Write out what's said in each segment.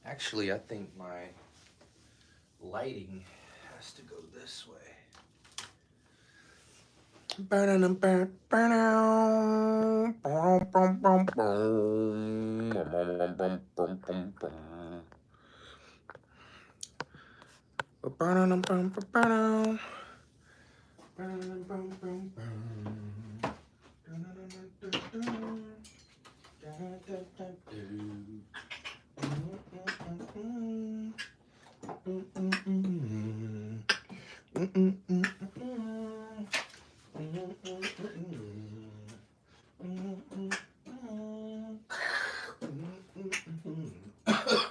Actually, I think my lighting has to go this way.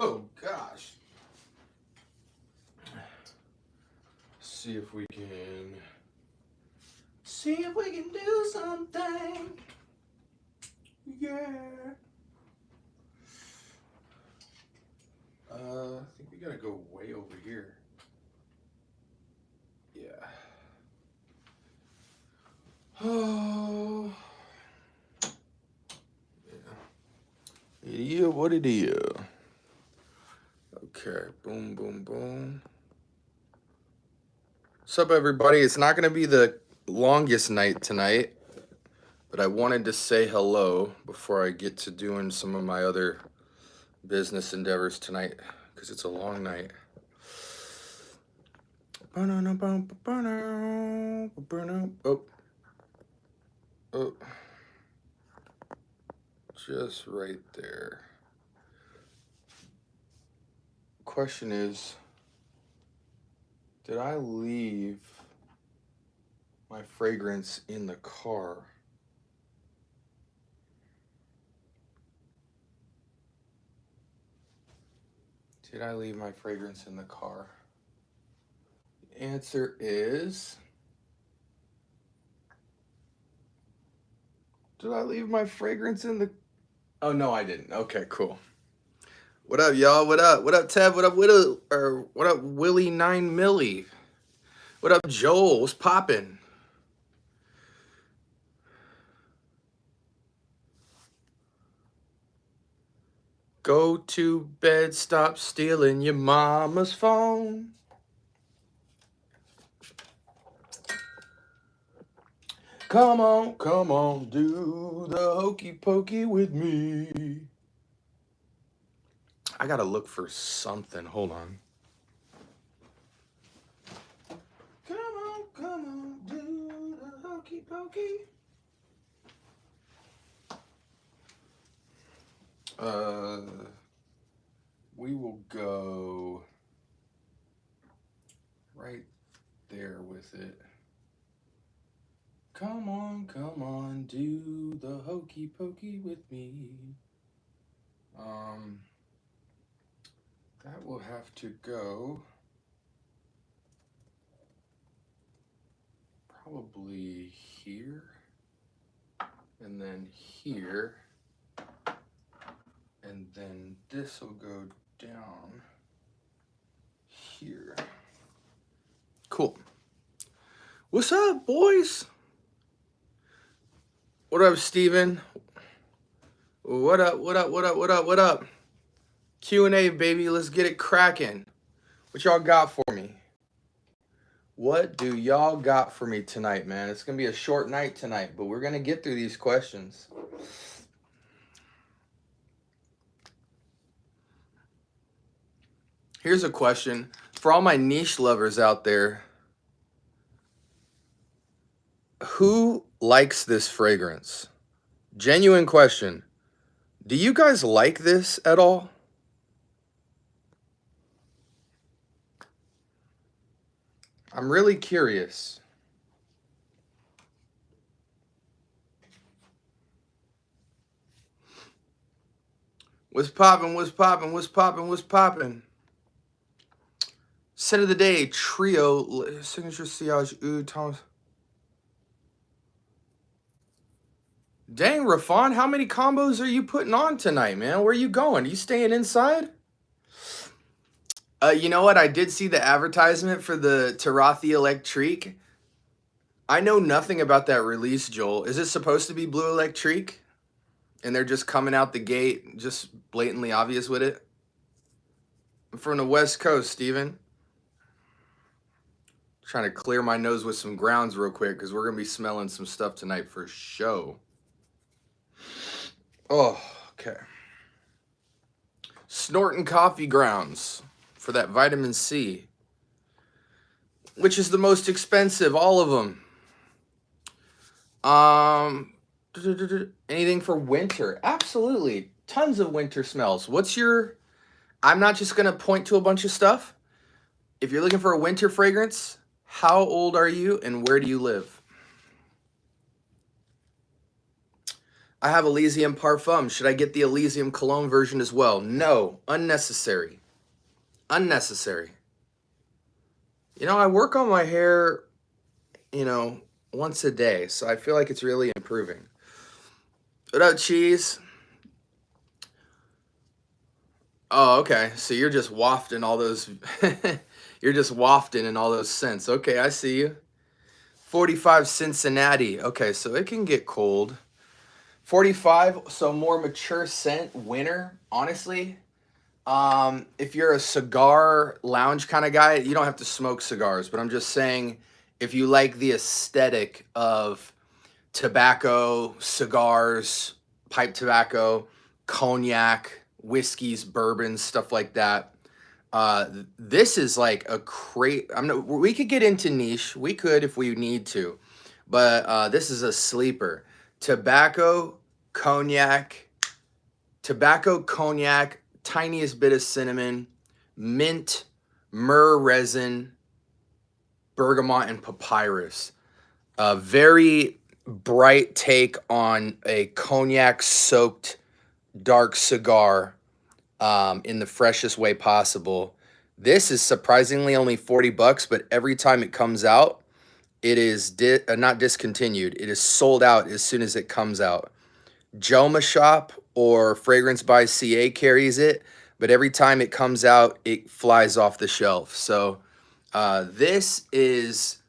Oh gosh. See if we can do something. Yeah. I think we gotta go way over here. Yeah. Oh. Yeah. Yeah, what it is. Okay, boom, boom, boom. What's up, everybody? It's not gonna be the longest night tonight, but I wanted to say hello before I get to doing some of my other business endeavors tonight, because it's a long night. Oh, just right there. Question is, did I leave my fragrance in the car? Did I leave my fragrance in the car? The answer is, did I leave my fragrance in the... Oh, no, I didn't. Okay, cool. What up, y'all? What up? What up, Tev? What up, Widow? Or what up, Willie 9 Millie? What up, Joel? What's poppin'? Go to bed, stop stealing your mama's phone. Come on, do the hokey pokey with me. I gotta look for something. Hold on. Come on, do the hokey pokey. We will go right there with it. Come on, do the hokey pokey with me. That will have to go probably here, and then here, and then this will go down here. Cool. What's up, boys? What up, Steven? What up? Q&A, baby. Let's get it cracking. What y'all got for me? What do y'all got for me tonight, man? It's going to be a short night tonight, but we're going to get through these questions. Here's a question for all my niche lovers out there. Who likes this fragrance? Genuine question. Do you guys like this at all? I'm really curious. What's poppin'? Scent of the day, trio, signature sillage, oud, Thomas. Dang, Rafan, how many combos are you putting on tonight, man? Where are you going? Are you staying inside? You know what? I did see the advertisement for the Tarathi Electrique. I know nothing about that release, Joel. Is it supposed to be Blue Electrique? and they're just coming out the gate, just blatantly obvious with it. I'm from the West Coast, Steven. Trying to clear my nose with some grounds real quick because we're going to be smelling some stuff tonight for show. Oh, okay. Snorting coffee grounds for that vitamin C. Which is the most expensive? All of them. Anything for winter? Absolutely. Tons of winter smells. What's your... I'm not just going to point to a bunch of stuff. If you're looking for a winter fragrance, how old are you and where do you live? I have Elysium Parfum. Should I get the Elysium Cologne version as well? No. Unnecessary. Unnecessary. You know, I work on my hair, you know, once a day, so I feel like it's really improving. What up, Cheese? Oh, okay. So you're just wafting all those... You're just wafting in all those scents. Okay, I see you. 45 Cincinnati. Okay, so it can get cold. 45, so more mature scent, winter, honestly. If you're a cigar lounge kind of guy, you don't have to smoke cigars, but I'm just saying if you like the aesthetic of tobacco, cigars, pipe tobacco, cognac, whiskeys, bourbons, stuff like that, this is like a crate. We could get into niche. We could if we need to, but this is a sleeper. Tobacco, cognac, tiniest bit of cinnamon, mint, myrrh resin, bergamot, and papyrus. A very bright take on a cognac-soaked dark cigar in the freshest way possible. This is surprisingly only 40 bucks, but every time it comes out, it is not discontinued. It is sold out as soon as it comes out. Joma Shop or Fragrance by CA carries it, but every time it comes out, it flies off the shelf. So this is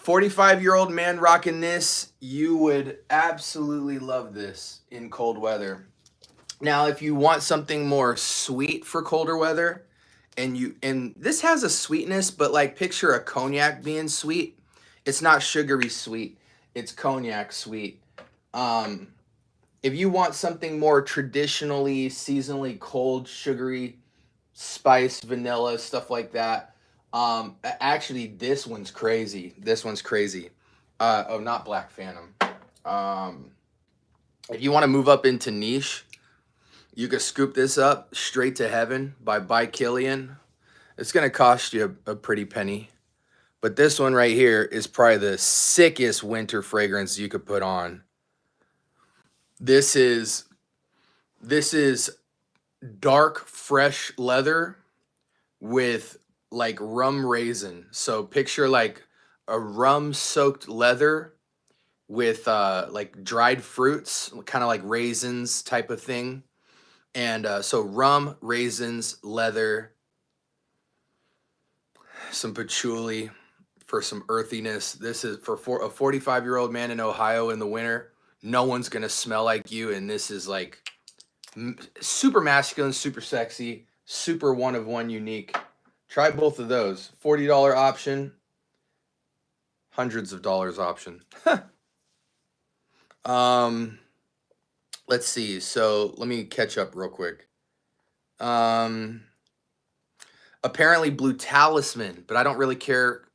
45-year-old man rocking this. You would absolutely love this in cold weather. Now, if you want something more sweet for colder weather, and this has a sweetness, but like picture a cognac being sweet. It's not sugary sweet. It's cognac sweet. If you want something more traditionally, seasonally cold, sugary, spice, vanilla, stuff like that. Actually, this one's crazy. This one's crazy. Oh, not Black Phantom. If you want to move up into niche, you could scoop this up, Straight to Heaven by Killian. It's going to cost you a pretty penny. But this one right here is probably the sickest winter fragrance you could put on. This is dark, fresh leather with like rum raisin. So picture like a rum-soaked leather with like dried fruits, kind of like raisins type of thing. And so rum, raisins, leather, some patchouli for some earthiness. This is for a 45-year-old man in Ohio in the winter. No one's going to smell like you. And this is like super masculine, super sexy, super one of one unique. Try both of those. $40 option, hundreds of dollars option. Let's see. So let me catch up real quick. Apparently Blue Talisman, but I don't really care.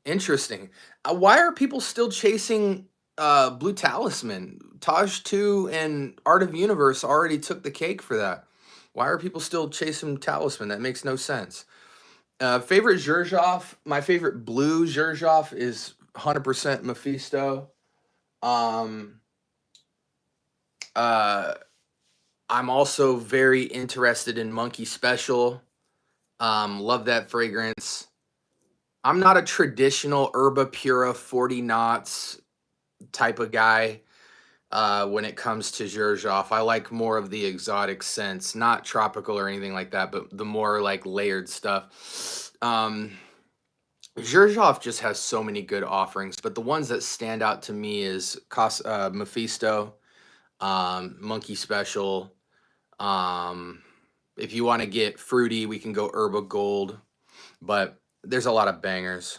Interesting. Why are people still chasing Blue Talisman? Taj 2 and Art of Universe already took the cake for that. Why are people still chasing Talisman? That makes no sense. Favorite Xerjoff? My favorite blue Xerjoff is 100% Mephisto. I'm also very interested in Monkey Special. Love that fragrance. I'm not a traditional Herba Pura 40 knots type of guy when it comes to Xerjoff. I like more of the exotic scents, not tropical or anything like that, but the more like layered stuff. Xerjoff just has so many good offerings, but the ones that stand out to me is Mephisto. Monkey Special. If you want to get fruity, we can go Herba Gold, but there's a lot of bangers.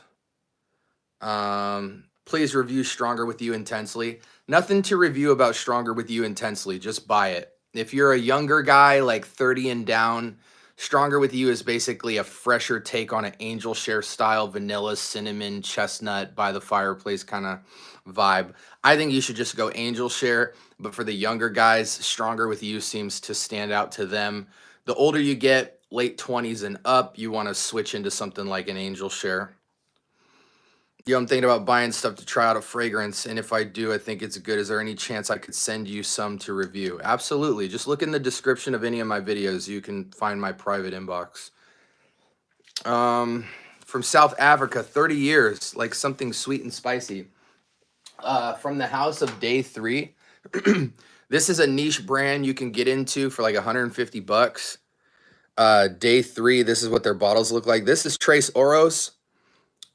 Please review Stronger With You Intensely. Nothing to review about Stronger With You Intensely. Just buy it. If you're a younger guy, like 30 and down, Stronger With You is basically a fresher take on an Angel Share style vanilla, cinnamon, chestnut by the fireplace kind of vibe. I think you should just go Angel Share, but for the younger guys, Stronger With You seems to stand out to them. The older you get, late 20s and up, you want to switch into something like an Angel Share. Yo, I'm thinking about buying stuff to try out a fragrance, and if I do, I think it's good. Is there any chance I could send you some to review? Absolutely. Just look in the description of any of my videos. You can find my private inbox. From South Africa, 30 years, like something sweet and spicy. From the house of Day 3. This is a niche brand you can get into for like 150 bucks. Day 3, this is what their bottles look like. This is Tres Oros.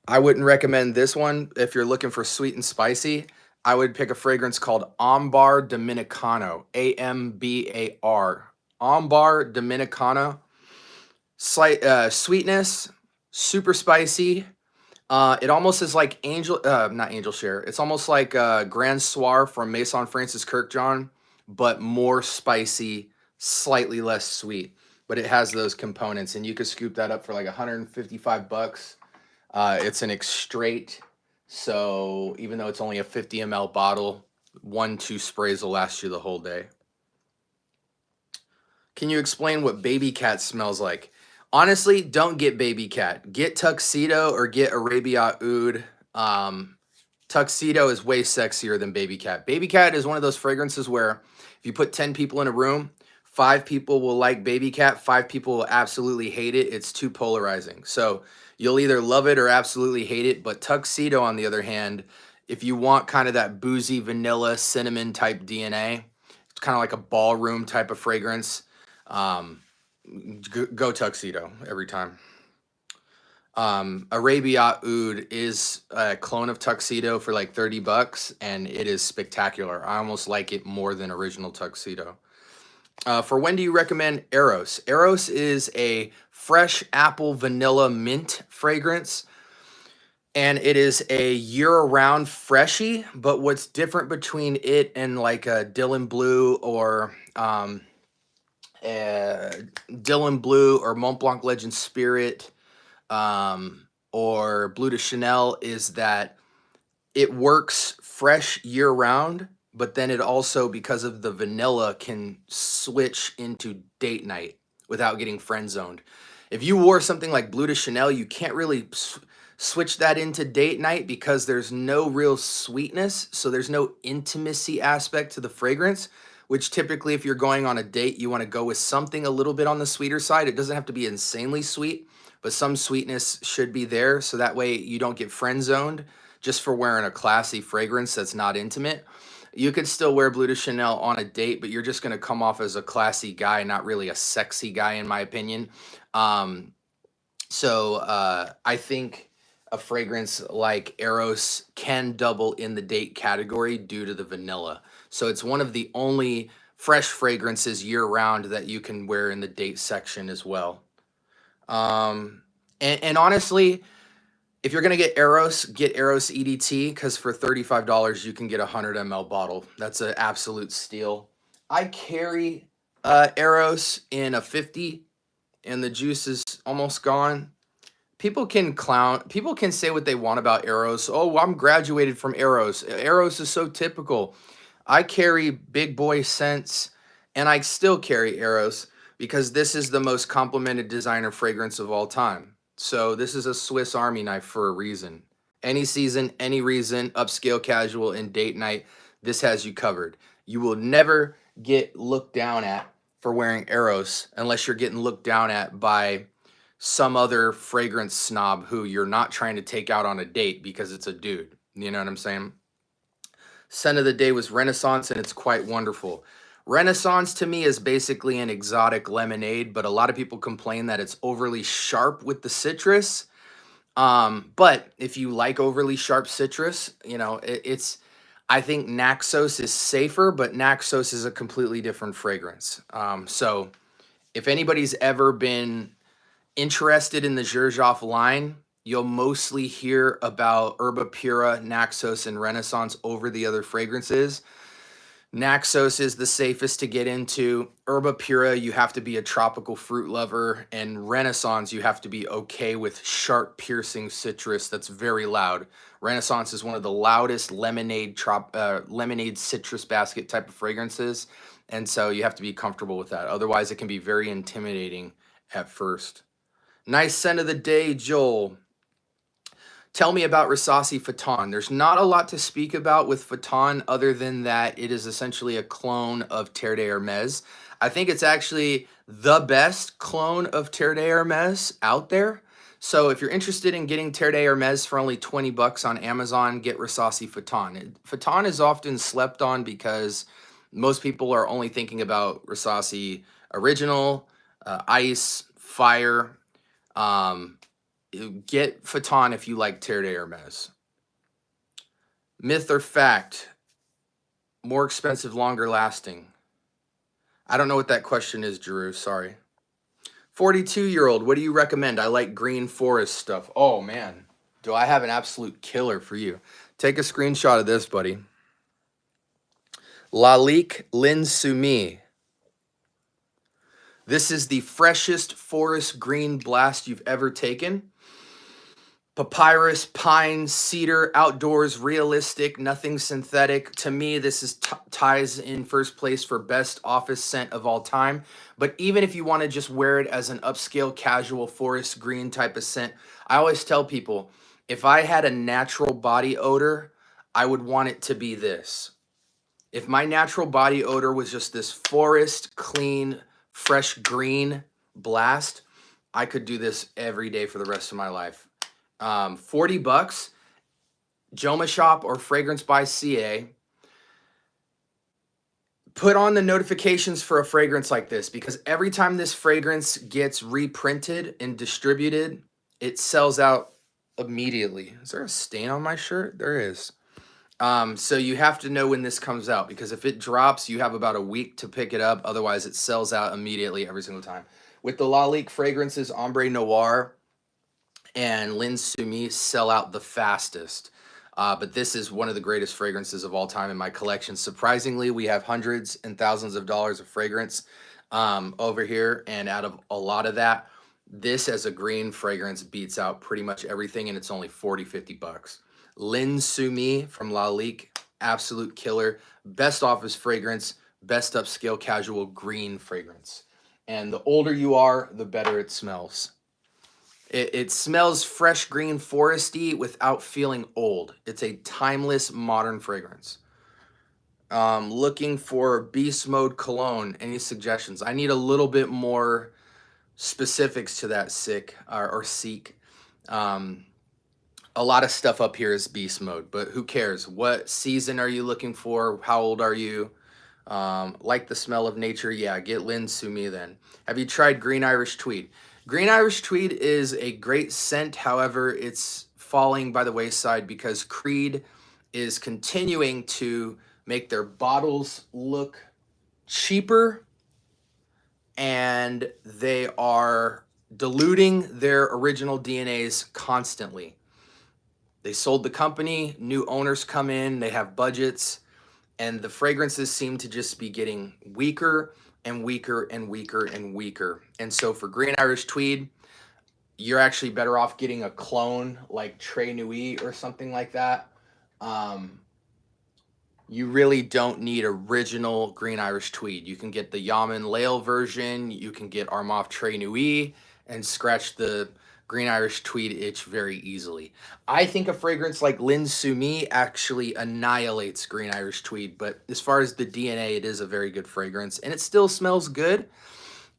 I wouldn't recommend this one if you're looking for sweet and spicy. I would pick a fragrance called Ambar Dominicano, A-M-B-A-R. Ambar Dominicano. Slight sweetness, super spicy. It almost is like not Angel Share. It's almost like Grand Soir from Maison Francis Kirkjohn, but more spicy, slightly less sweet. But it has those components, and you could scoop that up for like 155 bucks. It's an extrait, so even though it's only a 50 ml bottle, 1-2 sprays will last you the whole day. Can you explain what Baby Cat smells like? Honestly, don't get Baby Cat. Get Tuxedo or get Arabia Oud. Tuxedo is way sexier than Baby Cat. Baby Cat is one of those fragrances where if you put 10 people in a room, 5 people will like Baby Cat, 5 people will absolutely hate it. It's too polarizing. So you'll either love it or absolutely hate it. But Tuxedo, on the other hand, if you want kind of that boozy, vanilla, cinnamon type DNA, it's kind of like a ballroom type of fragrance. Go Tuxedo every time. Arabia Oud is a clone of Tuxedo for like 30 bucks, and it is spectacular. I almost like it more than original Tuxedo. For when do you recommend Eros? Eros is a fresh apple vanilla mint fragrance, and it is a year-round freshie, but what's different between it and like a Dylan Blue or Dylan Blue or Mont Blanc Legend Spirit or Bleu de Chanel is that it works fresh year-round, but then it also, because of the vanilla, can switch into date night without getting friend-zoned. If you wore something like Bleu de Chanel, you can't really switch that into date night because there's no real sweetness, so there's no intimacy aspect to the fragrance, which typically if you're going on a date, you want to go with something a little bit on the sweeter side. It doesn't have to be insanely sweet, but some sweetness should be there, so that way you don't get friend-zoned just for wearing a classy fragrance that's not intimate. You could still wear Bleu de Chanel on a date, but you're just going to come off as a classy guy, not really a sexy guy, in my opinion. I think a fragrance like Eros can double in the date category due to the vanilla. So it's one of the only fresh fragrances year-round that you can wear in the date section as well. And honestly, if you're going to get Eros EDT, because for $35 you can get a 100 ml bottle. That's an absolute steal. I carry Eros in a 50, and the juice is almost gone. People can say what they want about Eros. Oh, I'm graduated from Eros. Eros is so typical. I carry big boy scents, and I still carry Eros because this is the most complimented designer fragrance of all time. So this is a Swiss Army knife for a reason. Any season, any reason, upscale, casual, and date night, this has you covered. You will never get looked down at for wearing Eros unless you're getting looked down at by some other fragrance snob who you're not trying to take out on a date because it's a dude. You know what I'm saying? Scent of the day was Renaissance, and it's quite wonderful. Renaissance to me is basically an exotic lemonade, but a lot of people complain that it's overly sharp with the citrus. But if you like overly sharp citrus, you know, I think Naxos is safer, but Naxos is a completely different fragrance. So if anybody's ever been interested in the Xerjoff line, you'll mostly hear about Herba Pura, Naxos, and Renaissance over the other fragrances. Naxos is the safest to get into. Herba Pura, you have to be a tropical fruit lover. And Renaissance, you have to be okay with sharp, piercing citrus that's very loud. Renaissance is one of the loudest lemonade citrus basket type of fragrances. And so you have to be comfortable with that. Otherwise, it can be very intimidating at first. Nice scent of the day, Joel. Tell me about Risasi Phaton. There's not a lot to speak about with Phaton other than that it is essentially a clone of Terre d'Hermes. I think it's actually the best clone of Terre d'Hermes out there. So if you're interested in getting Terre d'Hermes for only 20 bucks on Amazon, get Risasi Phaton. Phaton is often slept on because most people are only thinking about Risasi Original, Ice, Fire. Get Phaton if you like Terre d'Hermes. Myth or fact? More expensive, longer lasting. I don't know what that question is, Drew. Sorry. 42-year-old, what do you recommend? I like green forest stuff. Oh, man. Do I have an absolute killer for you? Take a screenshot of this, buddy. Lalique Lin Sumi. This is the freshest forest green blast you've ever taken. Papyrus, pine, cedar, outdoors, realistic, nothing synthetic. To me, this is ties in first place for best office scent of all time. But even if you want to just wear it as an upscale, casual forest green type of scent, I always tell people, if I had a natural body odor, I would want it to be this. If my natural body odor was just this forest, clean, fresh green blast, I could do this every day for the rest of my life. 40 bucks, Joma Shop or Fragrance by CA. Put on the notifications for a fragrance like this, because every time this fragrance gets reprinted and distributed, it sells out immediately. Is there a stain on my shirt? There is. So you have to know when this comes out, because if it drops, you have about a week to pick it up. Otherwise, it sells out immediately every single time. With the Lalique fragrances, Ombre Noir and Lin Sumi sell out the fastest. But this is one of the greatest fragrances of all time in my collection. Surprisingly, we have hundreds and thousands of dollars of fragrance over here. And out of a lot of that, this as a green fragrance beats out pretty much everything. And it's only 40, 50 bucks. Lin Sumi from Lalique, absolute killer. Best office fragrance, best upscale casual green fragrance. And the older you are, the better it smells. It smells fresh, green, foresty without feeling old. It's a timeless, modern fragrance. Looking for Beast Mode Cologne. Any suggestions? I need a little bit more specifics to that, Seek. A lot of stuff up here is Beast Mode, but who cares? What season are you looking for? How old are you? Like the smell of nature? Yeah, get Lin Sumi then. Have you tried Green Irish Tweed? Green Irish Tweed is a great scent. However, it's falling by the wayside because Creed is continuing to make their bottles look cheaper, and they are diluting their original DNAs constantly. They sold the company, new owners come in, they have budgets, and the fragrances seem to just be getting weaker and weaker and weaker and weaker. And so for Green Irish Tweed, you're actually better off getting a clone like Très Nuit or something like that. You really don't need original Green Irish Tweed. You can get the Yaman Lale version, you can get Armaf Très Nuit, and scratch the Green Irish Tweed itch very easily. I think a fragrance like Lin Sumi actually annihilates Green Irish Tweed, but as far as the DNA, it is a very good fragrance, and it still smells good.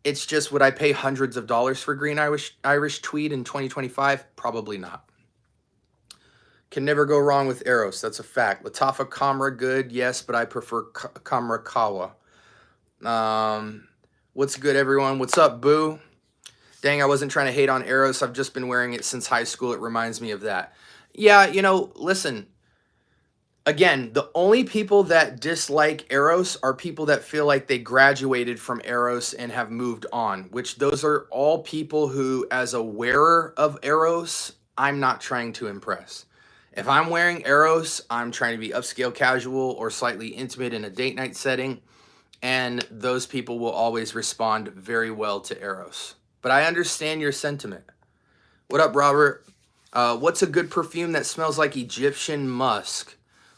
It's just, would I pay hundreds of dollars for Green Irish Tweed in 2025? Probably not. Can never go wrong with Eros. That's a fact. Latafa Kamra, good, yes, but I prefer Kamra Kawa. What's good, everyone? What's up, Boo? Dang, I wasn't trying to hate on Eros. I've just been wearing it since high school. It reminds me of that. Yeah, you know, listen, Again, the only people that dislike Eros are people that feel like they graduated from Eros and have moved on, which those are all people who, as a wearer of Eros, I'm not trying to impress. If I'm wearing Eros, I'm trying to be upscale casual or slightly intimate in a date night setting, and those people will always respond very well to Eros. But I understand your sentiment. What up, Robert? What's a good perfume that smells like Egyptian musk?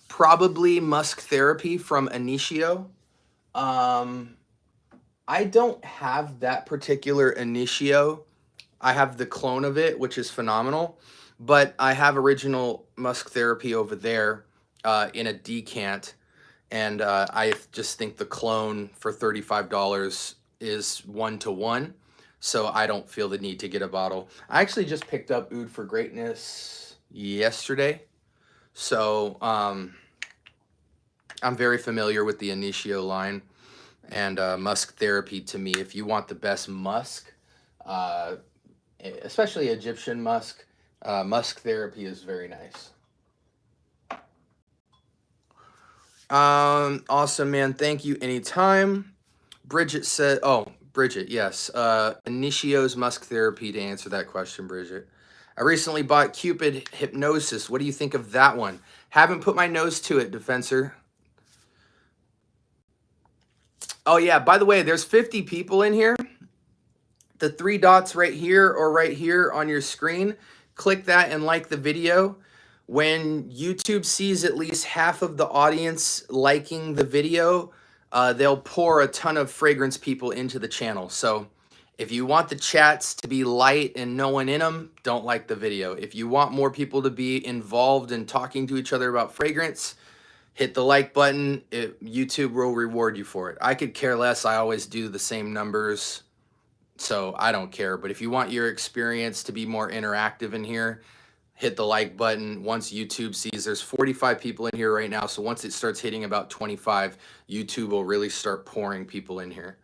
Probably Musk Therapy from Initio. I don't have that particular Initio. I have the clone of it, which is phenomenal. But I have original Musk Therapy over there in a decant. And I just think the clone for $35 is 1-to-1. So I don't feel the need to get a bottle. I actually just picked up Oud for Greatness yesterday. So I'm very familiar with the Initio line. And Musk Therapy, to me, if you want the best musk, especially Egyptian musk, Musk Therapy is very nice. Awesome, man. Thank you anytime. Bridget said, oh, Bridget, yes. Initio's Musk Therapy, to answer that question, Bridget. I recently bought Cupid Hypnosis. What do you think of that one? Haven't put my nose to it, Defensor. Oh, yeah. By the way, there's 50 people in here. The 3 dots right here or right here on your screen, click that and like the video. When YouTube sees at least half of the audience liking the video, they'll pour a ton of fragrance people into the channel. So if you want the chats to be light and no one in them, don't like the video. If you want more people to be involved in talking to each other about fragrance, hit the like button. YouTube will reward you for it. I could care less. I always do the same numbers, so I don't care. But if you want your experience to be more interactive in here, hit the like button. Once YouTube sees there's 45 people in here right now, so once it starts hitting about 25, YouTube will really start pouring people in here.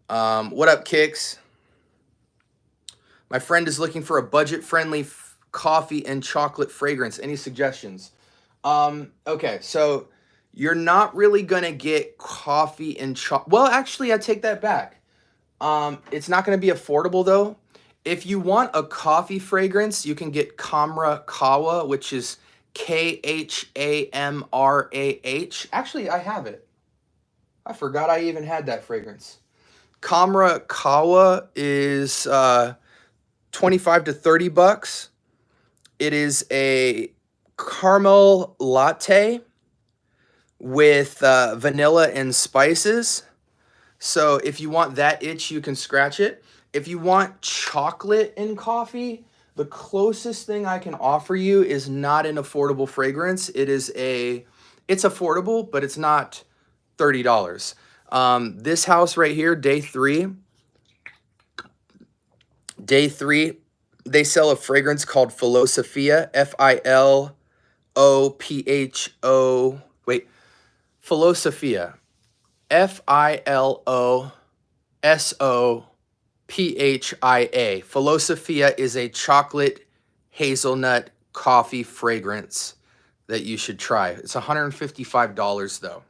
What up, Kicks? My friend is looking for a budget-friendly coffee and chocolate fragrance. Any suggestions? Okay, so you're not really gonna get coffee and chocolate. Well, actually, I take that back. It's not gonna be affordable though. If you want a coffee fragrance, you can get Kamra Kawa, which is Khamrah. Actually, I have it. I forgot I even had that fragrance. Kamra Kawa is 25 to 30 bucks. It is a caramel latte with vanilla and spices. So if you want that itch, you can scratch it. If you want chocolate in coffee, the closest thing I can offer you is not an affordable fragrance. It's affordable, but it's not $30. This house right here, Day 3, they sell a fragrance called Philosophia, Philosophia, Philosophia. Philosophia is a chocolate hazelnut coffee fragrance that you should try. It's $155 though.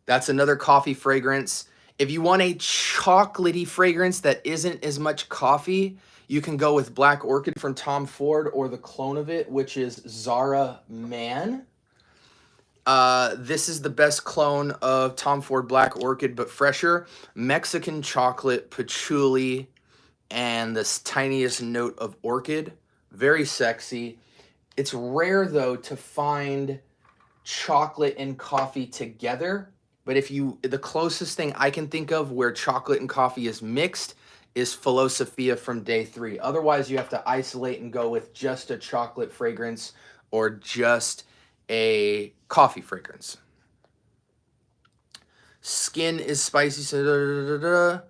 That's another coffee fragrance. If you want a chocolatey fragrance that isn't as much coffee, you can go with Black Orchid from Tom Ford or the clone of it, which is Zara Man. This is the best clone of Tom Ford Black Orchid, but fresher. Mexican chocolate, patchouli, and this tiniest note of orchid. Very sexy. It's rare, though, to find chocolate and coffee together. But the closest thing I can think of where chocolate and coffee is mixed is Philosophia from Day 3. Otherwise, you have to isolate and go with just a chocolate fragrance or just a coffee fragrance. Skin is spicy. So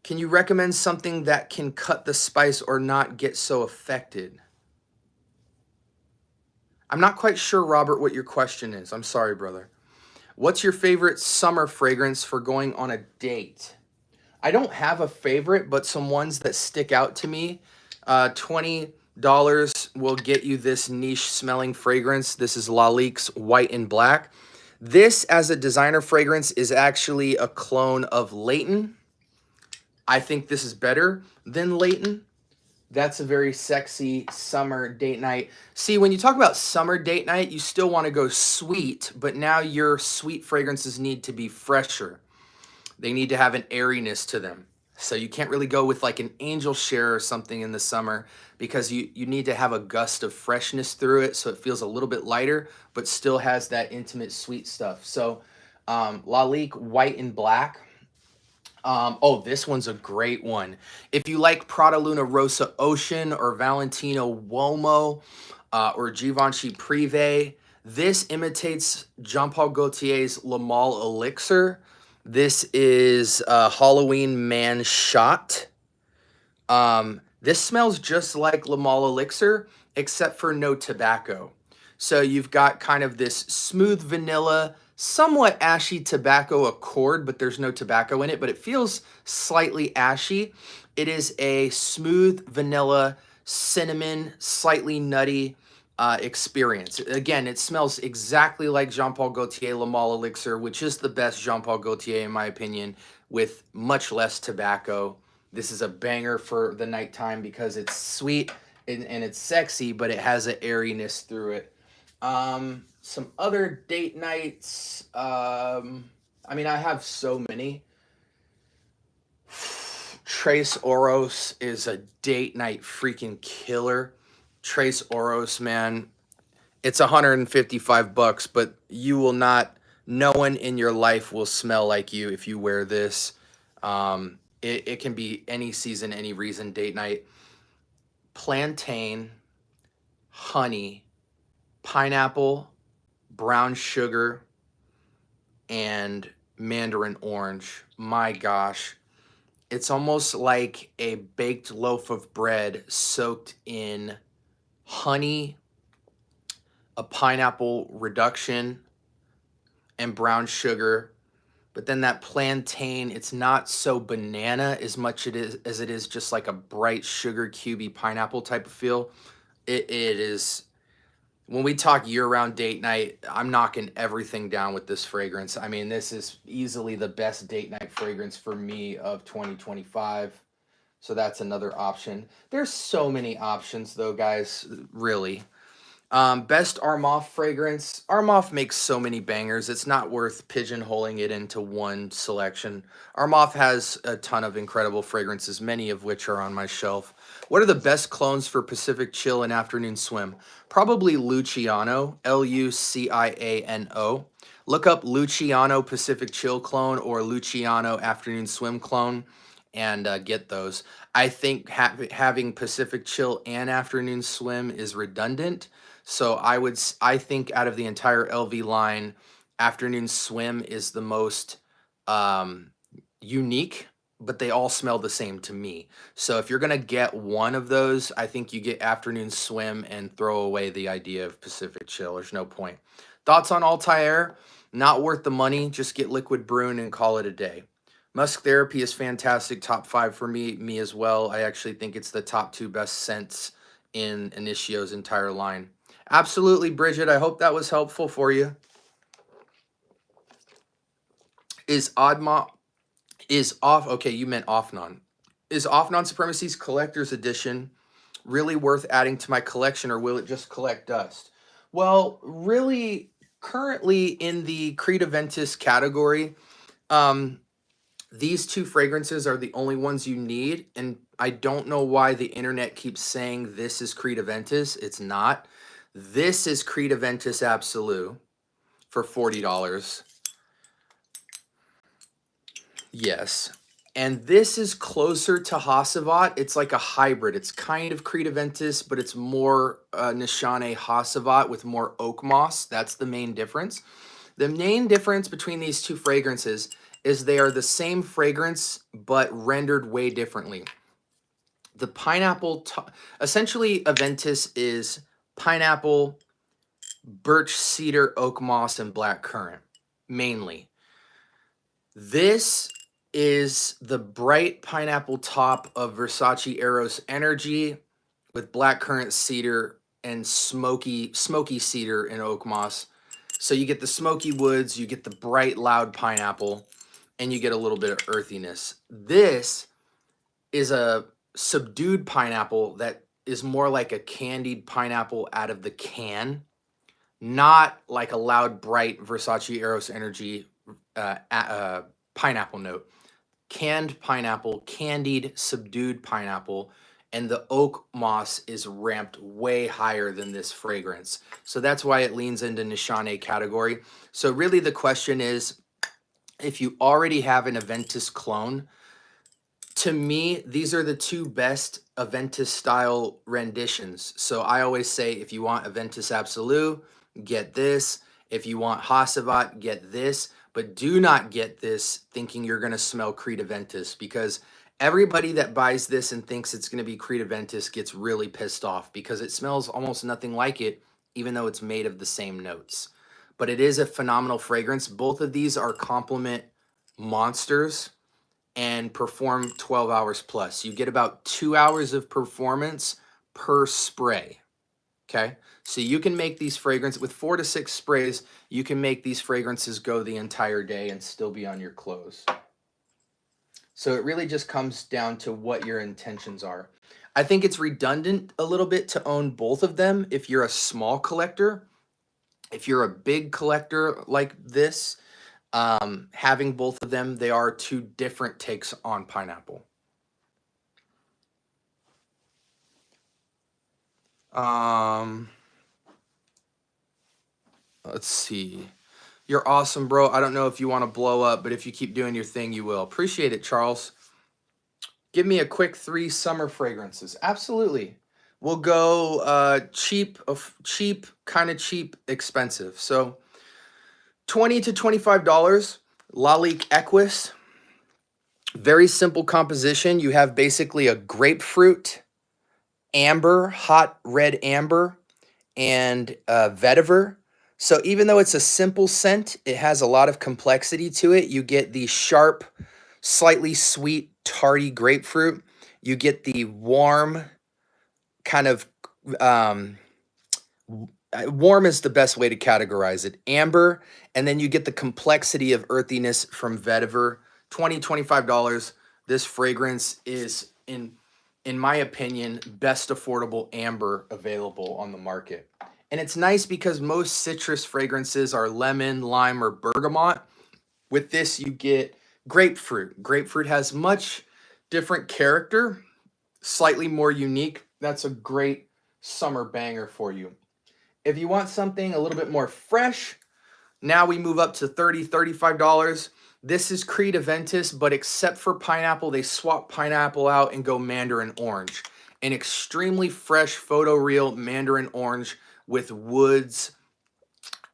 Can you recommend something that can cut the spice or not get so affected? I'm not quite sure, Robert, what your question is. I'm sorry, brother. What's your favorite summer fragrance for going on a date? I don't have a favorite, but some ones that stick out to me. 20 will get you this niche smelling fragrance. This is Lalique's White and Black. This, as a designer fragrance, is actually a clone of Layton. I think this is better than Layton. That's a very sexy summer date night. See, when you talk about summer date night, you still want to go sweet, but now your sweet fragrances need to be fresher. They need to have an airiness to them. So you can't really go with like an angel share or something in the summer because you need to have a gust of freshness through it so it feels a little bit lighter, but still has that intimate sweet stuff. So Lalique White and Black. Oh, this one's a great one. If you like Prada Luna Rosa Ocean or Valentino Uomo or Givenchy Privé, this imitates Jean Paul Gaultier's Le Male Elixir. This is Halloween Man Shot. This smells just like Le Male Elixir, except for no tobacco. So you've got kind of this smooth vanilla, somewhat ashy tobacco accord, but there's no tobacco in it, but it feels slightly ashy. It is a smooth vanilla, cinnamon, slightly nutty experience. Again, it smells exactly like Jean Paul Gaultier Le Male Elixir, which is the best Jean Paul Gaultier in my opinion, with much less tobacco. This is a banger for the nighttime because it's sweet and it's sexy, but it has an airiness through it. Some other date nights. I mean, I have so many. Trace Oros is a date night freaking killer. Trace Oros, man, it's $155, but you will not, no one in your life will smell like you if you wear this. It can be any season, any reason, date night. Plantain, honey, pineapple, brown sugar, and mandarin orange. My gosh. It's almost like a baked loaf of bread soaked in honey, a pineapple reduction, and brown sugar. But then that plantain, it's not so banana as much as it is just like a bright sugar cubey pineapple type of feel. It is, when we talk year-round date night, I'm knocking everything down with this fragrance. I mean, this is easily the best date night fragrance for me of 2025. So that's another option. There's so many options though, guys, really. Best Armaf fragrance. Armaf makes so many bangers. It's not worth pigeonholing it into one selection. Armaf has a ton of incredible fragrances, many of which are on my shelf. What are the best clones for Pacific Chill and Afternoon Swim? Probably Luciano, Luciano. Look up Luciano Pacific Chill clone or Luciano Afternoon Swim clone and get those. I think having Pacific Chill and Afternoon Swim is redundant. So I think out of the entire LV line, Afternoon Swim is the most unique, but they all smell the same to me. So if you're gonna get one of those, I think you get Afternoon Swim and throw away the idea of Pacific Chill. There's no point. Thoughts on Altair? Not worth the money. Just get Liquid Brune and call it a day. Musk Therapy is fantastic. Top 5 for me as well. I actually think it's the top 2 best scents in Initio's entire line. Absolutely, Bridget. I hope that was helpful for you. Okay, you meant Offnon. Is Offnon Supremacy's Collector's Edition really worth adding to my collection, or will it just collect dust? Well, really, currently in the Creed Aventus category, these 2 fragrances are the only ones you need, and I don't know why the internet keeps saying this is Creed Aventus. It's not. This is Creed Aventus Absolute for $40. Yes. And this is closer to Hasavat. It's like a hybrid. It's kind of Creed Aventus, but it's more Nishane Hasavat with more oak moss. That's the main difference. The main difference between these 2 fragrances is they are the same fragrance, but rendered way differently. The pineapple, essentially Aventus is pineapple, birch, cedar, oak moss, and black currant, mainly. This is the bright pineapple top of Versace Eros Energy with blackcurrant cedar and smoky cedar and oak moss. So you get the smoky woods, you get the bright, loud pineapple, and you get a little bit of earthiness. This is a subdued pineapple that is more like a candied pineapple out of the can, not like a loud, bright Versace Eros Energy pineapple note. Canned pineapple, candied, subdued pineapple, and the oak moss is ramped way higher than this fragrance. So that's why it leans into Nishane category. So really the question is, if you already have an Aventus clone, to me, these are the two best Aventus style renditions. So I always say, if you want Aventus Absolute, get this. If you want Hasselblad, get this. But do not get this thinking you're going to smell Creed Aventus, because everybody that buys this and thinks it's going to be Creed Aventus gets really pissed off because it smells almost nothing like it, even though it's made of the same notes. But it is a phenomenal fragrance. Both of these are compliment monsters and perform 12 hours plus. You get about 2 hours of performance per spray. Okay, so you can make these fragrances with 4 to 6 sprays. You can make these fragrances go the entire day and still be on your clothes. So it really just comes down to what your intentions are. I think it's redundant a little bit to own both of them if you're a small collector. If you're a big collector like this, having both of them, they are two different takes on pineapple. Let's see. You're awesome, bro. I don't know if you want to blow up, but if you keep doing your thing, you will. Appreciate it, Charles. Give me a quick 3 summer fragrances. Absolutely. We'll go cheap, kind of cheap, expensive. So $20 to $25, Lalique Equus. Very simple composition. You have basically a grapefruit, amber, hot red amber, and vetiver. So even though it's a simple scent, it has a lot of complexity to it. You get the sharp, slightly sweet, tardy grapefruit. You get the warm, kind of, warm is the best way to categorize it, amber, and then you get the complexity of earthiness from vetiver. $20, $25. This fragrance is, in my opinion, best affordable amber available on the market. And it's nice because most citrus fragrances are lemon, lime, or bergamot. With this, you get grapefruit. Grapefruit has much different character, slightly more unique. That's a great summer banger for you. If you want something a little bit more fresh, now we move up to $30, $35. This is Creed Aventus, but except for pineapple, they swap pineapple out and go mandarin orange. An extremely fresh photoreal mandarin orange with woods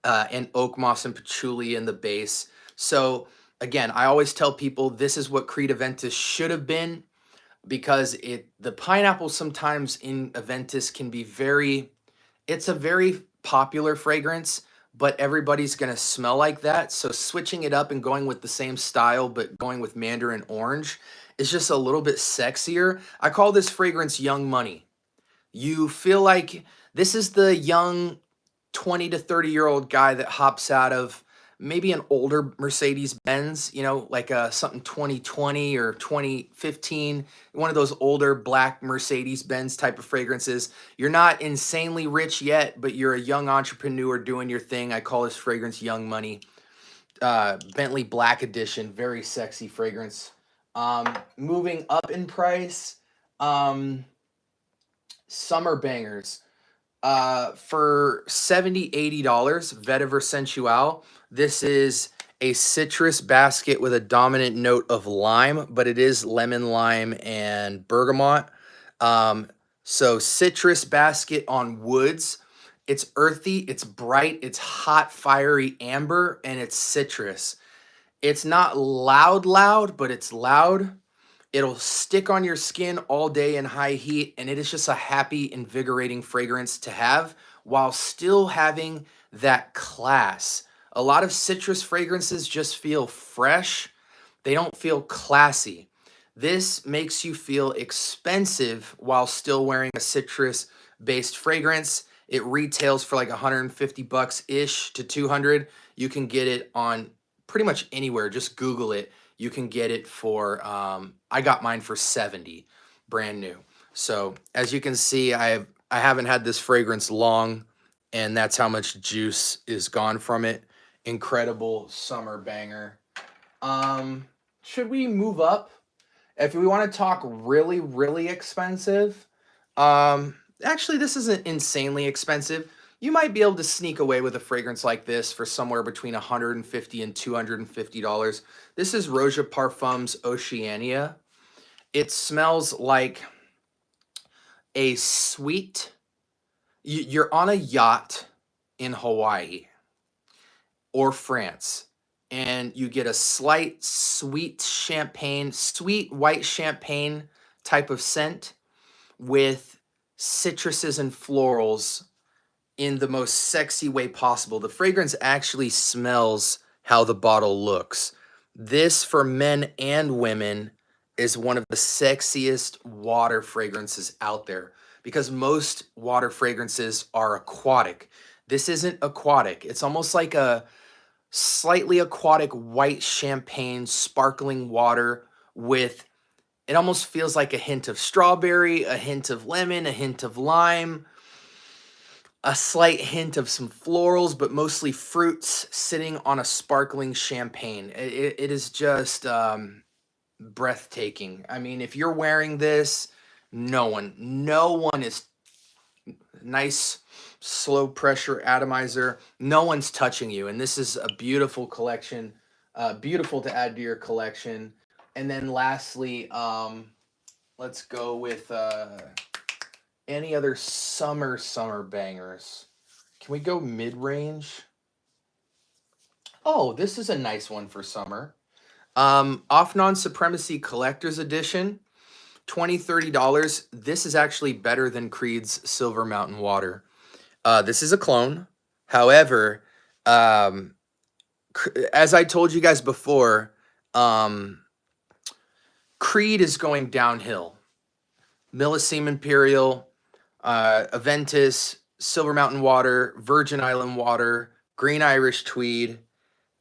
and oak moss and patchouli in the base. So again, I always tell people this is what Creed Aventus should have been, because the pineapple sometimes in Aventus can be it's a very popular fragrance, but everybody's going to smell like that. So switching it up and going with the same style, but going with mandarin orange is just a little bit sexier. I call this fragrance Young Money. You feel like this is the young 20 to 30-year-old guy that hops out of maybe an older Mercedes-Benz, you know, like something 2020 or 2015, one of those older black Mercedes-Benz type of fragrances. You're not insanely rich yet, but you're a young entrepreneur doing your thing. I call this fragrance Young Money. Bentley Black Edition, very sexy fragrance. Moving up in price, summer bangers. For $70, $80, Vetiver Sensual. This is a citrus basket with a dominant note of lime, but it is lemon, lime, and bergamot. So citrus basket on woods. It's earthy, it's bright, it's hot, fiery amber, and it's citrus. It's not loud, but it's loud. It'll stick on your skin all day in high heat, and it is just a happy, invigorating fragrance to have while still having that class. A lot of citrus fragrances just feel fresh. They don't feel classy. This makes you feel expensive while still wearing a citrus-based fragrance. It retails for like 150 bucks ish to 200. You can get it on pretty much anywhere. Just Google it. You can get it for, I got mine for 70, brand new. So as you can see, I haven't had this fragrance long, and that's how much juice is gone from it. Incredible summer banger. Should we move up? If we want to talk really, really expensive, actually, this isn't insanely expensive. You might be able to sneak away with a fragrance like this for somewhere between $150 and $250. This is Roja Parfums Oceania. It smells like a sweet, you're on a yacht in Hawaii or France, and you get a slight sweet champagne, sweet white champagne type of scent with citruses and florals in the most sexy way possible. The fragrance actually smells how the bottle looks. This, for men and women, is one of the sexiest water fragrances out there, because most water fragrances are aquatic. This isn't aquatic. It's almost like a slightly aquatic white champagne, sparkling water with, it almost feels like a hint of strawberry, a hint of lemon, a hint of lime, a slight hint of some florals, but mostly fruits sitting on a sparkling champagne. It is just breathtaking. I mean, if you're wearing this, no one is, nice slow pressure atomizer, no one's touching you. And this is a beautiful collection, beautiful to add to your collection. And then lastly, let's go with any other summer bangers. Can we go mid-range? Oh, this is a nice one for summer. Off Non-Supremacy Collector's Edition, $20-$30. This is actually better than Creed's Silver Mountain Water. This is a clone. However, as I told you guys before, Creed is going downhill. Millesime Imperial, Aventus, Silver Mountain Water, Virgin Island Water, Green Irish Tweed.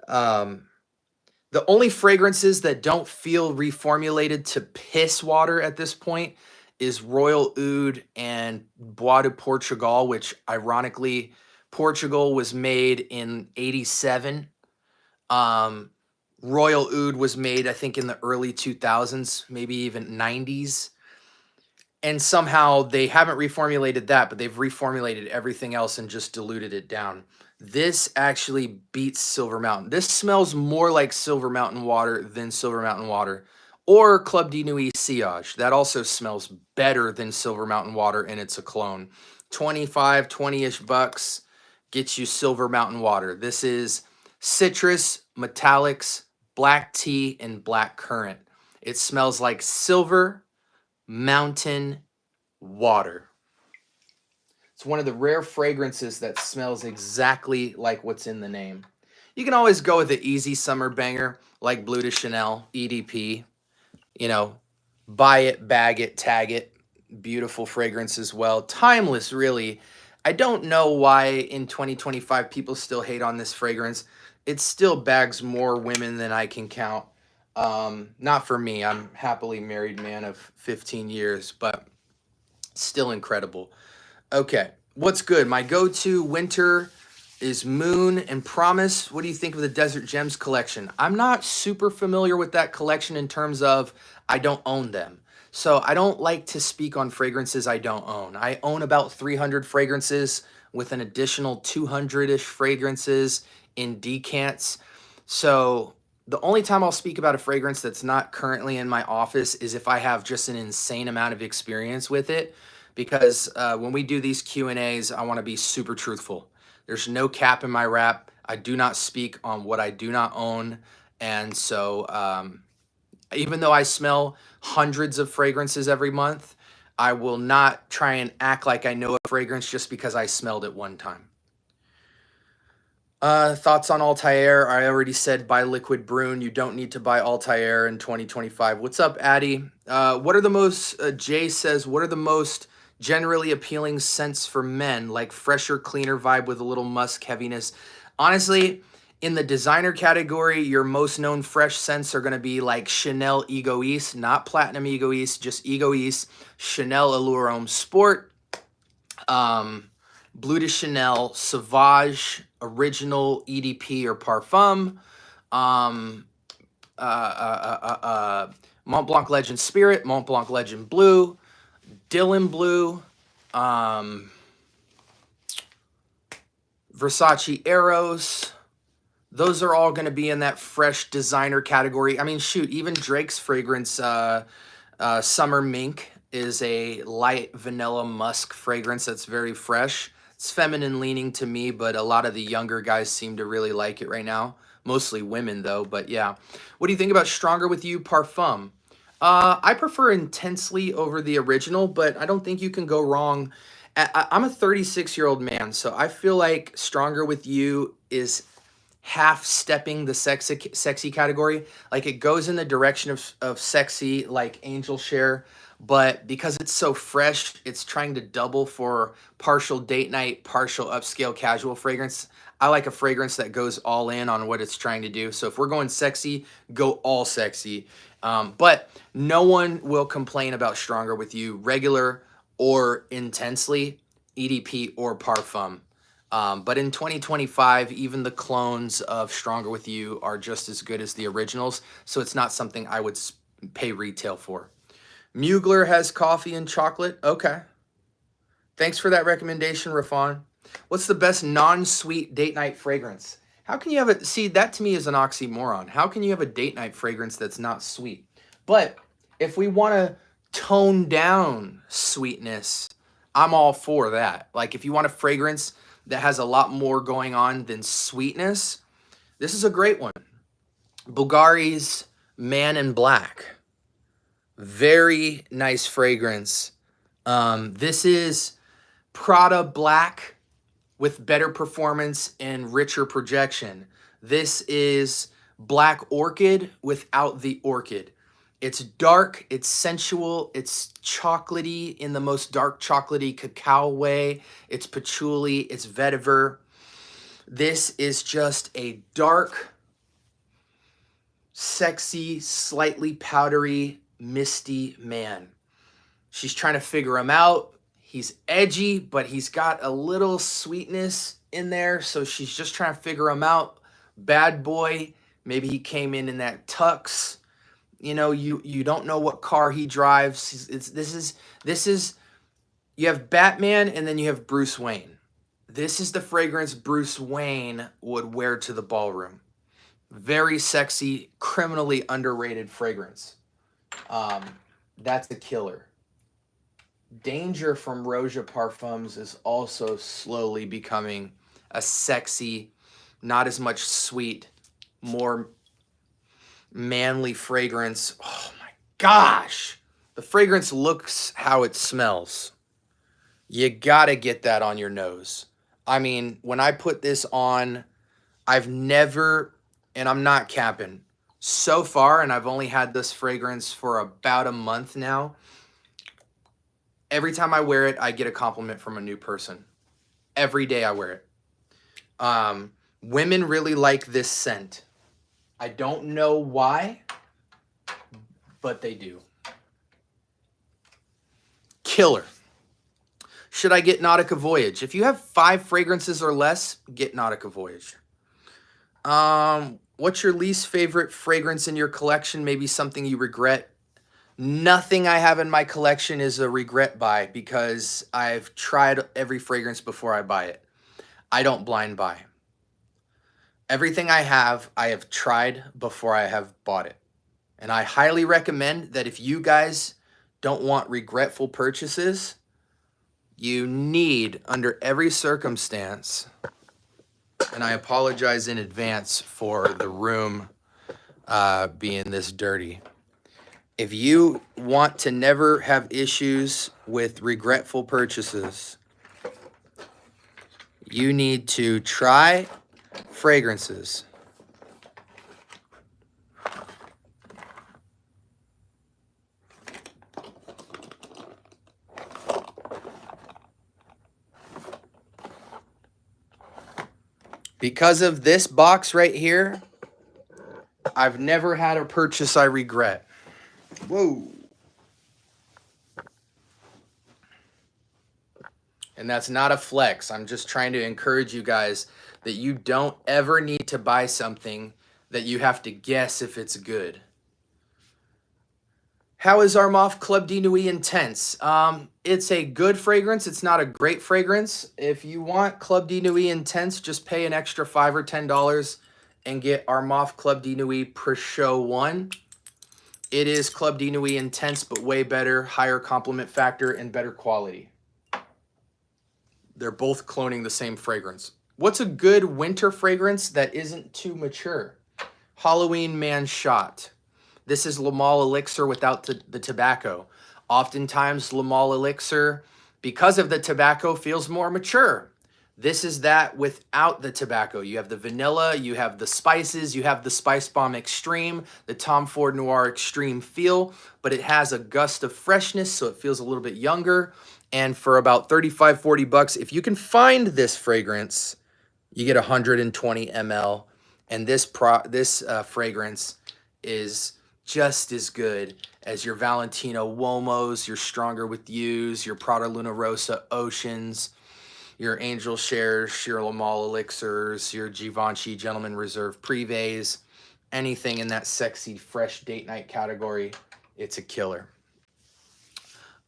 The only fragrances that don't feel reformulated to piss water at this point is Royal Oud and Bois de Portugal, which ironically, Portugal was made in '87. Royal Oud was made, I think, in the early 2000s, maybe even '90s. And somehow they haven't reformulated that, but they've reformulated everything else and just diluted it down. This actually beats Silver Mountain. This smells more like Silver Mountain Water than Silver Mountain Water. Or Club de Nuit Sillage. That also smells better than Silver Mountain Water, and it's a clone. 25, 20-ish bucks gets you Silver Mountain Water. This is citrus, metallics, black tea, and black currant. It smells like Silver Mountain Water. It's one of the rare fragrances that smells exactly like what's in the name. You can always go with the easy summer banger like Bleu de Chanel, EDP. You know, buy it, bag it, tag it. Beautiful fragrance as well. Timeless, really. I don't know why in 2025 people still hate on this fragrance. It still bags more women than I can count. Not for me. I'm happily married man of 15 years, but still incredible. Okay, what's good? My go-to winter is Moon and Promise. What do you think of the Desert Gems collection? I'm not super familiar with that collection in terms of I don't own them. So I don't like to speak on fragrances I don't own. I own about 300 fragrances with an additional 200-ish fragrances in decants. So the only time I'll speak about a fragrance that's not currently in my office is if I have just an insane amount of experience with it. Because when we do these Q&As, I want to be super truthful. There's no cap in my rap. I do not speak on what I do not own. And so even though I smell hundreds of fragrances every month, I will not try and act like I know a fragrance just because I smelled it one time. Thoughts on Altair? I already said buy Liquid Brune. You don't need to buy Altair in 2025. What's up, Addy? What are the most, Jay says, what are the most generally appealing scents for men? Like fresher, cleaner vibe with a little musk heaviness. Honestly, in the designer category, your most known fresh scents are going to be like Chanel Egoist, not Platinum Egoist, just Egoist, Chanel Allure Homme Sport, Bleu de Chanel, Sauvage, Original, EDP or Parfum, Mont Blanc Legend Spirit, Mont Blanc Legend Blue, Dylan Blue, Versace Eros. Those are all going to be in that fresh designer category. I mean, shoot, even Drake's fragrance, Summer Mink, is a light vanilla musk fragrance that's very fresh. It's feminine leaning to me, but a lot of the younger guys seem to really like it right now. Mostly women, though, but yeah. What do you think about Stronger With You Parfum? I prefer Intensely over the original, but I don't think you can go wrong. I'm a 36-year-old man, so I feel like Stronger With You is half-stepping the sexy category. Like, it goes in the direction of sexy, like Angel Share, but because it's so fresh, it's trying to double for partial date night, partial upscale casual fragrance. I like a fragrance that goes all in on what it's trying to do. So if we're going sexy, go all sexy. But no one will complain about Stronger With You, regular or Intensely, EDP or Parfum. But in 2025, even the clones of Stronger With You are just as good as the originals. So it's not something I would pay retail for. Mugler has coffee and chocolate. Okay. Thanks for that recommendation, Rafan. What's the best non-sweet date night fragrance? How can you have it? See, that to me is an oxymoron. How can you have a date night fragrance that's not sweet? But if we want to tone down sweetness, I'm all for that. Like, if you want a fragrance that has a lot more going on than sweetness, this is a great one. Bulgari's Man in Black. Very nice fragrance. This is Prada Black with better performance and richer projection. This is Black Orchid without the orchid. It's dark, it's sensual, it's chocolatey in the most dark chocolatey cacao way. It's patchouli, it's vetiver. This is just a dark, sexy, slightly powdery, misty man. She's trying to figure him out. He's edgy, but he's got a little sweetness in there, so she's just trying to figure him out. Bad boy. Maybe he came in that tux. You know, you don't know what car he drives. This is you have Batman and then you have Bruce Wayne. This is the fragrance Bruce Wayne would wear to the ballroom. Very sexy, criminally underrated fragrance. That's a killer. Danger from Roja Parfums is also slowly becoming a sexy, not as much sweet, more manly fragrance. Oh my gosh. The fragrance looks how it smells. You gotta get that on your nose. I mean, when I put this on, I've never, and I'm not capping, so far, and I've only had this fragrance for about a month now, every time I wear it, I get a compliment from a new person. Every day I wear it. Women really like this scent. I don't know why, but they do. Killer. Should I get Nautica Voyage? If you have 5 fragrances or less, get Nautica Voyage. What's your least favorite fragrance in your collection? Maybe something you regret. Nothing I have in my collection is a regret buy because I've tried every fragrance before I buy it. I don't blind buy. Everything I have tried before I have bought it. And I highly recommend that if you guys don't want regretful purchases, you need, under every circumstance, and I apologize in advance for the room being this dirty. If you want to never have issues with regretful purchases, you need to try fragrances. Because of this box right here, I've never had a purchase I regret. Whoa. And that's not a flex. I'm just trying to encourage you guys that you don't ever need to buy something that you have to guess if it's good. How is Armaf Club de Nuit Intense? It's a good fragrance. It's not a great fragrance. If you want Club de Nuit Intense, just pay an extra $5 or $10 and get Armaf Club de Nuit Pre-Show 1. It is Club de Nuit Intense, but way better, higher complement factor, and better quality. They're both cloning the same fragrance. What's a good winter fragrance that isn't too mature? Halloween Man Shot. This is Le Male Elixir without the tobacco. Oftentimes, Le Male Elixir, because of the tobacco, feels more mature. This is that without the tobacco. You have the vanilla, you have the spices, you have the Spice Bomb Extreme, the Tom Ford Noir Extreme feel, but it has a gust of freshness, so it feels a little bit younger. And for about 35, 40 bucks, if you can find this fragrance, you get 120 ml. And this fragrance is just as good as your Valentino Uomos, your Stronger With Yous, your Prada Luna Rossa Oceans, your Angel Shares, your Le Male Elixirs, your Givenchy Gentleman Reserve Privés, anything in that sexy, fresh date night category, it's a killer.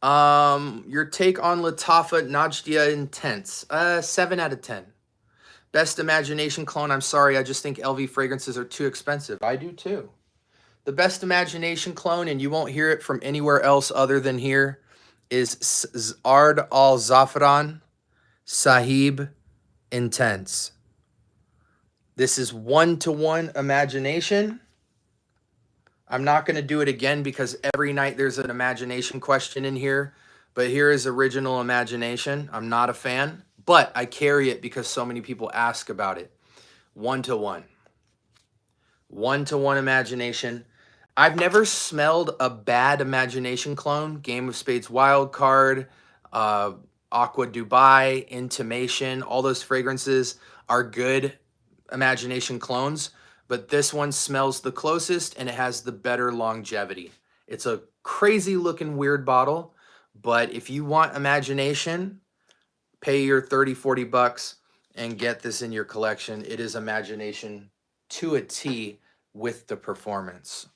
Your take on Lattafa Najdia Intense. 7 out of 10. Best Imagination clone. I'm sorry, I just think LV fragrances are too expensive. I do too. The Best Imagination clone, and you won't hear it from anywhere else other than here, is Ard Al Zafran Sahib Intense. This is 1-to-1 Imagination. I'm not going to do it again because every night there's an imagination question in here. But here is Original Imagination. I'm not a fan, but I carry it because so many people ask about it. 1-to-1. 1-to-1 Imagination. I've never smelled a bad Imagination clone. Game of Spades Wild Card, Aqua Dubai, Intimation, all those fragrances are good Imagination clones, but this one smells the closest and it has the better longevity. It's a crazy looking weird bottle, but if you want Imagination, pay your 30, 40 bucks and get this in your collection. It is Imagination to a T with the performance.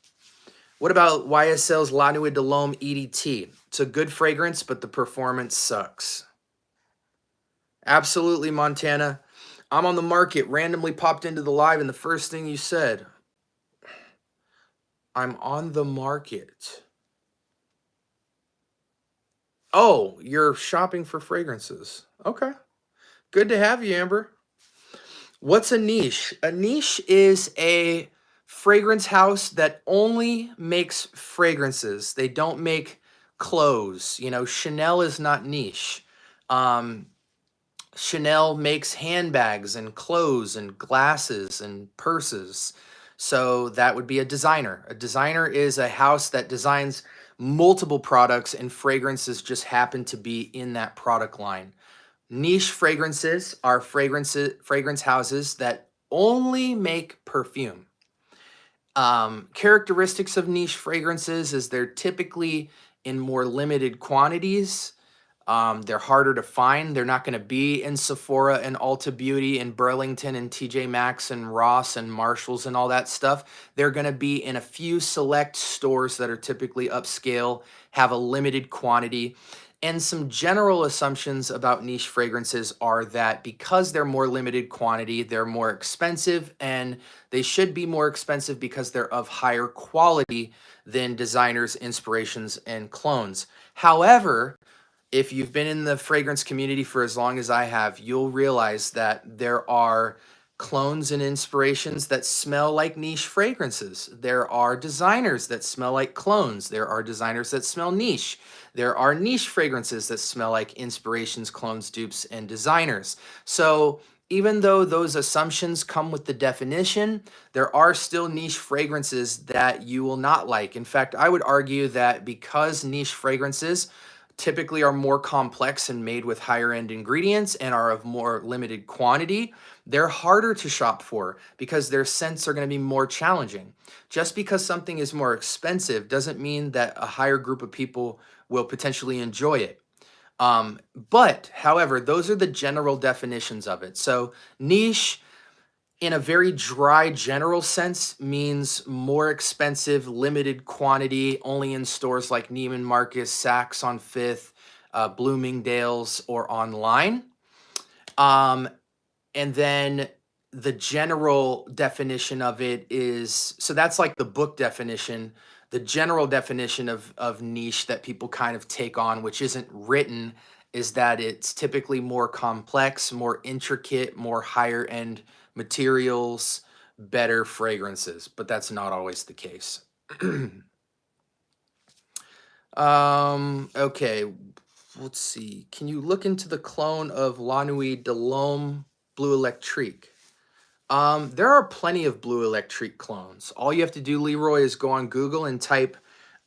What about YSL's La Nuit de l'Homme EDT? It's a good fragrance, but the performance sucks. Absolutely, Montana. I'm on the market, randomly popped into the live, and the first thing you said, I'm on the market. Oh, you're shopping for fragrances. Okay. Good to have you, Amber. What's a niche? A niche is a fragrance house that only makes fragrances. They don't make clothes. You know, Chanel is not niche. Chanel makes handbags and clothes and glasses and purses. So that would be a designer. A designer is a house that designs multiple products and fragrances just happen to be in that product line. Niche fragrances are fragrance houses that only make perfume. Characteristics of niche fragrances is they're typically in more limited quantities. They're harder to find. They're not going to be in Sephora and Ulta Beauty and Burlington and TJ Maxx and Ross and Marshalls and all that stuff. They're going to be in a few select stores that are typically upscale, have a limited quantity. And some general assumptions about niche fragrances are that because they're more limited quantity, they're more expensive, and they should be more expensive because they're of higher quality than designers, inspirations, and clones. However, if you've been in the fragrance community for as long as I have, you'll realize that there are clones and inspirations that smell like niche fragrances. There are designers that smell like clones. There are designers that smell niche. There are niche fragrances that smell like inspirations, clones, dupes, and designers. So even though those assumptions come with the definition, there are still niche fragrances that you will not like. In fact, I would argue that because niche fragrances typically are more complex and made with higher end ingredients and are of more limited quantity, they're harder to shop for because their scents are going to be more challenging. Just because something is more expensive doesn't mean that a higher group of people will potentially enjoy it. But however, those are the general definitions of it. So niche in a very dry general sense means more expensive, limited quantity, only in stores like Neiman Marcus, Saks on Fifth, Bloomingdale's, or online. And then the general definition of it is, so that's like the book definition. The general definition of niche that people kind of take on, which isn't written, is that it's typically more complex, more intricate, more higher end materials, better fragrances, but that's not always the case. Okay, let's see. Can you look into the clone of La Nuit de l'Homme Bleu Electrique? There are plenty of Bleu Electrique clones. All you have to do, Leroy, is go on Google and type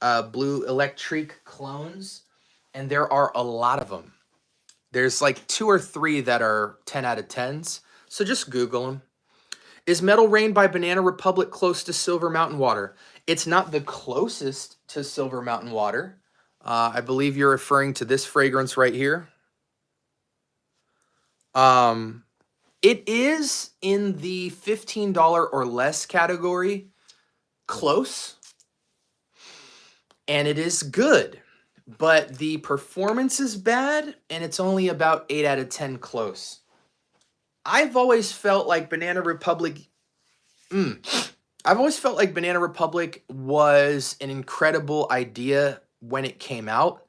Bleu Electrique clones, and there are a lot of them. There's like 2 or 3 that are 10 out of 10s, so just Google them. Is Metal Rain by Banana Republic close to Silver Mountain Water? It's not the closest to Silver Mountain Water. I believe you're referring to this fragrance right here. It is in the $15 or less category, close, and it is good, but the performance is bad, and it's only about 8 out of 10 close. I've always felt like Banana Republic was an incredible idea when it came out,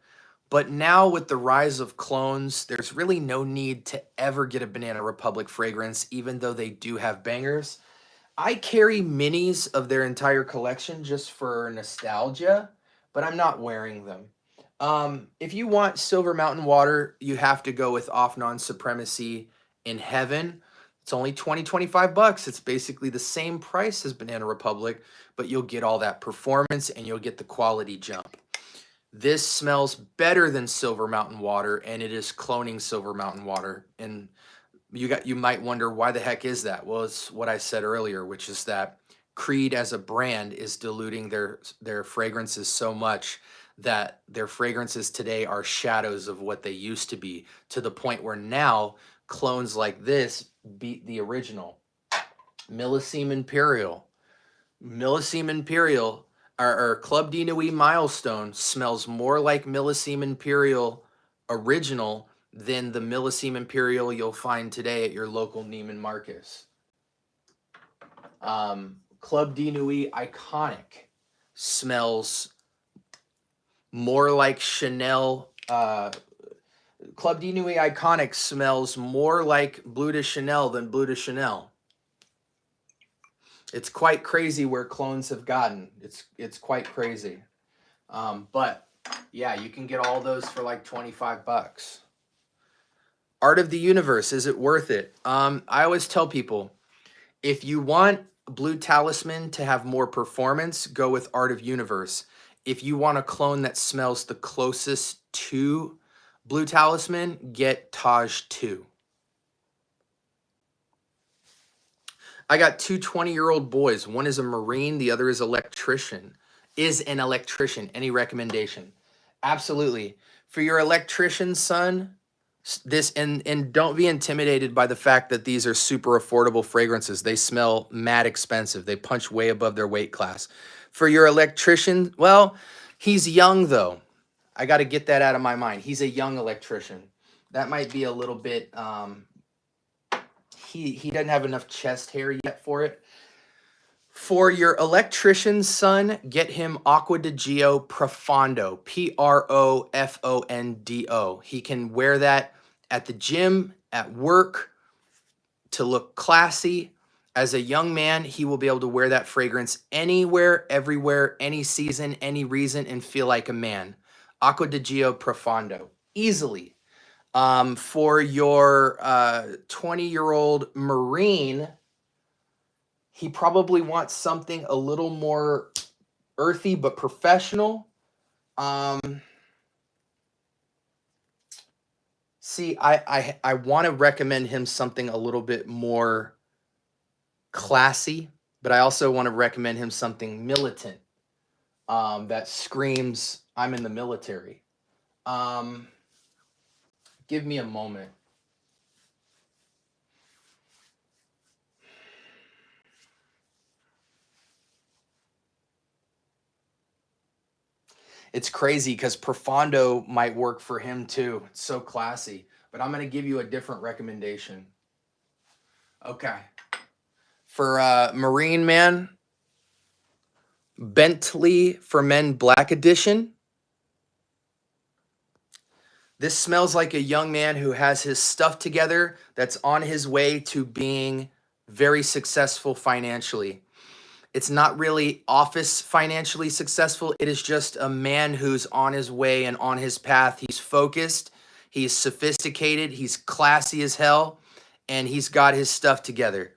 but now with the rise of clones, there's really no need to ever get a Banana Republic fragrance, even though they do have bangers. I carry minis of their entire collection just for nostalgia, but I'm not wearing them. If you want Silver Mountain Water, you have to go with Off Non-Supremacy in Heaven. It's only $25. It's basically the same price as Banana Republic, but you'll get all that performance and you'll get the quality jump. This smells better than Silver Mountain Water, and it is cloning Silver Mountain Water. And you might wonder, why the heck is that? Well, it's what I said earlier, which is that Creed as a brand is diluting their fragrances so much that their fragrances today are shadows of what they used to be, to the point where now clones like this beat the original. Millesime Imperial, or Club de Nuit Milestone smells more like Millesime Imperial original than the Millesime Imperial you'll find today at your local Neiman Marcus. Club de Nuit Iconic smells more like Chanel. Club de Nuit Iconic smells more like Bleu de Chanel than Bleu de Chanel. It's quite crazy where clones have gotten. It's quite crazy. But yeah, you can get all those for like $25. Art of the Universe, is it worth it? I always tell people, if you want Blue Talisman to have more performance, go with Art of Universe. If you want a clone that smells the closest to Blue Talisman, get Taj 2. I got 2 20-year-old boys. One is a Marine, the other is an electrician. Any recommendation? Absolutely. For your electrician son, this, and don't be intimidated by the fact that these are super affordable fragrances. They smell mad expensive. They punch way above their weight class. For your electrician, well, he's young though. I got to get that out of my mind. He's a young electrician. That might be a little bit, he doesn't have enough chest hair yet for it. For your electrician's son, get him Acqua di Gio Profondo, Profondo. He can wear that at the gym, at work, to look classy. As a young man, he will be able to wear that fragrance anywhere, everywhere, any season, any reason, and feel like a man. Acqua di Gio Profondo, easily. For your 20-year-old Marine, he probably wants something a little more earthy but professional. See, I want to recommend him something a little bit more classy, but I also want to recommend him something militant that screams, I'm in the military. Give me a moment. It's crazy because Profondo might work for him too. It's so classy. But I'm going to give you a different recommendation. Okay. For Marine Man, Bentley for Men Black Edition. This smells like a young man who has his stuff together, that's on his way to being very successful financially. It's not really office financially successful. It is just a man who's on his way and on his path. He's focused, he's sophisticated, he's classy as hell, and he's got his stuff together.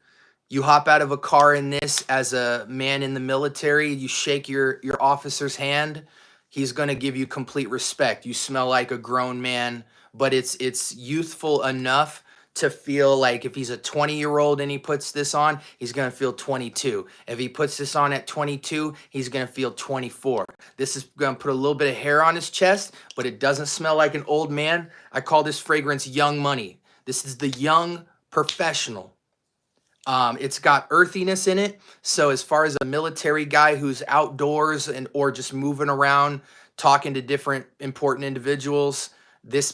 You hop out of a car in this as a man in the military, you shake your officer's hand, he's going to give you complete respect. You smell like a grown man, but it's youthful enough to feel like if he's a 20-year-old and he puts this on, he's going to feel 22. If he puts this on at 22, he's going to feel 24. This is going to put a little bit of hair on his chest, but it doesn't smell like an old man. I call this fragrance Young Money. This is the young professional. It's got earthiness in it. So as far as a military guy who's outdoors and or just moving around, talking to different important individuals,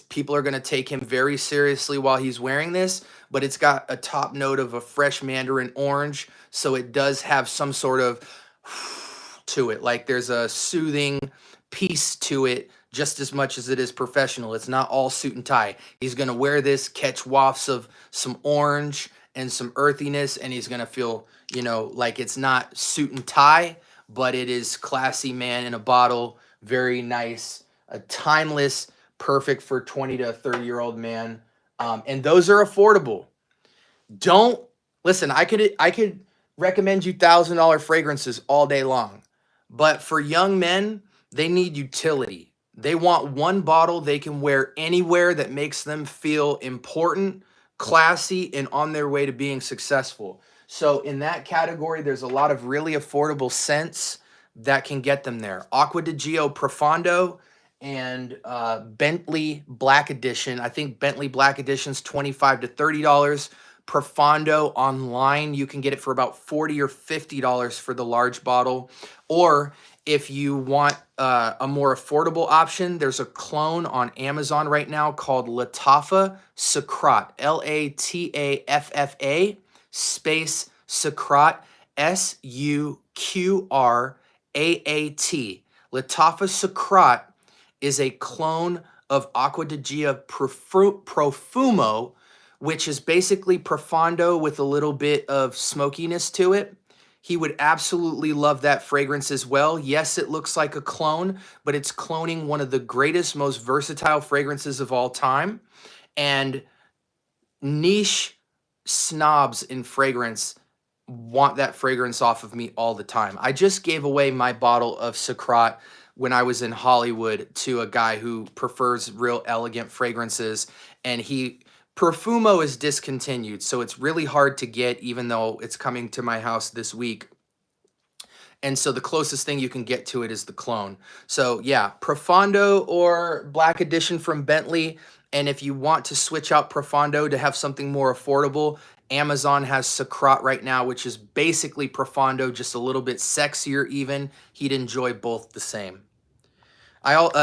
people are going to take him very seriously while he's wearing this, but it's got a top note of a fresh mandarin orange. So it does have some sort of to it. Like there's a soothing piece to it just as much as it is professional. It's not all suit and tie. He's going to wear this, catch wafts of some orange and some earthiness, and he's going to feel, you know, like it's not suit and tie, but it is classy man in a bottle. Very nice, a timeless, perfect for 20 to 30-year-old man. And those are affordable. Don't listen. I could recommend you $1,000 fragrances all day long, but for young men, they need utility. They want one bottle they can wear anywhere that makes them feel important, classy, and on their way to being successful. So in that category, there's a lot of really affordable scents that can get them there. Acqua di Gio Profondo and Bentley Black Edition. I think Bentley Black Edition's $25 to $30. Profondo online, you can get it for about $40 or $50 for the large bottle. Or if you want a more affordable option, there's a clone on Amazon right now called Lataffa Sucrat, Lataffa space Sucrat, Suqrat. Lataffa Sucrat is a clone of Acqua di Gio Profumo, which is basically Profondo with a little bit of smokiness to it. He would absolutely love that fragrance as well. Yes, it looks like a clone, but it's cloning one of the greatest, most versatile fragrances of all time. And niche snobs in fragrance want that fragrance off of me all the time. I just gave away my bottle of Sucrat when I was in Hollywood to a guy who prefers real elegant fragrances, and Profumo is discontinued, so it's really hard to get, even though it's coming to my house this week. And so the closest thing you can get to it is the clone. So yeah, Profondo or Black Edition from Bentley. And if you want to switch out Profondo to have something more affordable, Amazon has Sucrat right now, which is basically Profondo, just a little bit sexier even. He'd enjoy both the same.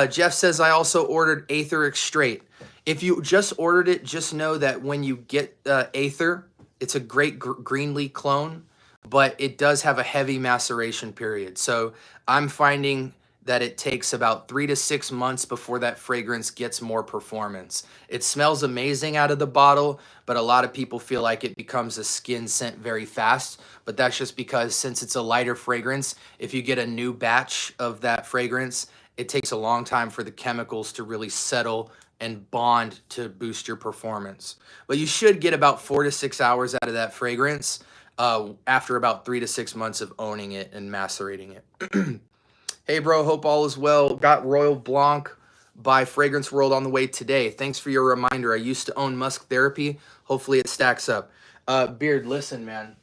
Jeff says, I also ordered Aether Straight. If you just ordered it, just know that when you get Aether, it's a great Greenlee clone, but it does have a heavy maceration period. So I'm finding that it takes about 3 to 6 months before that fragrance gets more performance. It smells amazing out of the bottle, but a lot of people feel like it becomes a skin scent very fast. But that's just because since it's a lighter fragrance, if you get a new batch of that fragrance it takes a long time for the chemicals to really settle and bond to boost your performance. But you should get about 4 to 6 hours out of that fragrance after about 3 to 6 months of owning it and macerating it. Hey bro, hope all is well. Got Royal Blanc by Fragrance World on the way today. Thanks for your reminder. I used to own Musk Therapy. Hopefully it stacks up. Beard, listen, man.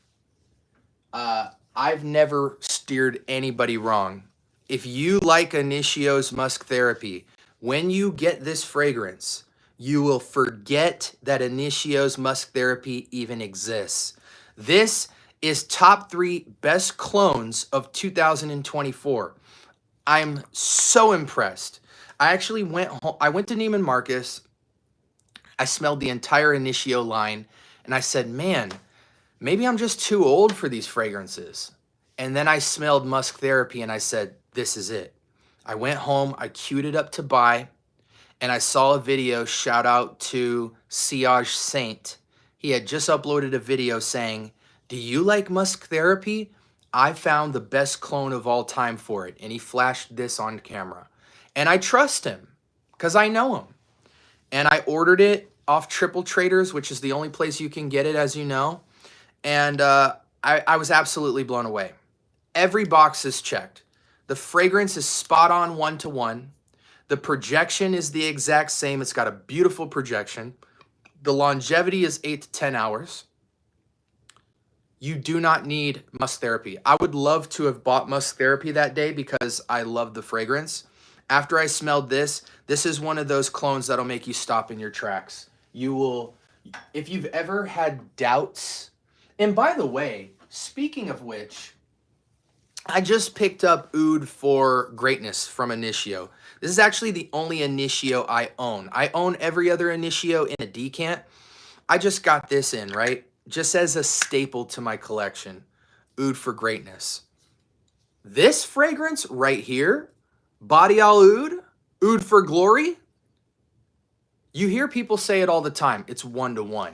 I've never steered anybody wrong. If you like Initio's Musk Therapy, when you get this fragrance, you will forget that Initio's Musk Therapy even exists. This is top 3 best clones of 2024. I'm so impressed. I actually went home. I went to Neiman Marcus. I smelled the entire Initio line, and I said, man, maybe I'm just too old for these fragrances. And then I smelled Musk Therapy, and I said, this is it. I went home, I queued it up to buy, and I saw a video, shout out to Siage Saint. He had just uploaded a video saying, do you like Musk Therapy? I found the best clone of all time for it. And he flashed this on camera. And I trust him because I know him. And I ordered it off Triple Traders, which is the only place you can get it, as you know. And I was absolutely blown away. Every box is checked. The fragrance is spot on 1-to-1. The projection is the exact same. It's got a beautiful projection. The longevity is 8 to 10 hours. You do not need Musk Therapy. I would love to have bought Musk Therapy that day because I love the fragrance. After I smelled this is one of those clones that'll make you stop in your tracks. You will, if you've ever had doubts. And by the way, speaking of which, I just picked up Oud for Greatness from Initio. This is actually the only Initio I own. I own every other Initio in a decant. I just got this in, right? Just as a staple to my collection. Oud for Greatness. This fragrance right here, Body Al Oud, Oud for Glory. You hear people say it all the time. It's 1-to-1.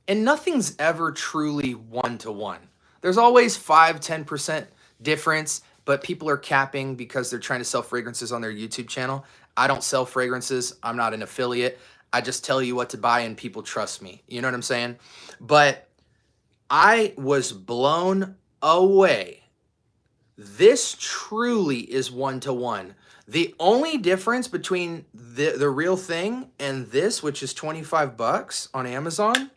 And nothing's ever truly 1-to-1. There's always 5-10% difference, but people are capping because they're trying to sell fragrances on their YouTube channel. I don't sell fragrances. I'm not an affiliate. I just tell you what to buy and people trust me. You know what I'm saying? But I was blown away. This truly is 1-to-1. The only difference between the real thing and this, which is 25 bucks on Amazon,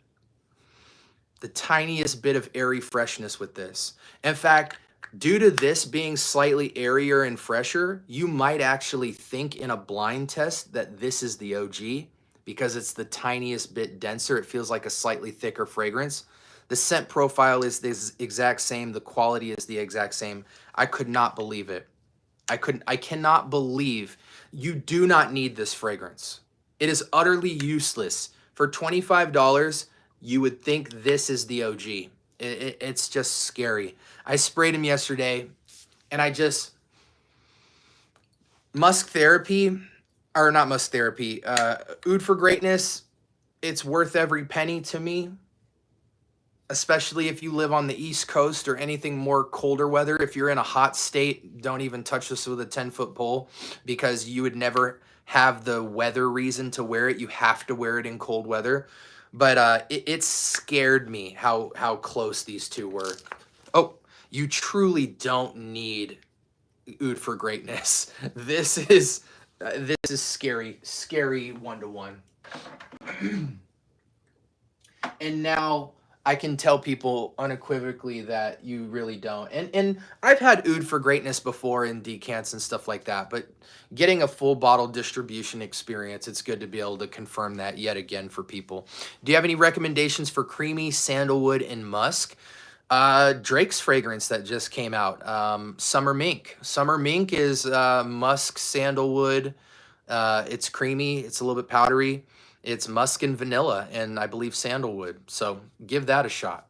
the tiniest bit of airy freshness with this. In fact, due to this being slightly airier and fresher, you might actually think in a blind test that this is the OG because it's the tiniest bit denser. It feels like a slightly thicker fragrance. The scent profile is the exact same. The quality is the exact same. I could not believe it. I cannot believe you do not need this fragrance. It is utterly useless. For $25, you would think this is the OG. It's just scary. I sprayed him yesterday, and I just... Musk Therapy, or not Musk Therapy, Oud for Greatness, it's worth every penny to me. Especially if you live on the East Coast or anything more colder weather. If you're in a hot state, don't even touch this with a 10-foot pole because you would never have the weather reason to wear it. You have to wear it in cold weather. But it scared me how close these two were. Oh, you truly don't need Oud for Greatness. This is scary, scary 1-to-1. And now I can tell people unequivocally that you really don't. And I've had Oud for Greatness before in decants and stuff like that, but getting a full bottle distribution experience, it's good to be able to confirm that yet again for people. Do you have any recommendations for creamy, sandalwood, and musk? Drake's fragrance that just came out, Summer Mink. Summer Mink is musk, sandalwood. It's creamy. It's a little bit powdery. It's musk and vanilla, and I believe sandalwood. So give that a shot.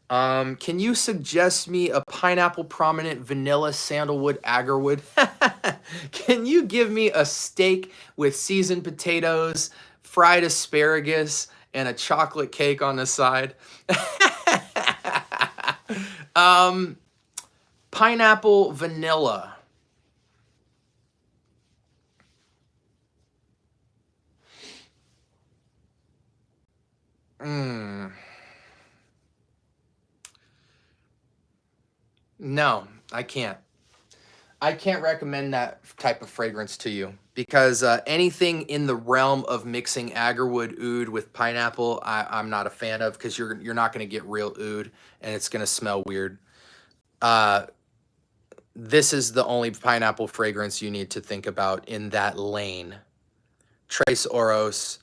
Can you suggest me a pineapple prominent vanilla sandalwood agarwood? Can you give me a steak with seasoned potatoes, fried asparagus, and a chocolate cake on the side? Pineapple vanilla. No, I can't. I can't recommend that type of fragrance to you because anything in the realm of mixing agarwood oud with pineapple, I'm not a fan of because you're not going to get real oud and it's going to smell weird. This is the only pineapple fragrance you need to think about in that lane. Trace Oros,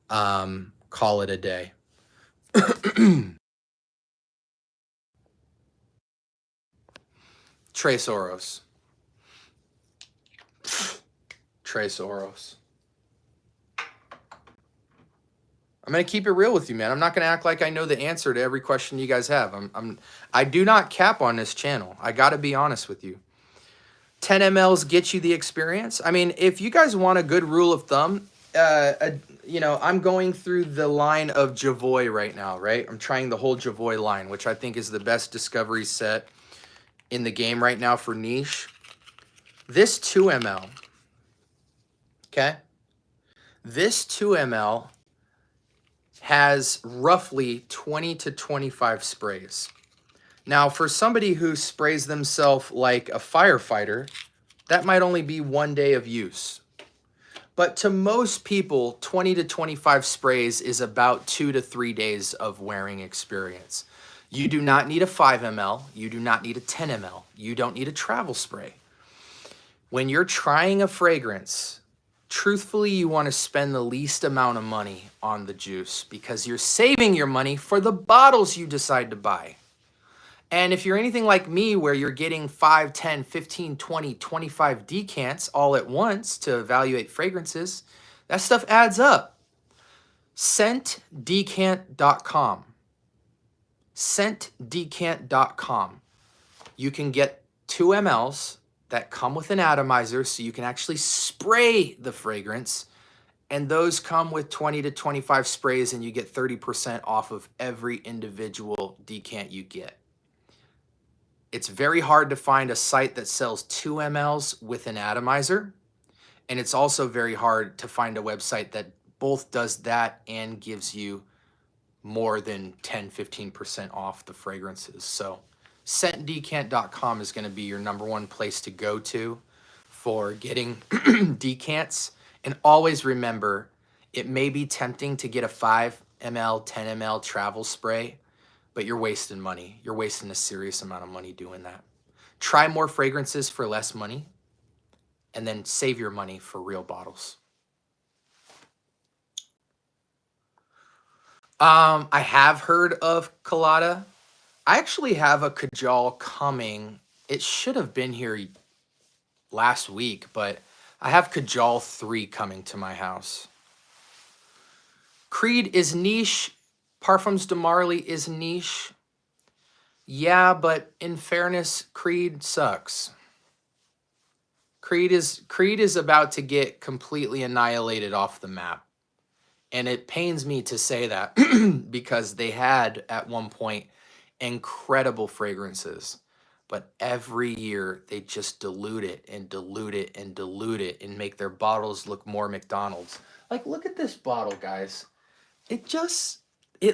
call it a day. Trace Oros. Trace Oros. I'm going to keep it real with you, man. I'm not going to act like I know the answer to every question you guys have. I do not cap on this channel. I got to be honest with you. 10 mLs get you the experience. I mean, if you guys want a good rule of thumb, you know, I'm going through the line of Javoy right now, right? I'm trying the whole Javoy line, which I think is the best discovery set in the game right now for niche. This 2 ml, okay? This 2 ml has roughly 20 to 25 sprays. Now, for somebody who sprays themselves like a firefighter, that might only be 1 day of use. But to most people, 20 to 25 sprays is about 2 to 3 days of wearing experience. You do not need a 5 ml. You do not need a 10 ml. You don't need a travel spray. When you're trying a fragrance, truthfully, you want to spend the least amount of money on the juice because you're saving your money for the bottles you decide to buy. And if you're anything like me where you're getting 5, 10, 15, 20, 25 decants all at once to evaluate fragrances, that stuff adds up. ScentDecant.com. ScentDecant.com. You can get 2 mLs that come with an atomizer so you can actually spray the fragrance, and those come with 20 to 25 sprays and you get 30% off of every individual decant you get. It's very hard to find a site that sells 2 mLs with an atomizer, and it's also very hard to find a website that both does that and gives you more than 10-15% off the fragrances. So ScentDecant.com is going to be your #1 place to go to for getting decants. And always remember, it may be tempting to get a 5 ml, 10 ml travel spray, but you're wasting money. You're wasting a serious amount of money doing that. Try more fragrances for less money, and then save your money for real bottles. I have heard of Colada. I actually have a Kajal coming. It should have been here last week, but I have Kajal 3 coming to my house. Creed is niche. Parfums de Marly is niche. Yeah, but in fairness, Creed sucks. Creed is about to get completely annihilated off the map. And it pains me to say that because they had, at one point, incredible fragrances. But every year, they just dilute it and dilute it and dilute it and make their bottles look more McDonald's. Like, look at this bottle, guys. It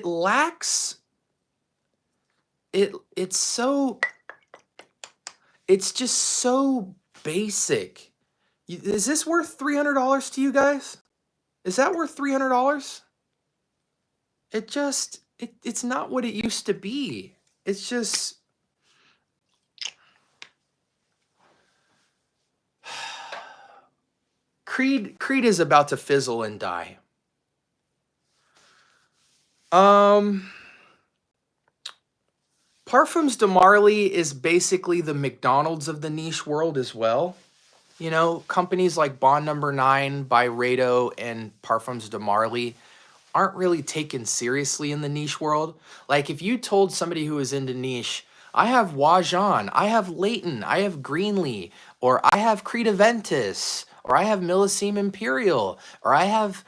lacks... It's just so basic. Is this worth $300 to you guys? Is that worth $300? It's not what it used to be. It's just... Creed is about to fizzle and die. Parfums de Marly is basically the McDonald's of the niche world as well. You know, companies like Bond No. 9, Byredo, and Parfums de Marly aren't really taken seriously in the niche world. Like, if you told somebody who is into niche, I have Wajan, I have Leighton, I have Greenlee, or I have Creed Aventus, or I have Millesime Imperial, or I have,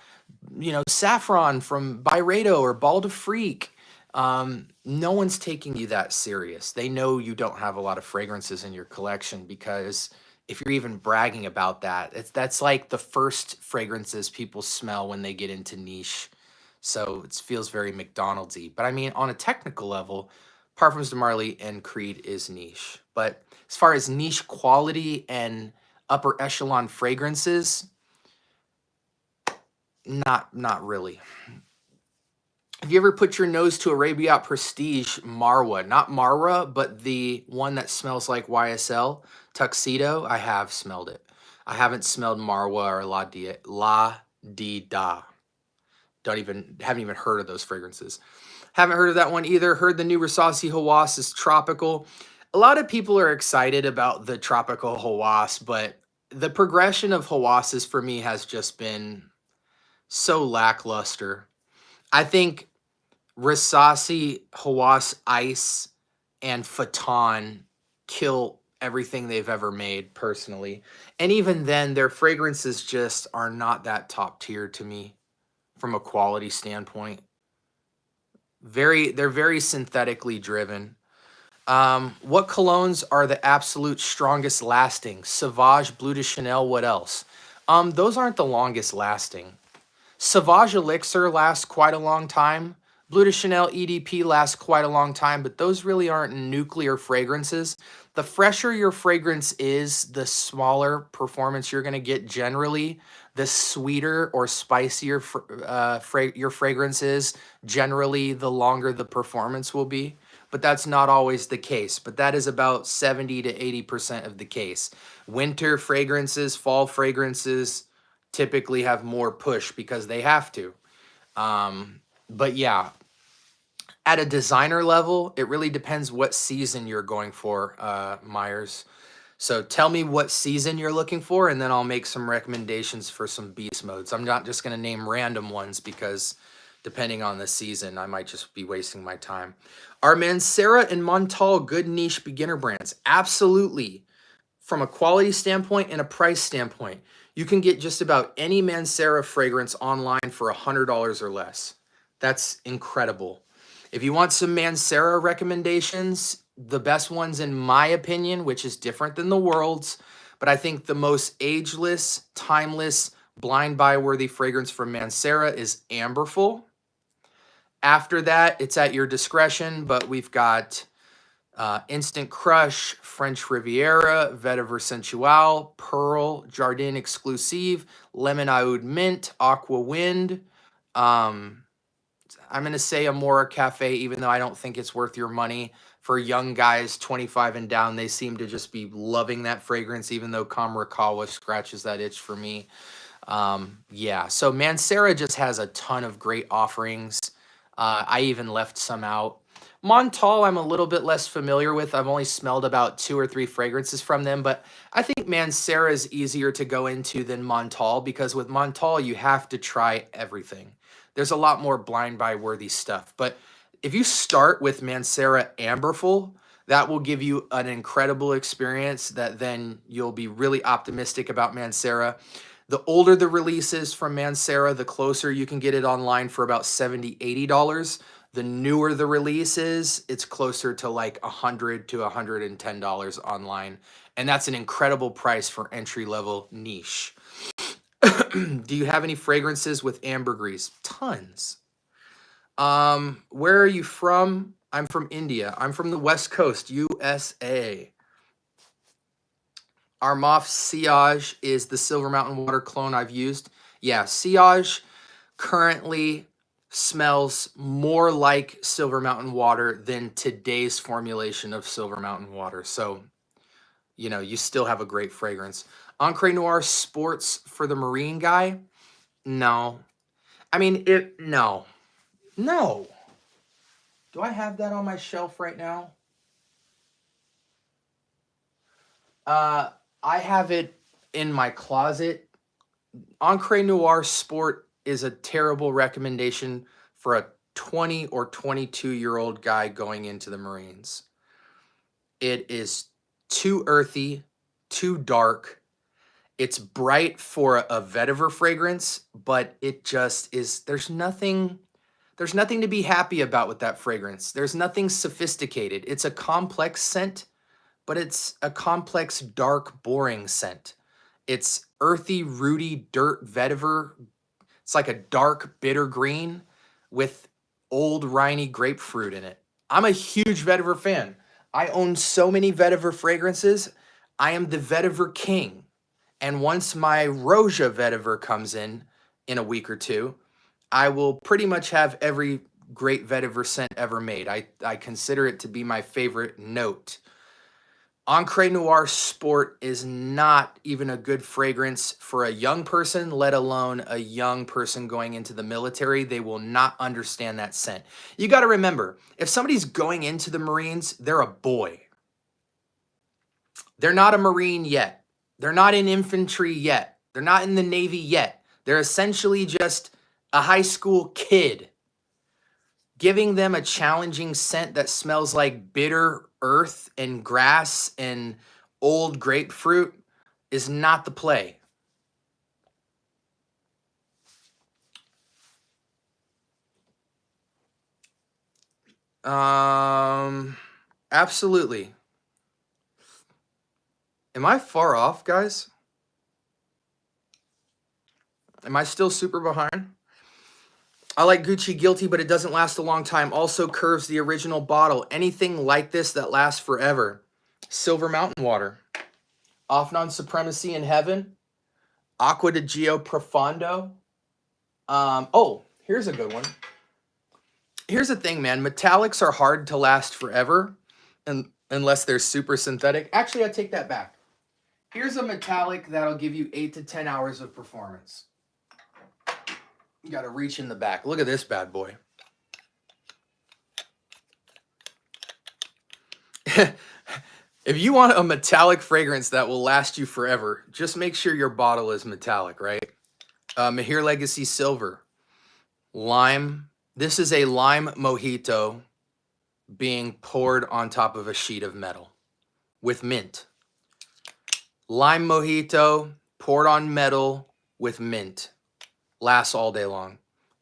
you know, Saffron from Byredo or Bal de Freak. No one's taking you that serious. They know you don't have a lot of fragrances in your collection because if you're even bragging about that, that's like the first fragrances people smell when they get into niche. So it feels very McDonald's-y. But I mean, on a technical level, Parfums de Marly and Creed is niche. But as far as niche quality and upper echelon fragrances, not really. Have you ever put your nose to Arabia Prestige Marwa? Not Marwa, but the one that smells like YSL, Tuxedo. I have smelled it. I haven't smelled Marwa or La Di Da. Haven't even heard of those fragrances. Haven't heard of that one either. Heard the new Rasasi Hawass is tropical. A lot of people are excited about the tropical Hawass, but the progression of Hawasses for me has just been so lackluster. I think Rasasi, Hawass Ice, and Phaton kill everything they've ever made, personally. And even then, their fragrances just are not that top tier to me from a quality standpoint. They're very synthetically driven. What colognes are the absolute strongest lasting? Sauvage, Bleu de Chanel, what else? Those aren't the longest lasting. Sauvage Elixir lasts quite a long time. Bleu de Chanel EDP lasts quite a long time, but those really aren't nuclear fragrances. The fresher your fragrance is, the smaller performance you're going to get generally. The sweeter or spicier your fragrance is, generally the longer the performance will be. But that's not always the case. But that is about 70 to 80% of the case. Winter fragrances, fall fragrances typically have more push because they have to. But yeah, at a designer level, it really depends what season you're going for, Myers. So tell me what season you're looking for, and then I'll make some recommendations for some beast modes. I'm not just going to name random ones because depending on the season, I might just be wasting my time. Are Mancera and Montal good niche beginner brands? Absolutely. From a quality standpoint and a price standpoint, you can get just about any Mancera fragrance online for $100 or less. That's incredible. If you want some Mancera recommendations, the best ones in my opinion, which is different than the world's, but I think the most ageless, timeless, blind buy worthy fragrance from Mancera is Amberful. After that, it's at your discretion, but we've got Instant Crush, French Riviera, Vetiver Sensual, Pearl, Jardin Exclusive, Lemon Oud Mint, Aqua Wind. I'm going to say Amora Cafe, even though I don't think it's worth your money. For young guys 25 and down, they seem to just be loving that fragrance, even though Kamarakawa scratches that itch for me. Yeah, so Mancera just has a ton of great offerings. I even left some out. Montal, I'm a little bit less familiar with. I've only smelled about 2 or 3 fragrances from them, but I think Mancera is easier to go into than Montal because with Montal, you have to try everything. There's a lot more blind buy worthy stuff, but if you start with Mancera Amberful, that will give you an incredible experience that then you'll be really optimistic about Mancera. The older the release is from Mancera, the closer you can get it online for about $70, $80. The newer the release is, it's closer to like $100 to $110 online. And that's an incredible price for entry-level niche. Do you have any fragrances with ambergris? Tons. Where are you from? I'm from India. I'm from the West Coast, USA. Armaf Sillage is the Silver Mountain Water clone I've used. Yeah, Sillage currently smells more like Silver Mountain Water than today's formulation of Silver Mountain Water. So, you know, you still have a great fragrance. Encre Noir Sports for the Marine guy? No. I mean, no. No. Do I have that on my shelf right now? I have it in my closet. Encre Noir Sport is a terrible recommendation for a 20 or 22-year-old guy going into the Marines. It is too earthy, too dark. It's bright for a vetiver fragrance, but it just is, there's nothing to be happy about with that fragrance. There's nothing sophisticated. It's a complex scent, but it's a complex, dark, boring scent. It's earthy, rooty, dirt vetiver. It's like a dark, bitter green with old, riney grapefruit in it. I'm a huge vetiver fan. I own so many vetiver fragrances. I am the vetiver king. And once my Roja vetiver comes in a week or two, I will pretty much have every great vetiver scent ever made. I consider it to be my favorite note. Encre Noir Sport is not even a good fragrance for a young person, let alone a young person going into the military. They will not understand that scent. You got to remember, if somebody's going into the Marines, they're a boy. They're not a Marine yet. They're not in infantry yet. They're not in the Navy yet. They're essentially just a high school kid. Giving them a challenging scent that smells like bitter earth and grass and old grapefruit is not the play. Absolutely. Am I far off, guys? Am I still super behind? I like Gucci Guilty, but it doesn't last a long time. Also curves the original bottle. Anything like this that lasts forever. Silver Mountain Water. Afnan Supremacy in Heaven. Aqua de Gio Profondo. Oh, here's a good one. Here's the thing, man. Metallics are hard to last forever unless they're super synthetic. Actually, I take that back. Here's a metallic that'll give you 8 to 10 hours of performance. You got to reach in the back. Look at this bad boy. If you want a metallic fragrance that will last you forever, just make sure your bottle is metallic, right? Mahir Legacy Silver. Lime. This is a lime mojito being poured on top of a sheet of metal with mint. Lime mojito poured on metal with mint. Lasts all day long.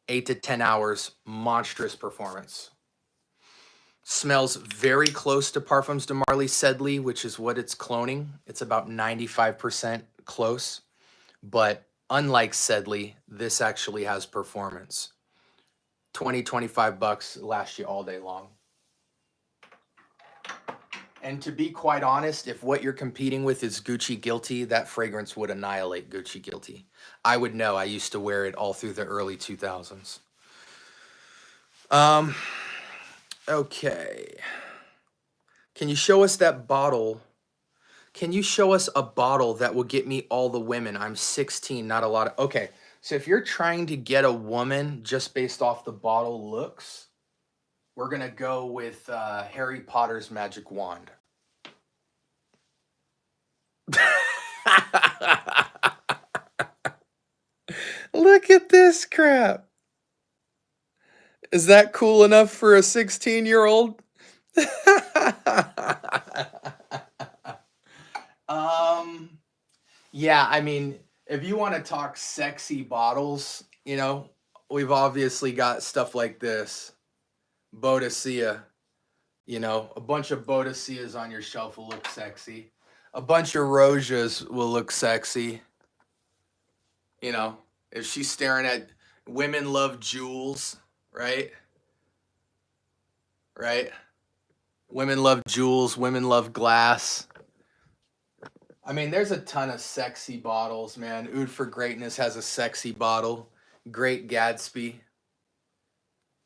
8 to 10 hours. Monstrous performance. Smells very close to Parfums de Marly Sedley, which is what it's cloning. It's about 95% close. But unlike Sedley, this actually has performance. 20, 25 bucks lasts you all day long. And to be quite honest, if what you're competing with is Gucci Guilty, that fragrance would annihilate Gucci Guilty. I would know. I used to wear it all through the early 2000s. Okay. Can you show us that bottle? Can you show us a bottle that will get me all the women? I'm 16, not a lot of... Okay, so if you're trying to get a woman just based off the bottle looks, we're going to go with Harry Potter's magic wand. Look at this crap. Is that cool enough for a 16-year-old? Yeah, I mean, if you want to talk sexy bottles, you know, we've obviously got stuff like this. Bodicea, you know, a bunch of Bodicias on your shelf will look sexy. A bunch of Rojas will look sexy. You know, if she's staring at women love jewels, right? Right? Women love jewels, women love glass. I mean, there's a ton of sexy bottles, man. Oud for Greatness has a sexy bottle. Great Gatsby.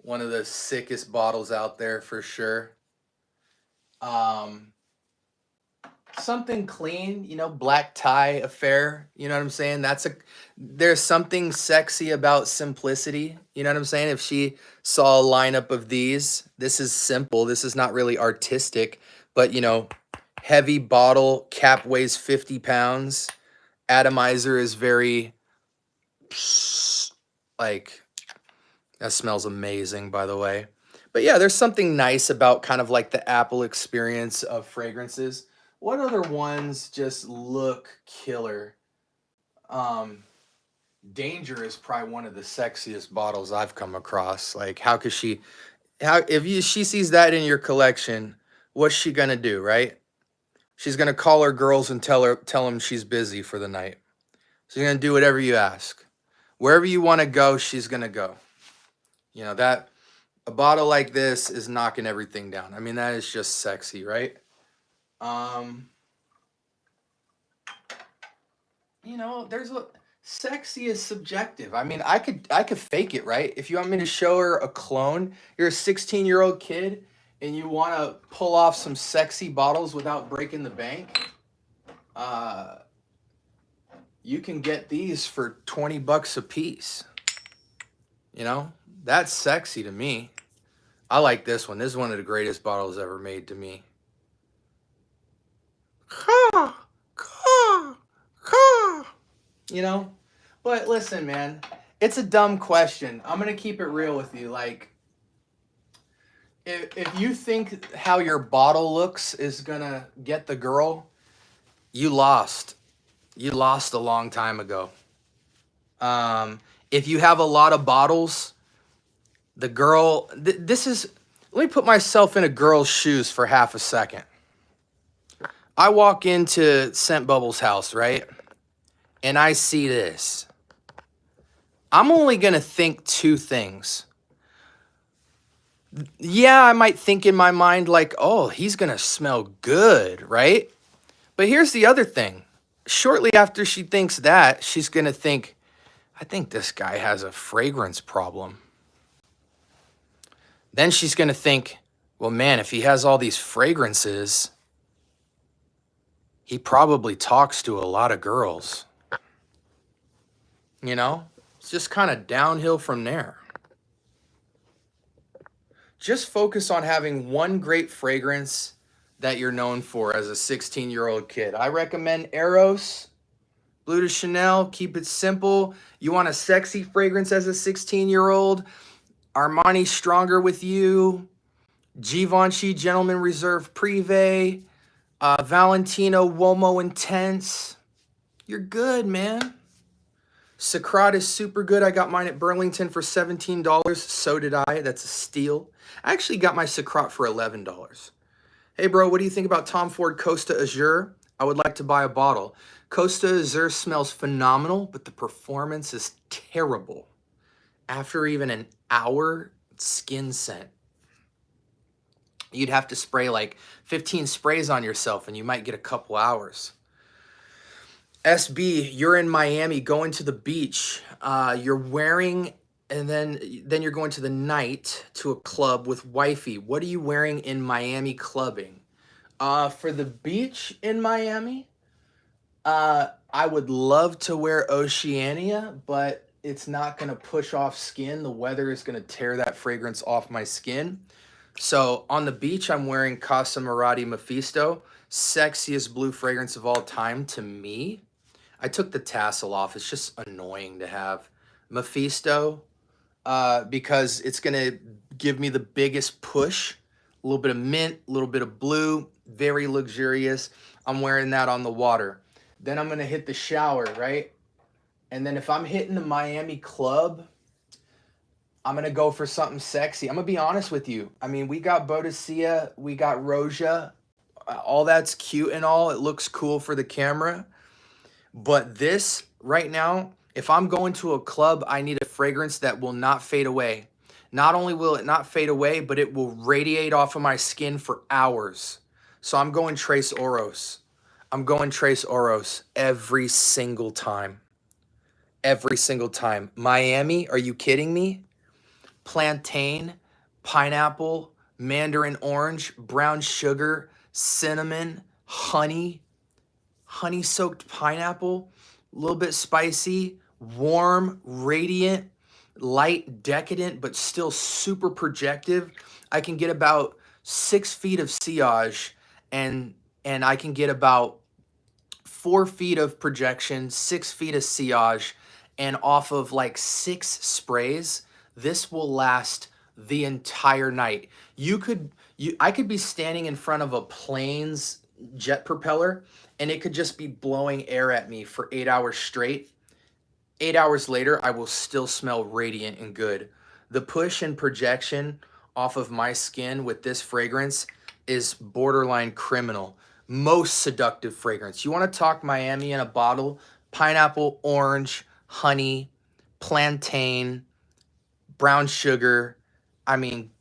One of the sickest bottles out there for sure. Something clean, you know, Black Tie Affair. You know what I'm saying? There's something sexy about simplicity. You know what I'm saying? If she saw a lineup of these, this is simple. This is not really artistic, but you know, heavy bottle, cap weighs 50 pounds. Atomizer is very, like, that smells amazing, by the way. But yeah, there's something nice about kind of like the Apple experience of fragrances. What other ones just look killer? Danger is probably one of the sexiest bottles I've come across. Like, how could she, she sees that in your collection, what's she gonna do, right? She's gonna call her girls and tell them she's busy for the night. She's gonna do whatever you ask. Wherever you want to go, she's gonna go. You know, A bottle like this is knocking everything down. I mean, that is just sexy, right? You know, sexy is subjective. I mean, I could fake it, right? If you want me to show her a clone, you're a 16-year-old kid and you want to pull off some sexy bottles without breaking the bank, you can get these for 20 bucks a piece. You know, that's sexy to me. I like this one. This is one of the greatest bottles ever made to me. You know? But listen, man, it's a dumb question. I'm going to keep it real with you. Like, if you think how your bottle looks is going to get the girl, you lost. You lost a long time ago. If you have a lot of bottles, the girl, this is, let me put myself in a girl's shoes for half a second. I walk into Scent Bubble's house, right? And I see this. I'm only going to think two things. Yeah, I might think in my mind like, oh, he's going to smell good, right? But here's the other thing. Shortly after she thinks that, she's going to think, I think this guy has a fragrance problem. Then she's going to think, well, man, if he has all these fragrances, he probably talks to a lot of girls. You know, it's just kind of downhill from there. Just focus on having one great fragrance that you're known for as a 16-year-old kid. I recommend Eros, Bleu de Chanel. Keep it simple. You want a sexy fragrance as a 16-year-old? Armani Stronger With You, Givenchy Gentleman Reserve Privé, Valentino Uomo Intense. You're good, man. Sacrat is super good. I got mine at Burlington for $17. So did I. That's a steal. I actually got my Sacrat for $11. Hey, bro, what do you think about Tom Ford Costa Azure? I would like to buy a bottle. Costa Azure smells phenomenal, but the performance is terrible. After even an hour, skin scent. You'd have to spray like 15 sprays on yourself and you might get a couple hours. SB, you're in Miami going to the beach. You're wearing, and then you're going to the night to a club with wifey. What are you wearing in Miami clubbing? For the beach in Miami, I would love to wear Oceania, but it's not going to push off skin. The weather is going to tear that fragrance off my skin. So on the beach, I'm wearing Casa Murati Mephisto, sexiest blue fragrance of all time to me. I took the tassel off. It's just annoying to have Mephisto because it's going to give me the biggest push. A little bit of mint, a little bit of blue, very luxurious. I'm wearing that on the water. Then I'm going to hit the shower, right? And then if I'm hitting the Miami club, I'm going to go for something sexy. I'm going to be honest with you. I mean, we got Boadicea, we got Roja. All that's cute and all. It looks cool for the camera. But this, right now, if I'm going to a club, I need a fragrance that will not fade away. Not only will it not fade away, but it will radiate off of my skin for hours. So I'm going Trace Oros. I'm going Trace Oros every single time. Every single time. Miami, are you kidding me? Plantain, pineapple, mandarin orange, brown sugar, cinnamon, honey soaked pineapple, a little bit spicy, warm, radiant, light, decadent, but still super projective. I can get about 6 feet of sillage and I can get about 4 feet of projection, 6 feet of sillage, and off of like 6 sprays, this will last the entire night. I could be standing in front of a plane's jet propeller and it could just be blowing air at me for 8 hours straight. 8 hours later, I will still smell radiant and good. The push and projection off of my skin with this fragrance is borderline criminal. Most seductive fragrance. You want to talk Miami in a bottle? Pineapple, orange, honey, plantain, brown sugar. I mean,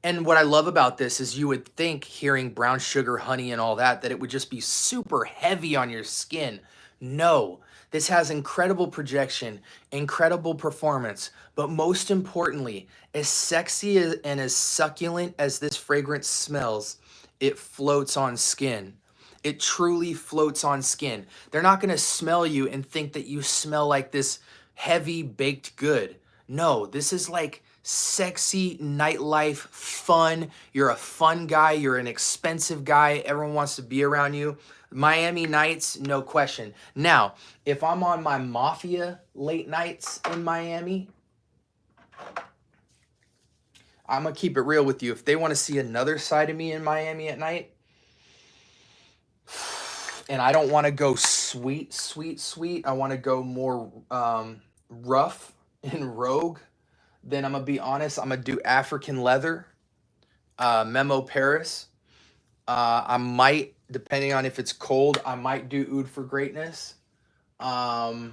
And what I love about this is you would think, hearing brown sugar, honey, and all that, that it would just be super heavy on your skin. No, this has incredible projection, incredible performance, but most importantly, as sexy and as succulent as this fragrance smells, it floats on skin. It truly floats on skin. They're not going to smell you and think that you smell like this heavy baked good. No, this is like sexy nightlife fun. You're a fun guy. You're an expensive guy. Everyone wants to be around you. Miami nights, no question. Now, if I'm on my mafia late nights in Miami, I'm going to keep it real with you. If they want to see another side of me in Miami at night, and I don't want to go sweet, I want to go more rough and rogue, then I'm going to be honest, I'm going to do African leather, Memo Paris. I might, depending on if it's cold, I might do Oud for Greatness. I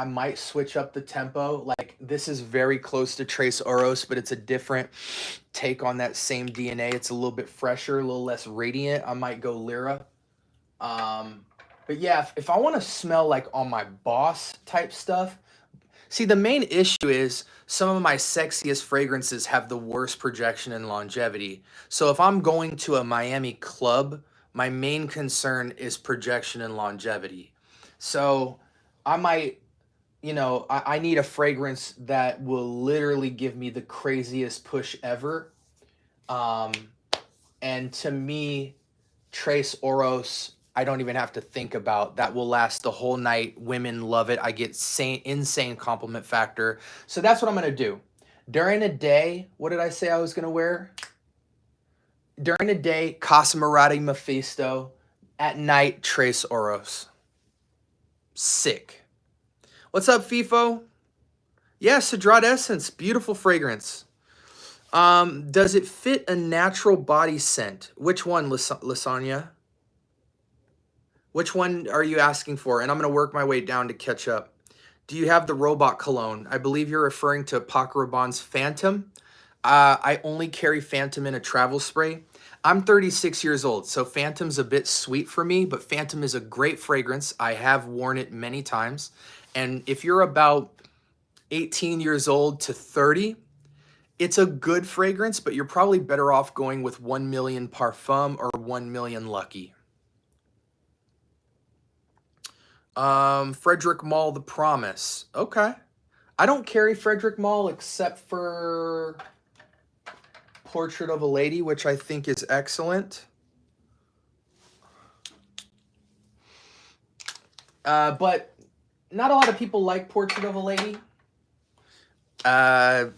might switch up the tempo. Like, this is very close to Trace Oros, but it's a different take on that same DNA. It's a little bit fresher, a little less radiant. I might go Lyra. But yeah, if I want to smell like on my boss type stuff, see, the main issue is some of my sexiest fragrances have the worst projection and longevity. So if I'm going to a Miami club, my main concern is projection and longevity. So I might, I need a fragrance that will literally give me the craziest push ever. And to me, Trace Oros, I don't even have to think about. That will last the whole night. Women love it. I get insane compliment factor. So that's what I'm going to do. During the day, what did I say I was going to wear? During the day, Casa Murati Mephisto. At night, Trace Oros. Sick. What's up, FIFO? Yeah, Cedrat Essence. Beautiful fragrance. Does it fit a natural body scent? Which one, Lasagna? Which one are you asking for? And I'm going to work my way down to catch up. Do you have the robot cologne? I believe you're referring to Paco Rabanne's Phantom. I only carry Phantom in a travel spray. I'm 36 years old, so Phantom's a bit sweet for me, but Phantom is a great fragrance. I have worn it many times. And if you're about 18 years old to 30, it's a good fragrance, but you're probably better off going with 1 Million Parfum or 1 Million Lucky. Frederick Mall, The Promise. Okay. I don't carry Frederick Mall except for Portrait of a Lady, which I think is excellent. But not a lot of people like Portrait of a Lady. I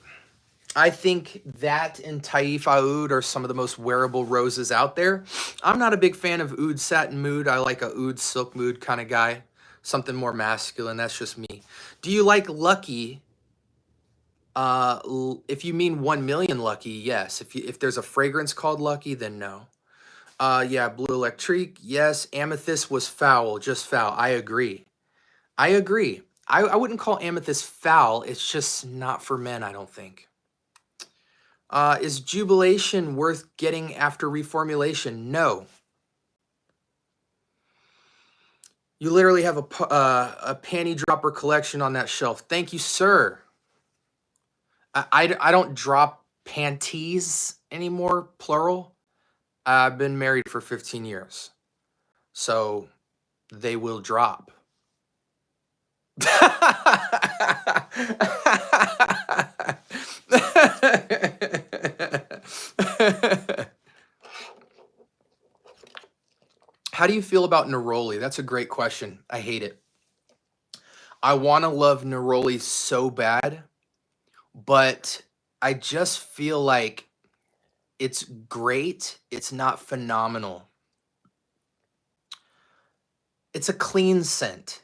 think that and Taif Oud are some of the most wearable roses out there. I'm not a big fan of Oud Satin Mood. I like a Oud Silk Mood kind of guy. Something more masculine. That's just me. Do you like Lucky? If you mean 1 Million Lucky, yes. If there's a fragrance called Lucky, then no. Yeah, Blue Electrique, yes. Amethyst was foul, just foul. I agree. I wouldn't call Amethyst foul. It's just not for men, I don't think. Is Jubilation worth getting after reformulation? No. You literally have a panty dropper collection on that shelf. Thank you, sir. I don't drop panties anymore, plural. I've been married for 15 years. So they will drop. How do you feel about Neroli? That's a great question. I hate it. I want to love Neroli so bad, but I just feel like it's great. It's not phenomenal. It's a clean scent.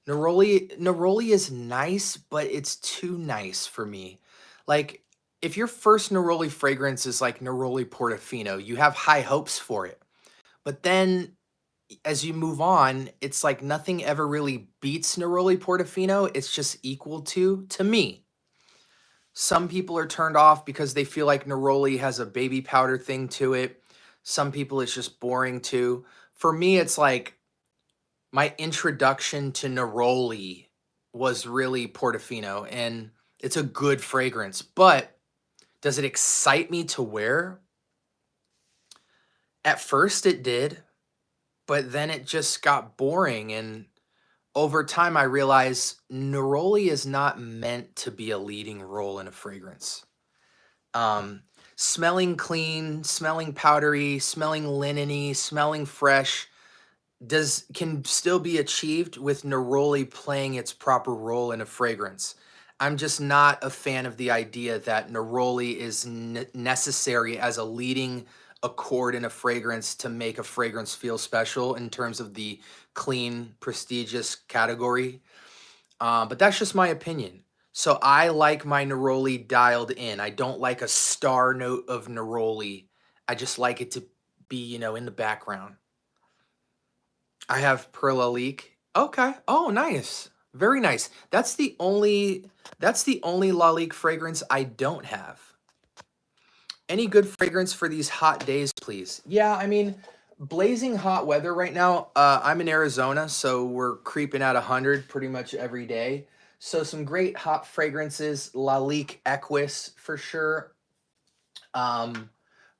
Neroli is nice, but it's too nice for me. Like, if your first Neroli fragrance is like Neroli Portofino, you have high hopes for it. But then as you move on, it's like nothing ever really beats Neroli Portofino. It's just equal to me. Some people are turned off because they feel like Neroli has a baby powder thing to it. Some people it's just boring too. For me, it's like my introduction to Neroli was really Portofino, and it's a good fragrance. But does it excite me to wear? At first it did, but then it just got boring, and over time I realized neroli is not meant to be a leading role in a fragrance. Um, Smelling clean, smelling powdery, smelling linen-y, smelling fresh can still be achieved with neroli playing its proper role in a fragrance. I'm just not a fan of the idea that neroli is necessary as a leading accord in a fragrance to make a fragrance feel special in terms of the clean, prestigious category. But that's just my opinion. So I like my neroli dialed in. I don't like a star note of neroli. I just like it to be, in the background. I have Perla Leak. Okay. Oh, nice. Very nice. That's the only Lalique fragrance I don't have. Any good fragrance for these hot days, please? Yeah, I mean, blazing hot weather right now. I'm in Arizona, so we're creeping at 100 pretty much every day. So some great hot fragrances. Lalique Equus for sure. Roja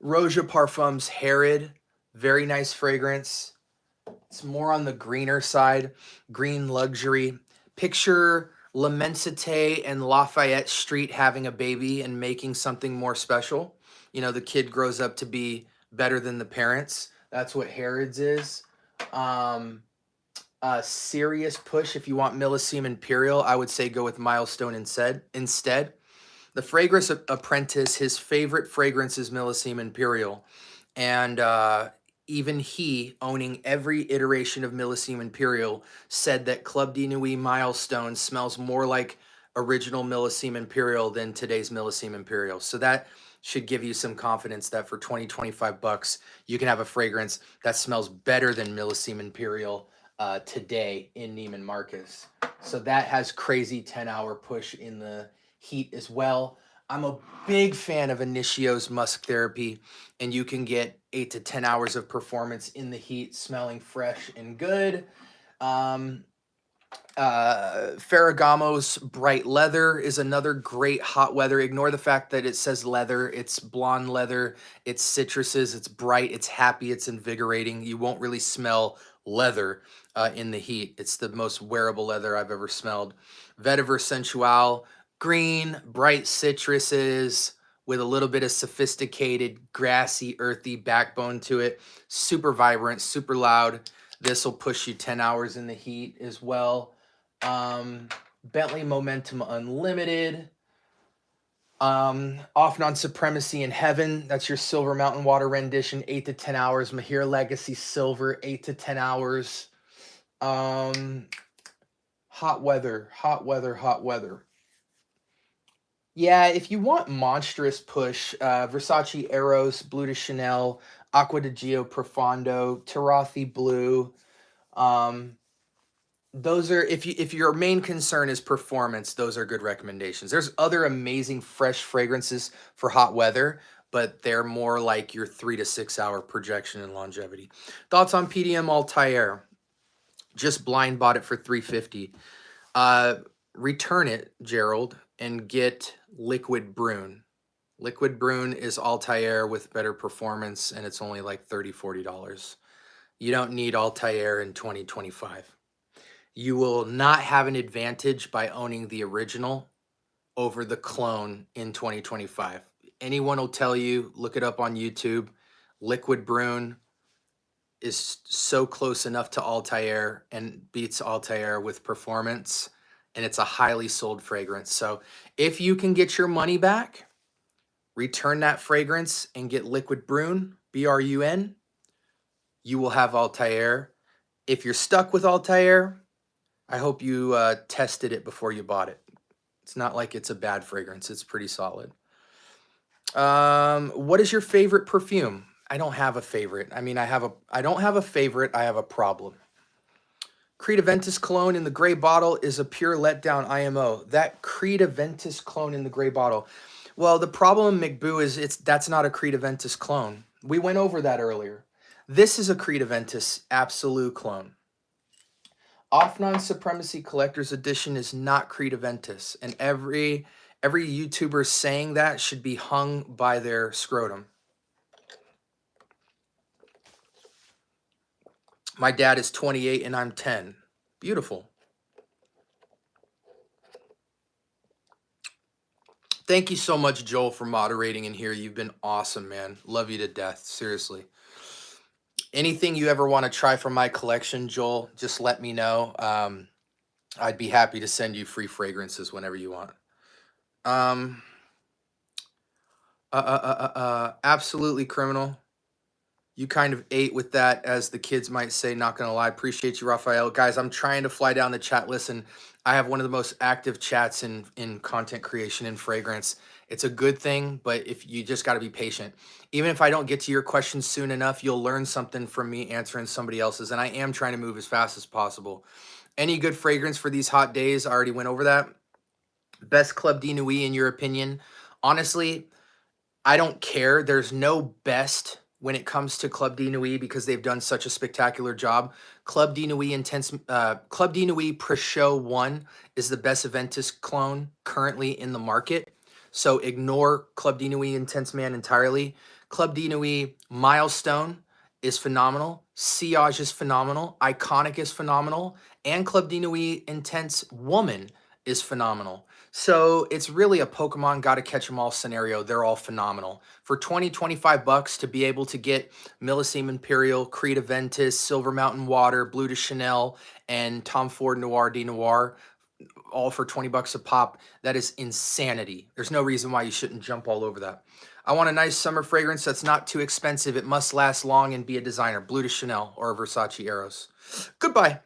Parfums Herod. Very nice fragrance. It's more on the greener side, green luxury. Picture L'Immensité and Lafayette Street having a baby and making something more special. The kid grows up to be better than the parents. That's what Harrods is. A serious push if you want Millesime Imperial, I would say go with Milestone instead. The Fragrance Apprentice, his favorite fragrance is Millesime Imperial. And even he, owning every iteration of Millesime Imperial, said that Club de Nuit Milestone smells more like original Millesime Imperial than today's Millesime Imperial. So that should give you some confidence that for 25 bucks, you can have a fragrance that smells better than Millesime Imperial today in Neiman Marcus. So that has crazy 10-hour push in the heat as well. I'm a big fan of Initio's Musk Therapy, and you can get 8 to 10 hours of performance in the heat, smelling fresh and good. Ferragamo's Bright Leather is another great hot weather. Ignore the fact that it says leather. It's blonde leather. It's citruses. It's bright. It's happy. It's invigorating. You won't really smell leather in the heat. It's the most wearable leather I've ever smelled. Vetiver Sensual, green, bright citruses with a little bit of sophisticated, grassy, earthy backbone to it. Super vibrant, super loud. This will push you 10 hours in the heat as well. Bentley Momentum Unlimited. Off on Supremacy in Heaven. That's your Silver Mountain Water rendition, 8 to 10 hours. Mahir Legacy Silver, 8 to 10 hours. Hot weather. Yeah, if you want monstrous push, Versace Eros, Blue de Chanel, Aqua di Gio Profondo, Tarathi Blue. Those are, if your main concern is performance, those are good recommendations. There's other amazing fresh fragrances for hot weather, but they're more like your 3 to 6 hour projection and longevity. Thoughts on PDM Altair? Just blind bought it for $350. Return it, Gerald, and get Liquid Brune. Liquid Brune is Altair with better performance, and it's only like $30, $40. You don't need Altair in 2025. You will not have an advantage by owning the original over the clone in 2025. Anyone will tell you, look it up on YouTube, Liquid Brune is so close enough to Altair and beats Altair with performance, and it's a highly sold fragrance. So if you can get your money back, return that fragrance and get Liquid Brune, B-R-U-N, you will have Altair. If you're stuck with Altair, I hope you tested it before you bought it. It's not like it's a bad fragrance. It's pretty solid. What is your favorite perfume? I don't have a favorite. I mean, I don't have a favorite. I have a problem. Creed Aventus cologne in the gray bottle is a pure letdown IMO. That Creed Aventus clone in the gray bottle. Well, the problem, McBoo, is that's not a Creed Aventus clone. We went over that earlier. This is a Creed Aventus Absolute clone. Offnon Supremacy Collector's Edition is not Creed Aventus, and every YouTuber saying that should be hung by their scrotum. My dad is 28 and I'm 10. Beautiful. Thank you so much, Joel, for moderating in here. You've been awesome, man. Love you to death. Seriously. Anything you ever want to try from my collection, Joel, just let me know. I'd be happy to send you free fragrances whenever you want. Absolutely criminal. You kind of ate with that, as the kids might say, not gonna lie. Appreciate you, Raphael. Guys, I'm trying to fly down the chat. Listen, I have one of the most active chats in content creation and fragrance. It's a good thing, but if you just gotta be patient. Even if I don't get to your questions soon enough, you'll learn something from me answering somebody else's, and I am trying to move as fast as possible. Any good fragrance for these hot days? I already went over that. Best Club de Nuit in your opinion? Honestly, I don't care. There's no best when it comes to Club de Nuit because they've done such a spectacular job. Club de Nuit Club de Nuit Pre-Show 1 is the best Aventus clone currently in the market. So ignore Club de Nuit Intense Man entirely. Club de Nuit Milestone is phenomenal. Sillage is phenomenal. Iconic is phenomenal. And Club de Nuit Intense Woman is phenomenal. So it's really a Pokemon gotta catch 'em all scenario. They're all phenomenal. For 20, 25 bucks to be able to get Millesime Imperial, Creed Aventus, Silver Mountain Water, Blue de Chanel, and Tom Ford Noir de Noir, all for 20 bucks a pop, that is insanity. There's no reason why you shouldn't jump all over that. I want a nice summer fragrance that's not too expensive. It must last long and be a designer. Blue de Chanel or Versace Eros. Goodbye.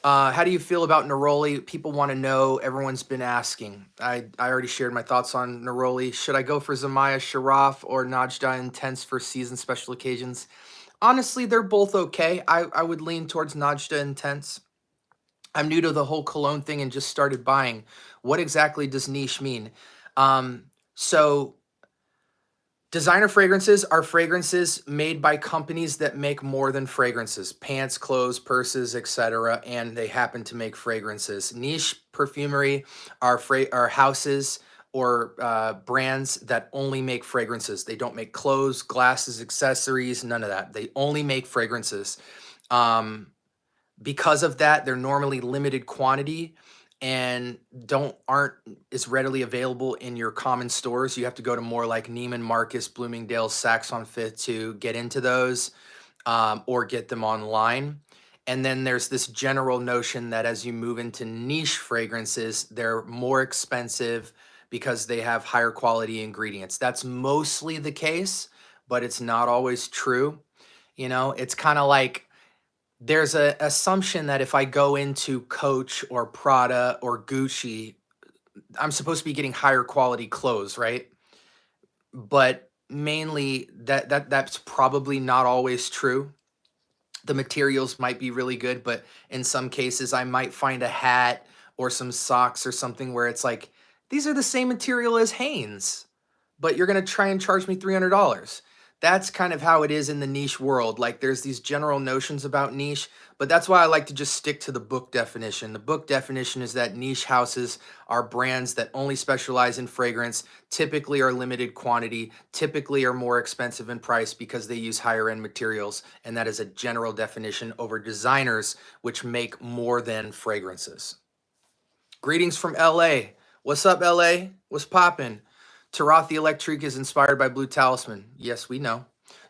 How do you feel about Neroli? People want to know. Everyone's been asking. I already shared my thoughts on Neroli. Should I go for Zamaya Sharaf or Najda Intense for season special occasions? Honestly, they're both okay. I would lean towards Najda Intense. I'm new to the whole cologne thing and just started buying. What exactly does niche mean? So designer fragrances are fragrances made by companies that make more than fragrances. Pants, clothes, purses, etc. And they happen to make fragrances. Niche perfumery are houses or brands that only make fragrances. They don't make clothes, glasses, accessories, none of that. They only make fragrances. Because of that, they're normally limited quantity and aren't as readily available in your common stores. You have to go to more like Neiman Marcus, Bloomingdale's, Saks on Fifth to get into those or get them online. And then there's this general notion that as you move into niche fragrances, they're more expensive because they have higher quality ingredients. That's mostly the case, but it's not always true. You know, it's kind of like there's an assumption that if I go into Coach or Prada or Gucci, I'm supposed to be getting higher quality clothes, right? But mainly that's probably not always true. The materials might be really good, but in some cases I might find a hat or some socks or something where it's like, these are the same material as Hanes, but you're going to try and charge me $300. That's kind of how it is in the niche world. Like there's these general notions about niche, but that's why I like to just stick to the book definition. The book definition is that niche houses are brands that only specialize in fragrance, typically are limited quantity, typically are more expensive in price because they use higher end materials. And that is a general definition over designers, which make more than fragrances. Greetings from LA. What's up, LA? What's poppin'? Tarathi Electric is inspired by Blue Talisman. Yes, we know.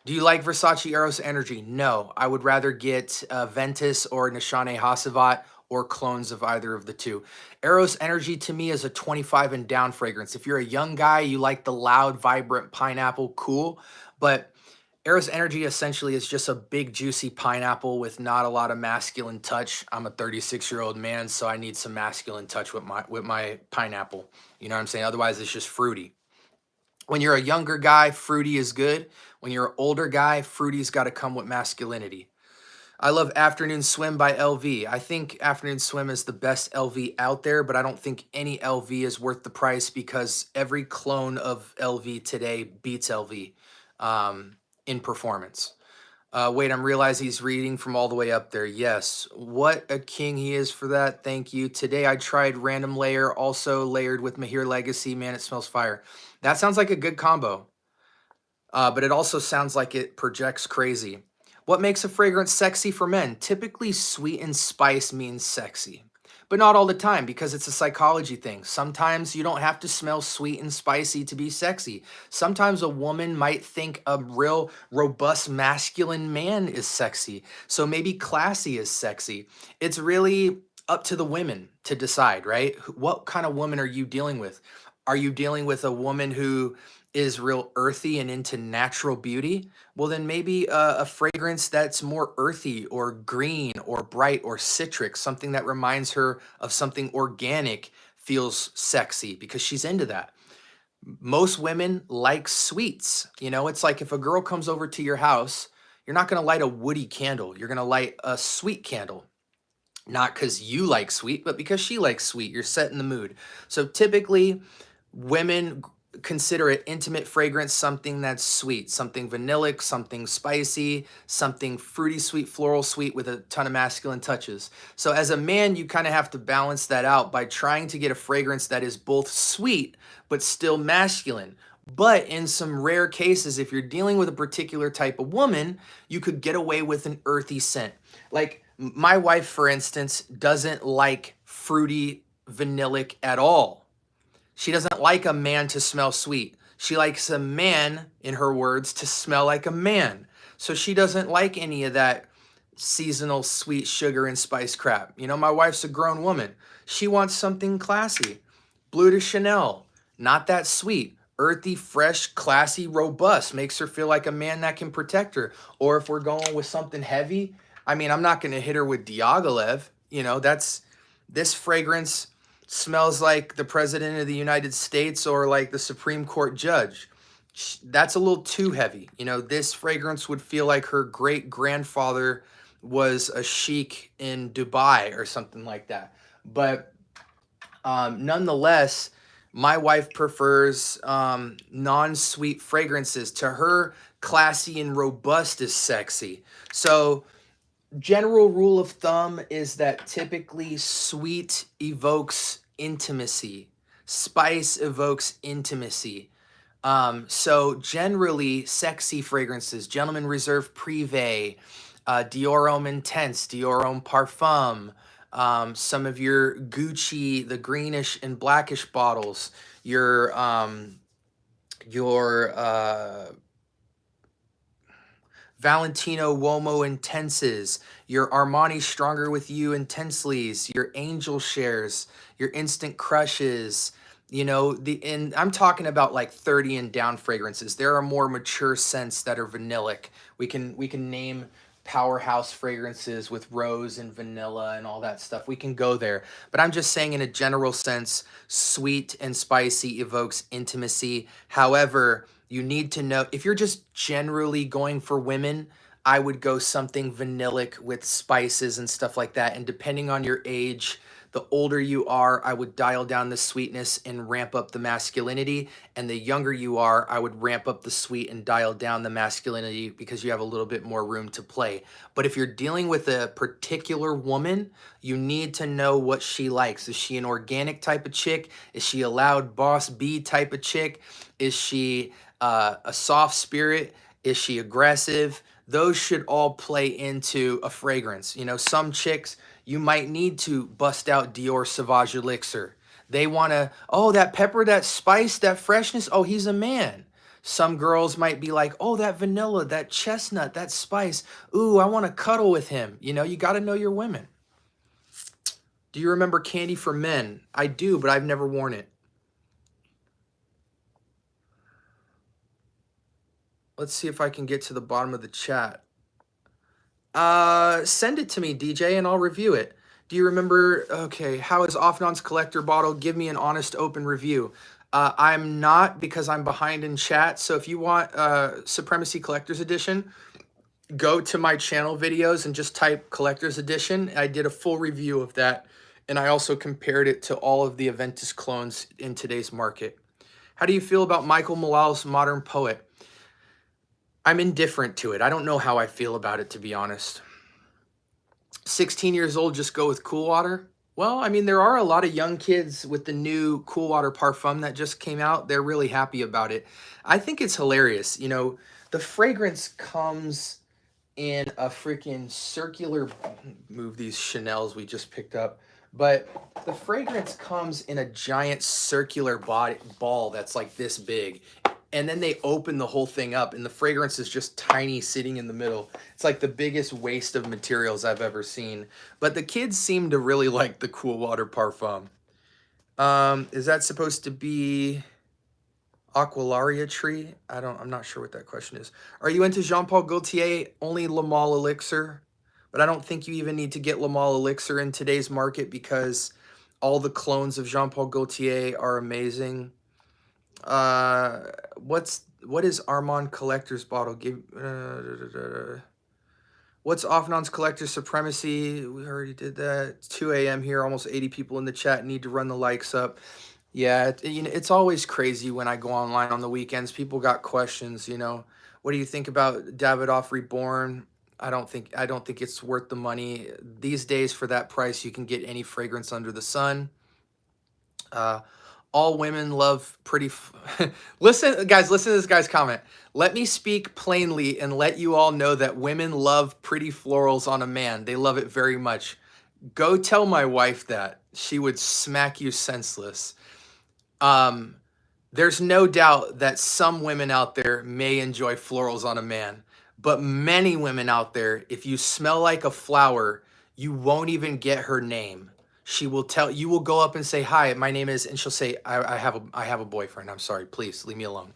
Do you like Versace Eros Energy? No. I would rather get Ventus or Nishane Hasavat or clones of either of the two. Eros Energy to me is a 25 and down fragrance. If you're a young guy, you like the loud, vibrant pineapple, cool. But Eros Energy essentially is just a big, juicy pineapple with not a lot of masculine touch. I'm a 36-year-old man, so I need some masculine touch with my pineapple. You know what I'm saying? Otherwise, it's just fruity. When you're a younger guy, fruity is good. When you're an older guy, fruity's got to come with masculinity. I love Afternoon Swim by LV. I think Afternoon Swim is the best LV out there, but I don't think any LV is worth the price because every clone of LV today beats LV in performance. Wait, I'm realizing he's reading from all the way up there. Yes. What a king he is for that. Thank you. Today I tried Random Layer, also layered with Mahir Legacy. Man, it smells fire. That sounds like a good combo. But it also sounds like it projects crazy. What makes a fragrance sexy for men? Typically, sweet and spice means sexy, but not all the time because it's a psychology thing. Sometimes you don't have to smell sweet and spicy to be sexy. Sometimes a woman might think a real robust masculine man is sexy. So maybe classy is sexy. It's really up to the women to decide, right? What kind of woman are you dealing with? Are you dealing with a woman who is real earthy and into natural beauty? Well, then maybe a fragrance that's more earthy or green or bright or citric, something that reminds her of something organic, feels sexy because she's into that. Most women like sweets. You know, it's like if a girl comes over to your house, you're not going to light a woody candle. You're going to light a sweet candle. Not because you like sweet, but because she likes sweet. You're setting the mood. So typically, women consider an intimate fragrance something that's sweet, something vanillic, something spicy, something fruity sweet, floral sweet with a ton of masculine touches. So as a man, you kind of have to balance that out by trying to get a fragrance that is both sweet but still masculine. But in some rare cases, if you're dealing with a particular type of woman, you could get away with an earthy scent. Like my wife, for instance, doesn't like fruity vanillic at all. She doesn't like a man to smell sweet. She likes a man, in her words, to smell like a man. So she doesn't like any of that seasonal sweet sugar and spice crap. You know, my wife's a grown woman. She wants something classy. Bleu de Chanel, not that sweet. Earthy, fresh, classy, robust. Makes her feel like a man that can protect her. Or if we're going with something heavy, I mean, I'm not going to hit her with Diaghilev. You know, this fragrance smells like the president of the United States or like the Supreme Court judge. That's a little too heavy. You know, this fragrance would feel like her great grandfather was a sheik in Dubai or something like that. But nonetheless, my wife prefers non-sweet fragrances. To her, classy and robust is sexy. So general rule of thumb is that typically sweet evokes intimacy. Spice evokes intimacy. So generally sexy fragrances, Gentleman Reserve Privé, Dior Homme Intense, Dior Homme Parfum, some of your Gucci, the greenish and blackish bottles, your Valentino Uomo Intenses, your Armani Stronger With You Intensely's, your Angel Shares, your Instant Crushes, you know, and I'm talking about like 30 and down fragrances. There are more mature scents that are vanillic. We can name powerhouse fragrances with rose and vanilla and all that stuff. We can go there. But I'm just saying in a general sense, sweet and spicy evokes intimacy. However, you need to know if you're just generally going for women, I would go something vanillic with spices and stuff like that. And depending on your age, the older you are, I would dial down the sweetness and ramp up the masculinity. And the younger you are, I would ramp up the sweet and dial down the masculinity because you have a little bit more room to play. But if you're dealing with a particular woman, you need to know what she likes. Is she an organic type of chick? Is she a loud boss bee type of chick? Is she a soft spirit? Is she aggressive? Those should all play into a fragrance. You know, some chicks, you might need to bust out Dior Sauvage Elixir. They want to, oh, that pepper, that spice, that freshness, oh, he's a man. Some girls might be like, oh, that vanilla, that chestnut, that spice. Ooh, I want to cuddle with him. You know, you got to know your women. Do you remember Candy for Men? I do, but I've never worn it. Let's see if I can get to the bottom of the chat. Send it to me, DJ, and I'll review it. Do you remember, okay, how is Offnon's collector bottle? Give me an honest, open review. I'm not, because I'm behind in chat. So if you want Supremacy Collector's Edition, go to my channel videos and just type Collector's Edition. I did a full review of that, and I also compared it to all of the Aventus clones in today's market. How do you feel about Michael Malal's Modern Poet? I'm indifferent to it. I don't know how I feel about it, to be honest. 16 years old, just go with Cool Water? Well, I mean, there are a lot of young kids with the new Cool Water Parfum that just came out. They're really happy about it. I think it's hilarious. You know, the fragrance comes in a freaking circular, move these Chanels we just picked up, but the fragrance comes in a giant circular ball that's like this big, and then they open the whole thing up and the fragrance is just tiny sitting in the middle. It's like the biggest waste of materials I've ever seen, but the kids seem to really like the Cool Water Parfum. Is that supposed to be Aqualaria tree? I'm not sure what that question is. Are you into Jean-Paul Gaultier? Only Le Male Elixir, but I don't think you even need to get Le Male Elixir in today's market because all the clones of Jean-Paul Gaultier are amazing. What is Armand Collector's bottle? What's Offnon's Collector Supremacy? We already did that. It's 2 a.m. here. Almost 80 people in the chat. Need to run the likes up. Yeah, you know, it's always crazy when I go online on the weekends. People got questions, you know. What do you think about Davidoff Reborn? I don't think it's worth the money. These days for that price, you can get any fragrance under the sun. All women love pretty listen, guys, listen to this guy's comment. Let me speak plainly and let you all know that women love pretty florals on a man. They love it very much. Go tell my wife that. She would smack you senseless. There's no doubt that some women out there may enjoy florals on a man, but many women out there, if you smell like a flower, you won't even get her name. She will tell you, will go up and say, "Hi, my name is," and she'll say, I have a boyfriend. I'm sorry, please leave me alone.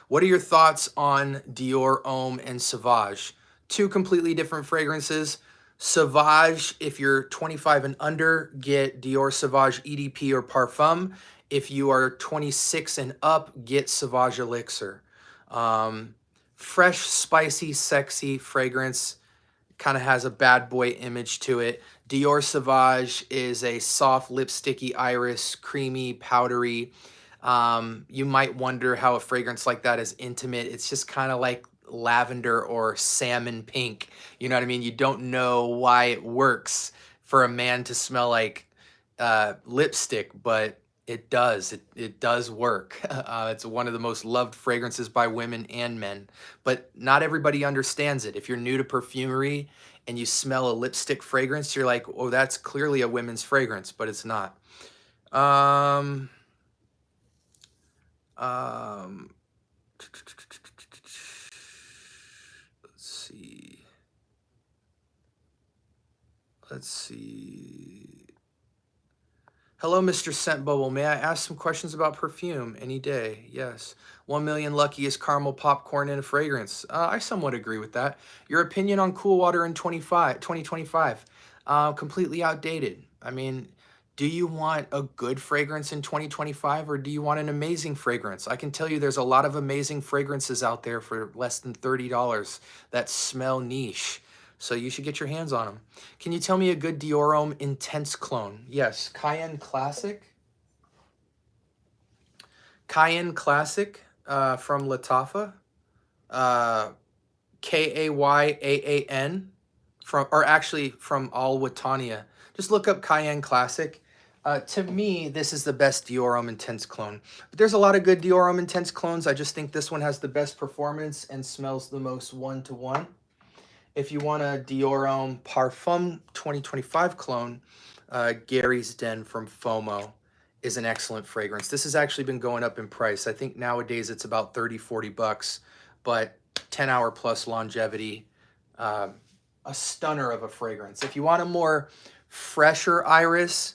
What are your thoughts on Dior Homme and Sauvage? Two completely different fragrances. Sauvage, if you're 25 and under, get Dior Sauvage EDP or Parfum. If you are 26 and up, get Sauvage Elixir. Fresh, spicy, sexy fragrance. Kind of has a bad boy image to it. Dior Sauvage is a soft, lipsticky iris, creamy, powdery. You might wonder how a fragrance like that is intimate. It's just kind of like lavender or salmon pink. You know what I mean? You don't know why it works for a man to smell like lipstick, but it does. It does work. It's one of the most loved fragrances by women and men, but not everybody understands it. If you're new to perfumery and you smell a lipstick fragrance, you're like, oh, that's clearly a women's fragrance, but it's not. Let's see. Hello, Mr. Scent Bubble. May I ask some questions about perfume? Any day. Yes. 1 million luckiest caramel popcorn in a fragrance. I somewhat agree with that. Your opinion on Cool Water in 2025? Completely outdated. I mean, do you want a good fragrance in 2025 or do you want an amazing fragrance? I can tell you there's a lot of amazing fragrances out there for less than $30 that smell niche. So you should get your hands on them. Can you tell me a good Dior Homme Intense clone? Yes, Cayenne Classic. Cayenne Classic from Lattafa. Kayaan from Al Watania. Just look up Cayenne Classic. To me, this is the best Dior Homme Intense clone. But there's a lot of good Dior Homme Intense clones. I just think this one has the best performance and smells the most one-to-one. If you want a Dior Homme Parfum 2025 clone, Gary's Den from FOMO is an excellent fragrance. This has actually been going up in price. I think nowadays it's about 30, 40 bucks, but 10-hour plus longevity, a stunner of a fragrance. If you want a more fresher iris,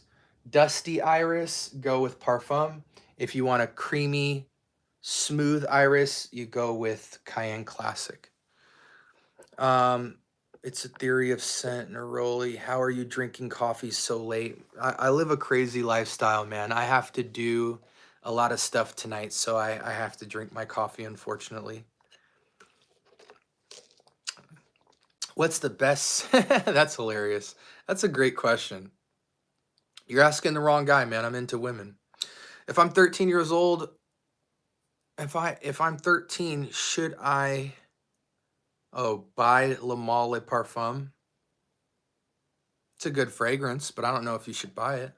dusty iris, go with Parfum. If you want a creamy, smooth iris, you go with Cayenne Classic. It's a theory of scent, Neroli. How are you drinking coffee so late? I live a crazy lifestyle, man. I have to do a lot of stuff tonight, so I have to drink my coffee, unfortunately. What's the best? That's hilarious. That's a great question. You're asking the wrong guy, man. I'm into women. If I'm 13 years old, if I'm 13, should I buy Le Male Le Parfum? It's a good fragrance, but I don't know if you should buy it.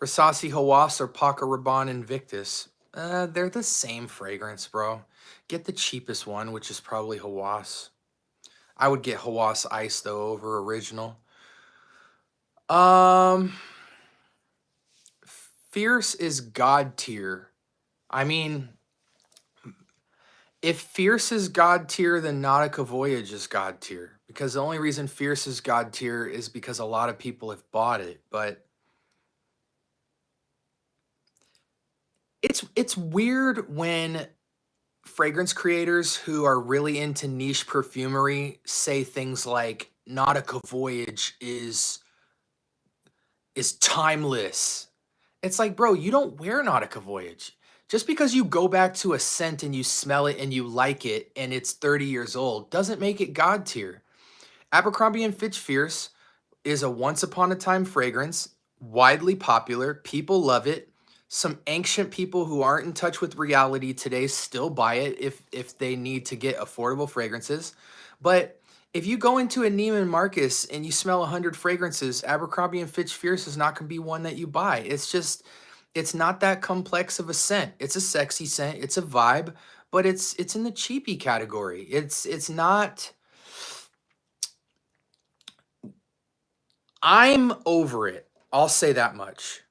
Rasasi Hawass or Paca Rabanne Invictus. They're the same fragrance, bro. Get the cheapest one, which is probably Hawass. I would get Hawass Ice, though, over original. Fierce is God tier. I mean, if Fierce is God tier, then Nautica Voyage is God tier. Because the only reason Fierce is God tier is because a lot of people have bought it. But it's weird when fragrance creators who are really into niche perfumery say things like Nautica Voyage is timeless. It's like, bro, you don't wear Nautica Voyage. Just because you go back to a scent and you smell it and you like it and it's 30 years old doesn't make it God tier. Abercrombie & Fitch Fierce is a once upon a time fragrance, widely popular. People love it. Some ancient people who aren't in touch with reality today still buy it if they need to get affordable fragrances. But if you go into a Neiman Marcus and you smell 100 fragrances, Abercrombie & Fitch Fierce is not going to be one that you buy. It's not that complex of a scent. It's a sexy scent. It's a vibe, but it's in the cheapy category. It's not. I'm over it. I'll say that much.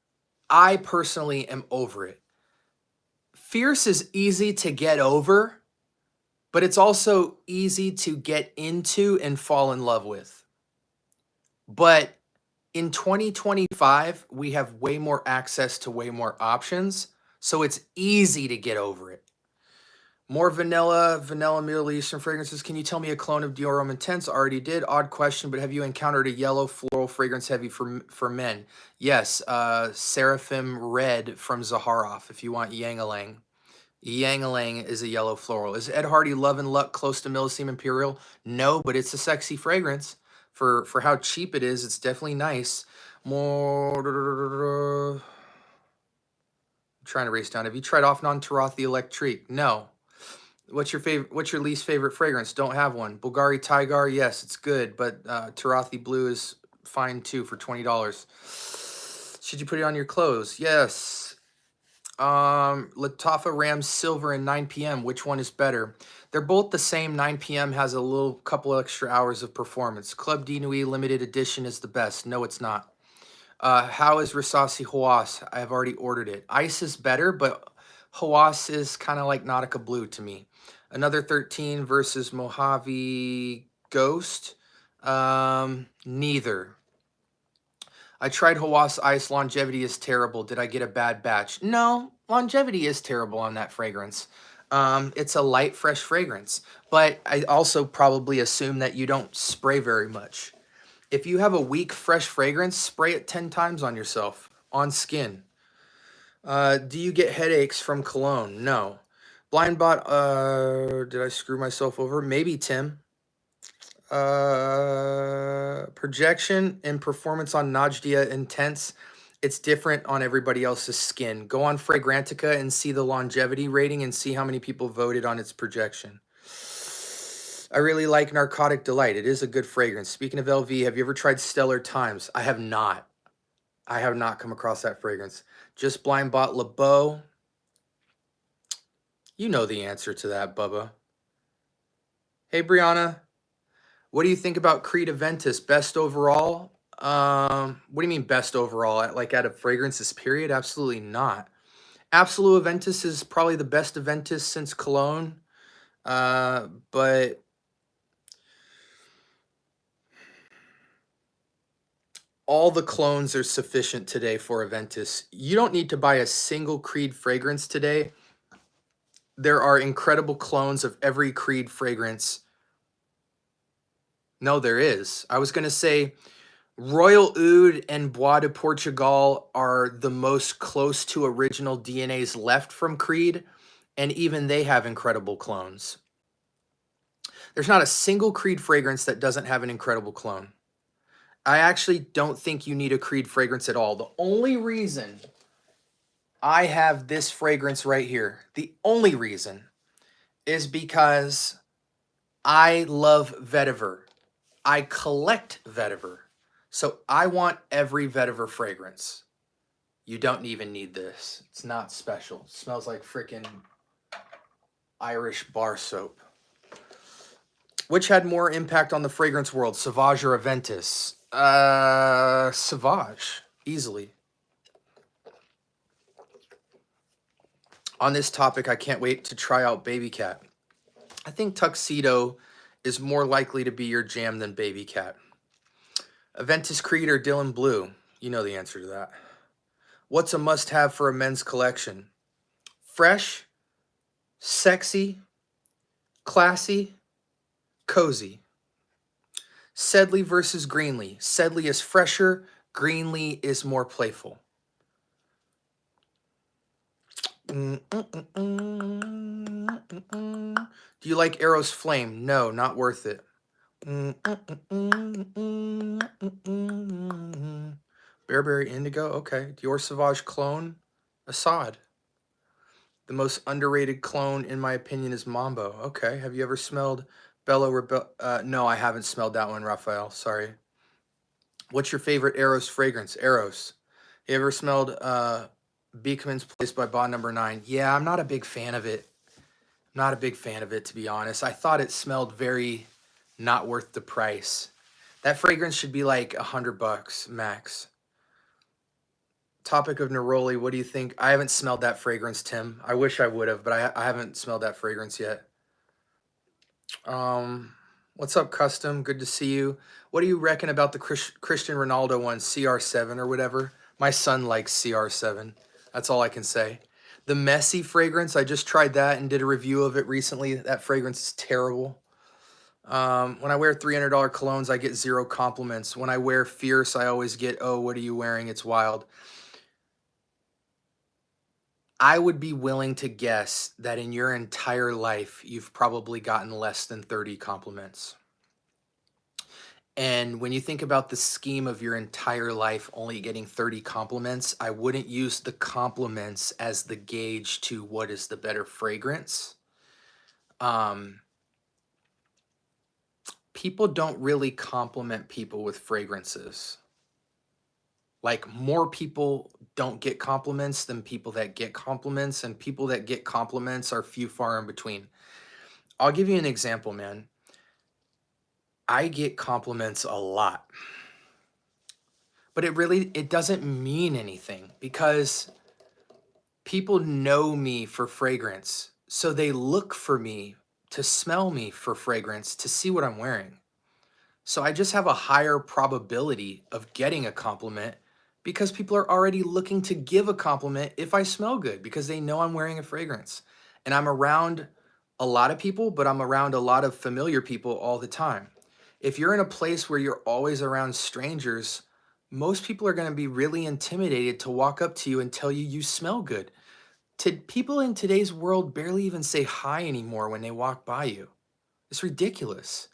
I personally am over it. Fierce is easy to get over, but it's also easy to get into and fall in love with. But in 2025, we have way more access to way more options, so it's easy to get over it. More vanilla Middle Eastern fragrances. Can you tell me a clone of Dior Homme Intense? Already did. Odd question, but have you encountered a yellow floral fragrance heavy for men? Yes, Seraphim Red from Zaharoff, if you want Yang-a-Lang. Yang-a-Lang is a yellow floral. Is Ed Hardy Love and Luck close to Millesime Imperial? No, but it's a sexy fragrance. For how cheap it is, it's definitely nice. More... I'm trying to race down. Have you tried Off Non-Tarathi Electrique? No. What's your least favorite fragrance? Don't have one. Bulgari Tigar, yes, it's good, but Tarathi Blue is fine too for $20. Should you put it on your clothes? Yes. Latafa Ram Silver and 9 p.m. Which one is better? They're both the same. 9 p.m. has a little couple extra hours of performance. Club de Nuit limited edition is the best. No, it's not. How is Rasasi Hawass? I have already ordered it. Ice is better, but Hawass is kind of like Nautica Blue to me. Another 13 versus Mojave Ghost. Neither. I tried Hawass Ice. Longevity is terrible. Did I get a bad batch? No, longevity is terrible on that fragrance. It's a light, fresh fragrance. But I also probably assume that you don't spray very much. If you have a weak, fresh fragrance, spray it 10 times on yourself, on skin. Do you get headaches from cologne? No. Blind bot, did I screw myself over? Maybe, Tim. Projection and performance on Najdia Intense. It's different on everybody else's skin. Go on Fragrantica and see the longevity rating and see how many people voted on its projection. I really like Narcotic Delight. It is a good fragrance. Speaking of LV, have you ever tried Stellar Times? I have not. I have not come across that fragrance. Just blind bought Le Beau. You know the answer to that, Bubba. Hey, Brianna. What do you think about Creed Aventus? Best overall? What do you mean best overall? Like out of fragrances, period? Absolutely not. Absolute Aventus is probably the best Aventus since Cologne. But all the clones are sufficient today for Aventus. You don't need to buy a single Creed fragrance today. There are incredible clones of every Creed fragrance. No, there is. I was going to say Royal Oud and Bois de Portugal are the most close to original DNAs left from Creed, and even they have incredible clones. There's not a single Creed fragrance that doesn't have an incredible clone. I actually don't think you need a Creed fragrance at all. The only reason I have this fragrance right here, the only reason, is because I love vetiver. I collect vetiver. So I want every vetiver fragrance. You don't even need this. It's not special. It smells like freaking Irish bar soap. Which had more impact on the fragrance world, Sauvage or Aventus? Sauvage, easily. On this topic, I can't wait to try out Baby Cat. I think Tuxedo is more likely to be your jam than Baby Cat. Aventus Creed or Dylan Blue? You know the answer to that. What's a must-have for a men's collection? Fresh, sexy, classy, cozy. Sedley versus Greenlee. Sedley is fresher, Greenlee is more playful. Do you like Arrow's Flame? No, not worth it. Bearberry Indigo? Okay. Dior Sauvage Clone? Assad. The most underrated clone, in my opinion, is Mambo. Okay. Have you ever smelled Bello Rebel? No, I haven't smelled that one, Raphael. Sorry. What's your favorite Eros fragrance? Eros. You ever smelled Beekman's Place by Bond Number 9? Yeah, I'm not a big fan of it. Not a big fan of it, to be honest. I thought it smelled very not worth the price. That fragrance should be like $100 max. Topic of Neroli, what do you think? I haven't smelled that fragrance, Tim. I wish I would have, but I haven't smelled that fragrance yet. What's up, Custom? Good to see you. What do you reckon about the Cristiano Ronaldo one, CR7 or whatever? My son likes CR7. That's all I can say. The Messy fragrance, I just tried that and did a review of it recently. That fragrance is terrible. When I wear $300 colognes, I get 0 compliments. When I wear Fierce, I always get, oh, what are you wearing? It's wild. I would be willing to guess that in your entire life, you've probably gotten less than 30 compliments. And when you think about the scheme of your entire life only getting 30 compliments, I wouldn't use the compliments as the gauge to what is the better fragrance. People don't really compliment people with fragrances. Like, more people don't get compliments than people that get compliments, and people that get compliments are few far in between. I'll give you an example, man. I get compliments a lot, but it doesn't mean anything because people know me for fragrance. So they look for me to smell me for fragrance to see what I'm wearing. So I just have a higher probability of getting a compliment because people are already looking to give a compliment if I smell good because they know I'm wearing a fragrance. And I'm around a lot of people, but I'm around a lot of familiar people all the time. If you're in a place where you're always around strangers, most people are going to be really intimidated to walk up to you and tell you you smell good. People in today's world barely even say hi anymore when they walk by you. It's ridiculous.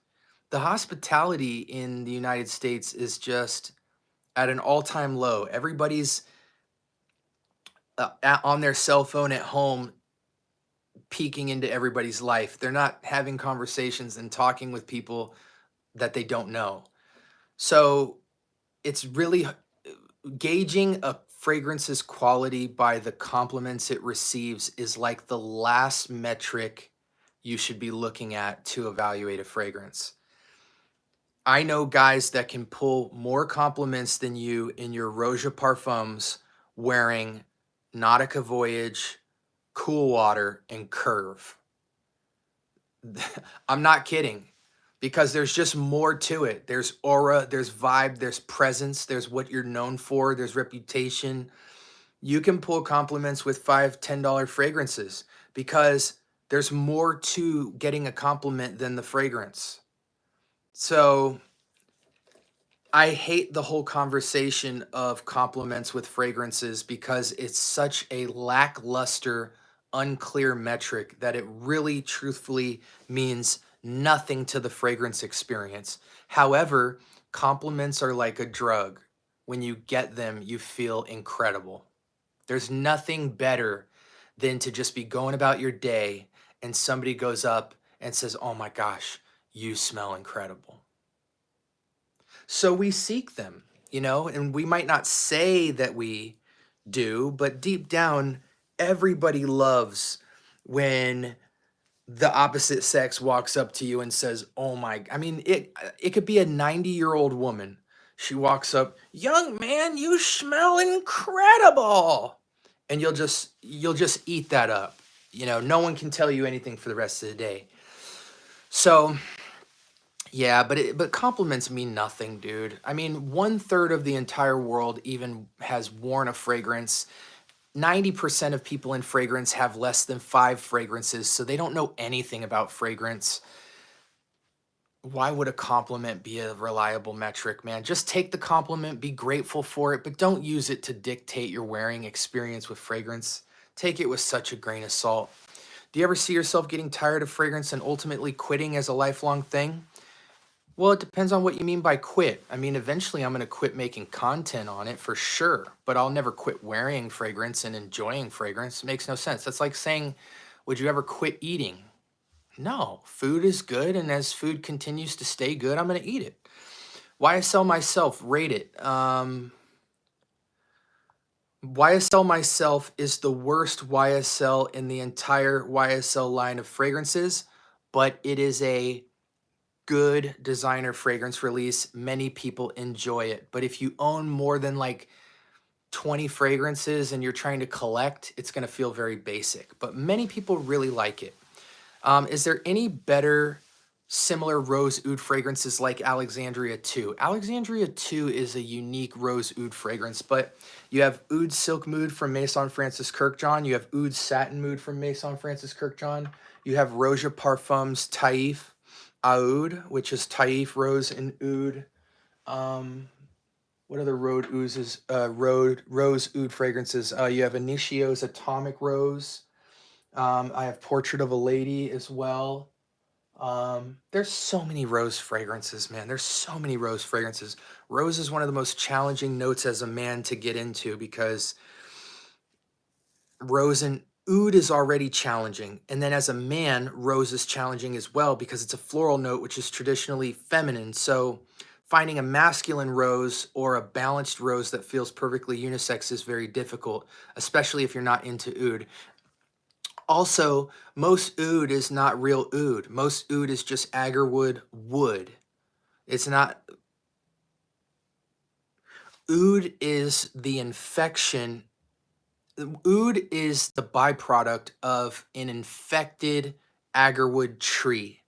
The hospitality in the United States is just at an all-time low. Everybody's on their cell phone at home, peeking into everybody's life. They're not having conversations and talking with people that they don't know. So it's really gauging a fragrance's quality by the compliments it receives is like the last metric you should be looking at to evaluate a fragrance. I know guys that can pull more compliments than you in your Roja Parfums wearing Nautica Voyage, Cool Water, and Curve. I'm not kidding, because there's just more to it. There's aura, there's vibe, there's presence, there's what you're known for, there's reputation. You can pull compliments with $5, $10 fragrances because there's more to getting a compliment than the fragrance. So I hate the whole conversation of compliments with fragrances because it's such a lackluster, unclear metric that it really truthfully means nothing to the fragrance experience. However, compliments are like a drug. When you get them, you feel incredible. There's nothing better than to just be going about your day and somebody goes up and says, "Oh my gosh, you smell incredible." So we seek them, and we might not say that we do, but deep down, everybody loves when the opposite sex walks up to you and says, "Oh my," I mean, it could be a 90-year-old woman. She walks up, "Young man, you smell incredible." And you'll just eat that up. No one can tell you anything for the rest of the day. So, yeah, but compliments mean nothing, dude. I mean, 1/3 of the entire world even has worn a fragrance. 90% of people in fragrance have less than 5 fragrances, so they don't know anything about fragrance. Why would a compliment be a reliable metric, man? Just take the compliment, be grateful for it, but don't use it to dictate your wearing experience with fragrance. Take it with such a grain of salt. Do you ever see yourself getting tired of fragrance and ultimately quitting as a lifelong thing? Well, it depends on what you mean by quit. I mean, eventually I'm going to quit making content on it for sure, but I'll never quit wearing fragrance and enjoying fragrance. It makes no sense. That's like saying, would you ever quit eating? No, food is good, and as food continues to stay good, I'm going to eat it. YSL myself, rate it. YSL myself is the worst YSL in the entire YSL line of fragrances, but it is a good designer fragrance release. Many people enjoy it. But if you own more than like 20 fragrances and you're trying to collect, it's going to feel very basic. But many people really like it. Is there any better similar rose oud fragrances like Alexandria 2? Alexandria 2 is a unique rose oud fragrance, but you have Oud Silk Mood from Maison Francis Kurkdjian. You have Oud Satin Mood from Maison Francis Kurkdjian. You have Roja Parfums Taif Oud, which is Taif, Rose, and Oud. What other rose oud fragrances? You have Initio's Atomic Rose. I have Portrait of a Lady as well. There's so many rose fragrances, man. There's so many rose fragrances. Rose is one of the most challenging notes as a man to get into because rose and oud is already challenging. And then as a man, rose is challenging as well because it's a floral note, which is traditionally feminine. So finding a masculine rose or a balanced rose that feels perfectly unisex is very difficult, especially if you're not into oud. Also, most oud is not real oud. Most oud is just agarwood wood. It's not. Oud is the infection. Oud is the byproduct of an infected agarwood tree.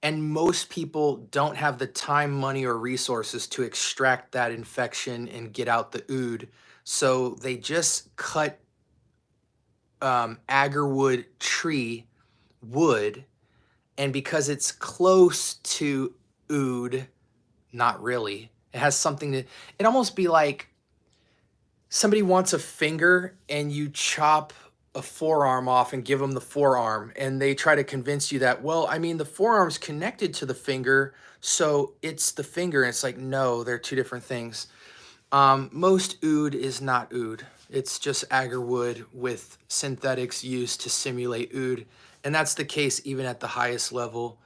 And most people don't have the time, money, or resources to extract that infection and get out the oud. So they just cut agarwood tree wood, and because it's close to oud, not really. It has something to, it almost be like somebody wants a finger and you chop a forearm off and give them the forearm, and they try to convince you that, well, I mean, the forearm's connected to the finger, so it's the finger. And it's like, no, they're two different things. Most oud is not oud. It's just agarwood with synthetics used to simulate oud. And that's the case even at the highest level.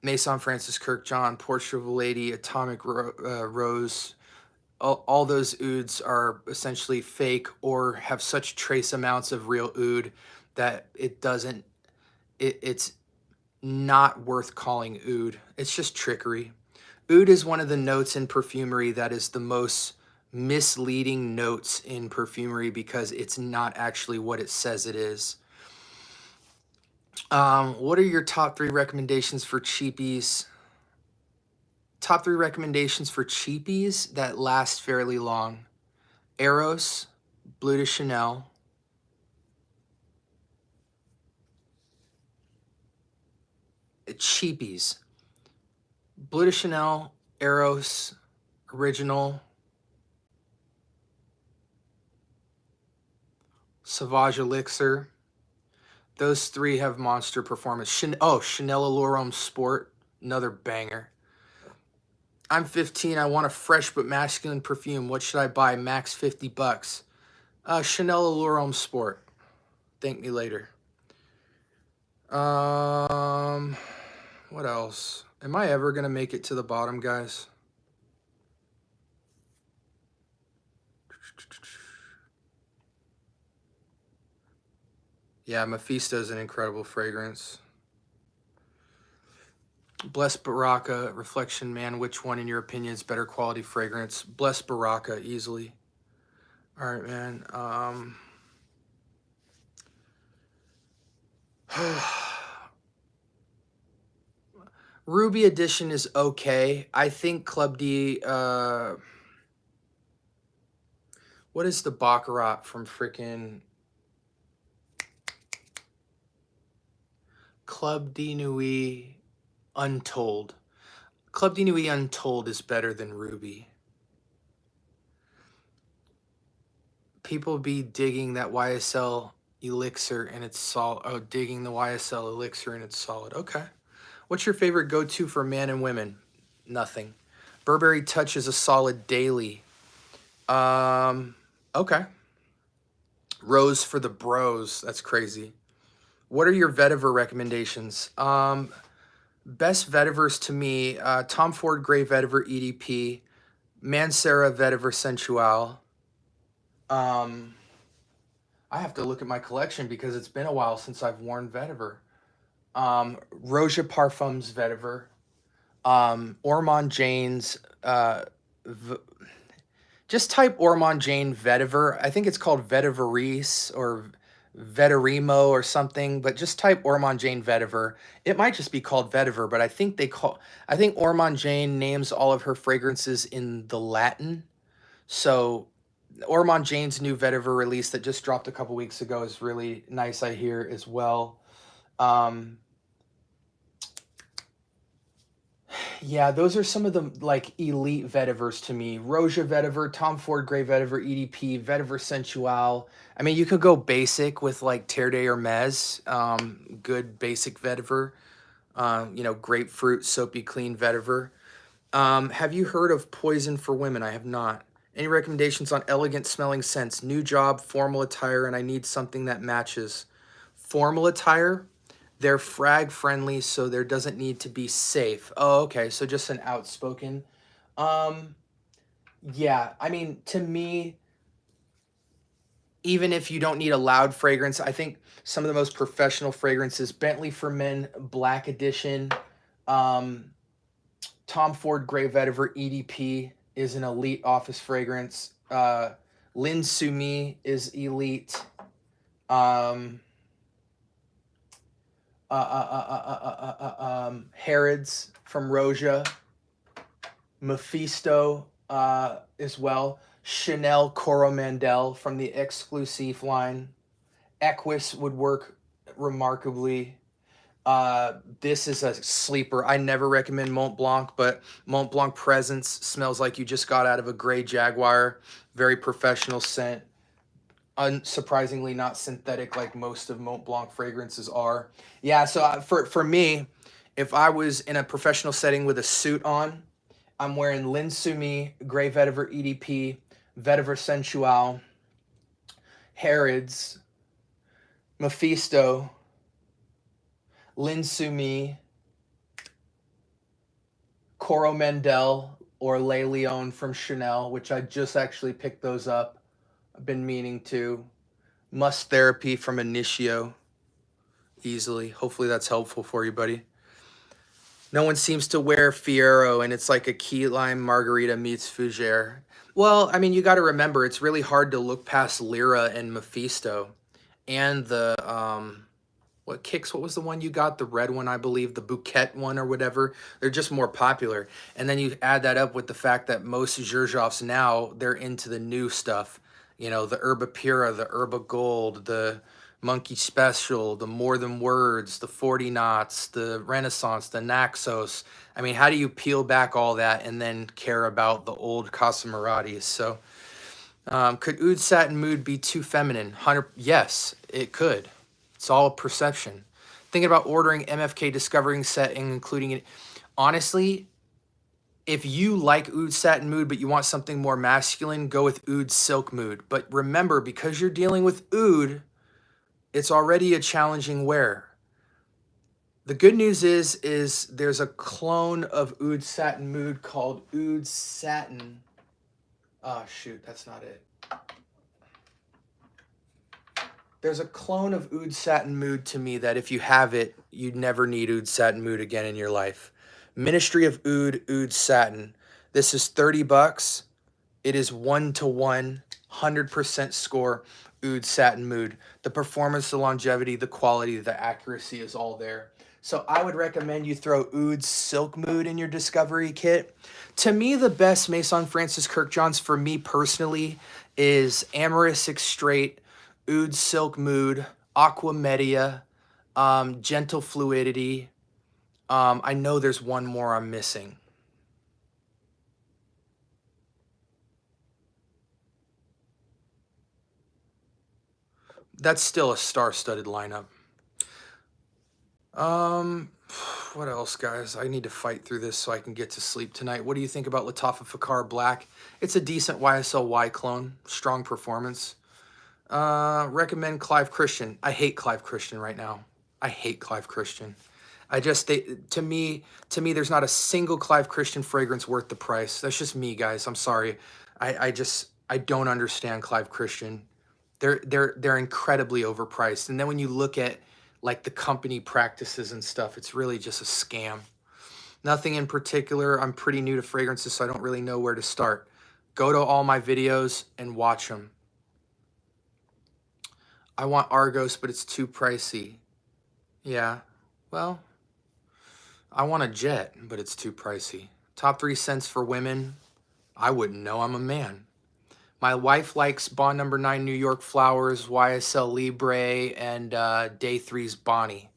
Maison Francis Kurkdjian, Portrait of a Lady, Atomic Rose, all those ouds are essentially fake or have such trace amounts of real oud that it's not worth calling oud. It's just trickery. Oud is one of the notes in perfumery that is the most misleading notes in perfumery because it's not actually what it says it is. What are your top 3 recommendations for cheapies? Top 3 recommendations for cheapies that last fairly long. Eros, Bleu de Chanel. Cheapies. Bleu de Chanel, Eros, Original. Sauvage Elixir. Those three have monster performance. Chanel Allure Homme Sport. Another banger. I'm 15. I want a fresh but masculine perfume. What should I buy? Max 50 bucks. Chanel Allure Homme Sport. Thank me later. What else? Am I ever going to make it to the bottom, guys? Yeah, Mephisto is an incredible fragrance. Blessed Baraka, Reflection Man. Which one, in your opinion, is better quality fragrance? Blessed Baraka, easily. All right, man. Ruby Edition is okay. I think Club D... what is the Baccarat from freaking... Club de Nuit Untold. Club de Nuit Untold is better than Ruby. People be digging that YSL elixir and it's solid. Oh, digging the YSL elixir and it's solid. Okay. What's your favorite go-to for men and women? Nothing. Burberry Touch is a solid daily. Okay. Rose for the bros. That's crazy. What are your vetiver recommendations? Best vetivers to me, Tom Ford Grey Vetiver EDP, Mancera Vetiver Sensual. I have to look at my collection because it's been a while since I've worn vetiver. Roja Parfums Vetiver, Ormond Jane's, just type Ormond Jane Vetiver. I think it's called Vetiveris or Veterimo or something, but just type Ormond Jane Vetiver. It might just be called Vetiver, but I think Ormond Jane names all of her fragrances in the Latin. So Ormond Jane's new vetiver release that just dropped a couple weeks ago is really nice, I hear, as well. Yeah, those are some of the like elite vetivers to me. Roja Vetiver, Tom Ford Grey Vetiver EDP, Vetiver Sensual. I mean, you could go basic with like Terre de Hermes, good basic vetiver. Grapefruit, soapy, clean vetiver. Have you heard of Poison for Women? I have not. Any recommendations on elegant smelling scents? New job, formal attire, and I need something that matches. Formal attire? They're frag friendly, so there doesn't need to be safe. Oh, okay. So just an outspoken. Yeah, I mean, to me, even if you don't need a loud fragrance, I think some of the most professional fragrances, Bentley for Men Black Edition, Tom Ford Grey Vetiver EDP is an elite office fragrance. Lin Sumi is elite. Harrods from Roja, Mephisto as well, Chanel Coromandel from the Exclusive line. Equus would work remarkably. This is a sleeper. I never recommend Mont Blanc, but Mont Blanc Presence smells like you just got out of a gray Jaguar. Very professional scent. Unsurprisingly not synthetic like most of Mont Blanc fragrances are. Yeah, so for me, if I was in a professional setting with a suit on, I'm wearing Lin Sumi, Grey Vetiver EDP, Vetiver Sensual, Harrods, Mephisto, Lin Sumi, Coromandel or Le Lion from Chanel, which I just actually picked those up. I've been meaning to. Must Therapy from Initio. Easily. Hopefully that's helpful for you, buddy. No one seems to wear Fiero, and it's like a key lime margarita meets Fougere. Well, I mean, you got to remember, it's really hard to look past Lyra and Mephisto. And the, what was the one you got? The red one, I believe, the Bouquet one or whatever. They're just more popular. And then you add that up with the fact that most Xerjoffs now, they're into the new stuff. You know, the Herba Pura, the Herba Gold, the Monkey Special, the More Than Words, the 40 Knots, the Renaissance, the Naxos. I mean, how do you peel back all that and then care about the old Casamaratis? So could Oud Satin Mood be too feminine? Yes, it could. It's all perception. Thinking about ordering MFK Discovering Set and including it. Honestly, if you like Oud Satin Mood, but you want something more masculine, go with Oud Silk Mood. But remember, because you're dealing with Oud, it's already a challenging wear. The good news is there's a clone of Oud Satin Mood called Oud Satin. Oh, shoot, that's not it. There's a clone of Oud Satin Mood to me that if you have it, you'd never need Oud Satin Mood again in your life. Ministry of Oud Satin. This is $30. It is 1-to-1, 100% score Oud Satin Mood. The performance, the longevity, the quality, the accuracy is all there. So I would recommend you throw Oud Silk Mood in your discovery kit. To me, the best Maison Francis Kirkjohns for me personally is Amorous Straight, Oud Silk Mood, Aqua Media, Gentle Fluidity. I know there's one more I'm missing. That's still a star-studded lineup. What else, guys? I need to fight through this so I can get to sleep tonight. What do you think about Lattafa Fakar Black? It's a decent YSL Y clone. Strong performance. Recommend Clive Christian. I hate Clive Christian right now. I hate Clive Christian. To me, there's not a single Clive Christian fragrance worth the price. That's just me, guys. I'm sorry. I don't understand Clive Christian. They're incredibly overpriced. And then when you look at like the company practices and stuff, it's really just a scam. Nothing in particular. I'm pretty new to fragrances, so I don't really know where to start. Go to all my videos and watch them. I want Argos, but it's too pricey. Yeah, well, I want a Jet, but it's too pricey. Top 3 scents for women. I wouldn't know. I'm a man. My wife likes Bond Number 9 New York Flowers, YSL Libre, and Day 3's Bonnie.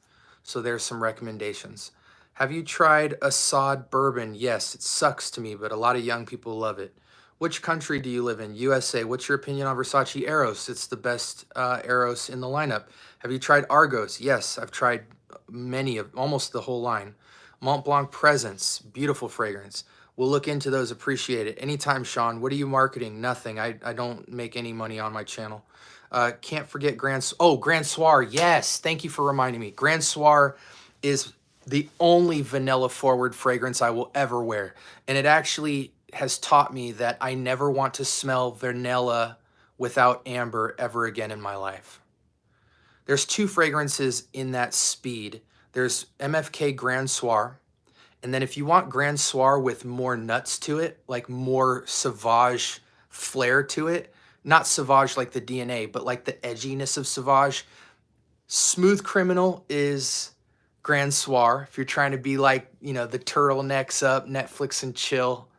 So there's some recommendations. Have you tried Assad Bourbon? Yes, it sucks to me, but a lot of young people love it. Which country do you live in? USA. What's your opinion on Versace Eros? It's the best Eros in the lineup. Have you tried Argos? Yes, I've tried almost the whole line. Mont Blanc Presence, beautiful fragrance. We'll look into those, appreciate it. Anytime, Sean. What are you marketing? Nothing. I don't make any money on my channel. Can't forget Grand Soir. Yes, thank you for reminding me. Grand Soir is the only vanilla forward fragrance I will ever wear. And it actually has taught me that I never want to smell vanilla without amber ever again in my life. There's 2 fragrances in that speed. There's MFK Grand Soir. And then if you want Grand Soir with more nuts to it, like more Sauvage flair to it, not Sauvage like the DNA, but like the edginess of Sauvage, Smooth Criminal is Grand Soir. If you're trying to be like, you know, the turtlenecks up, Netflix and chill.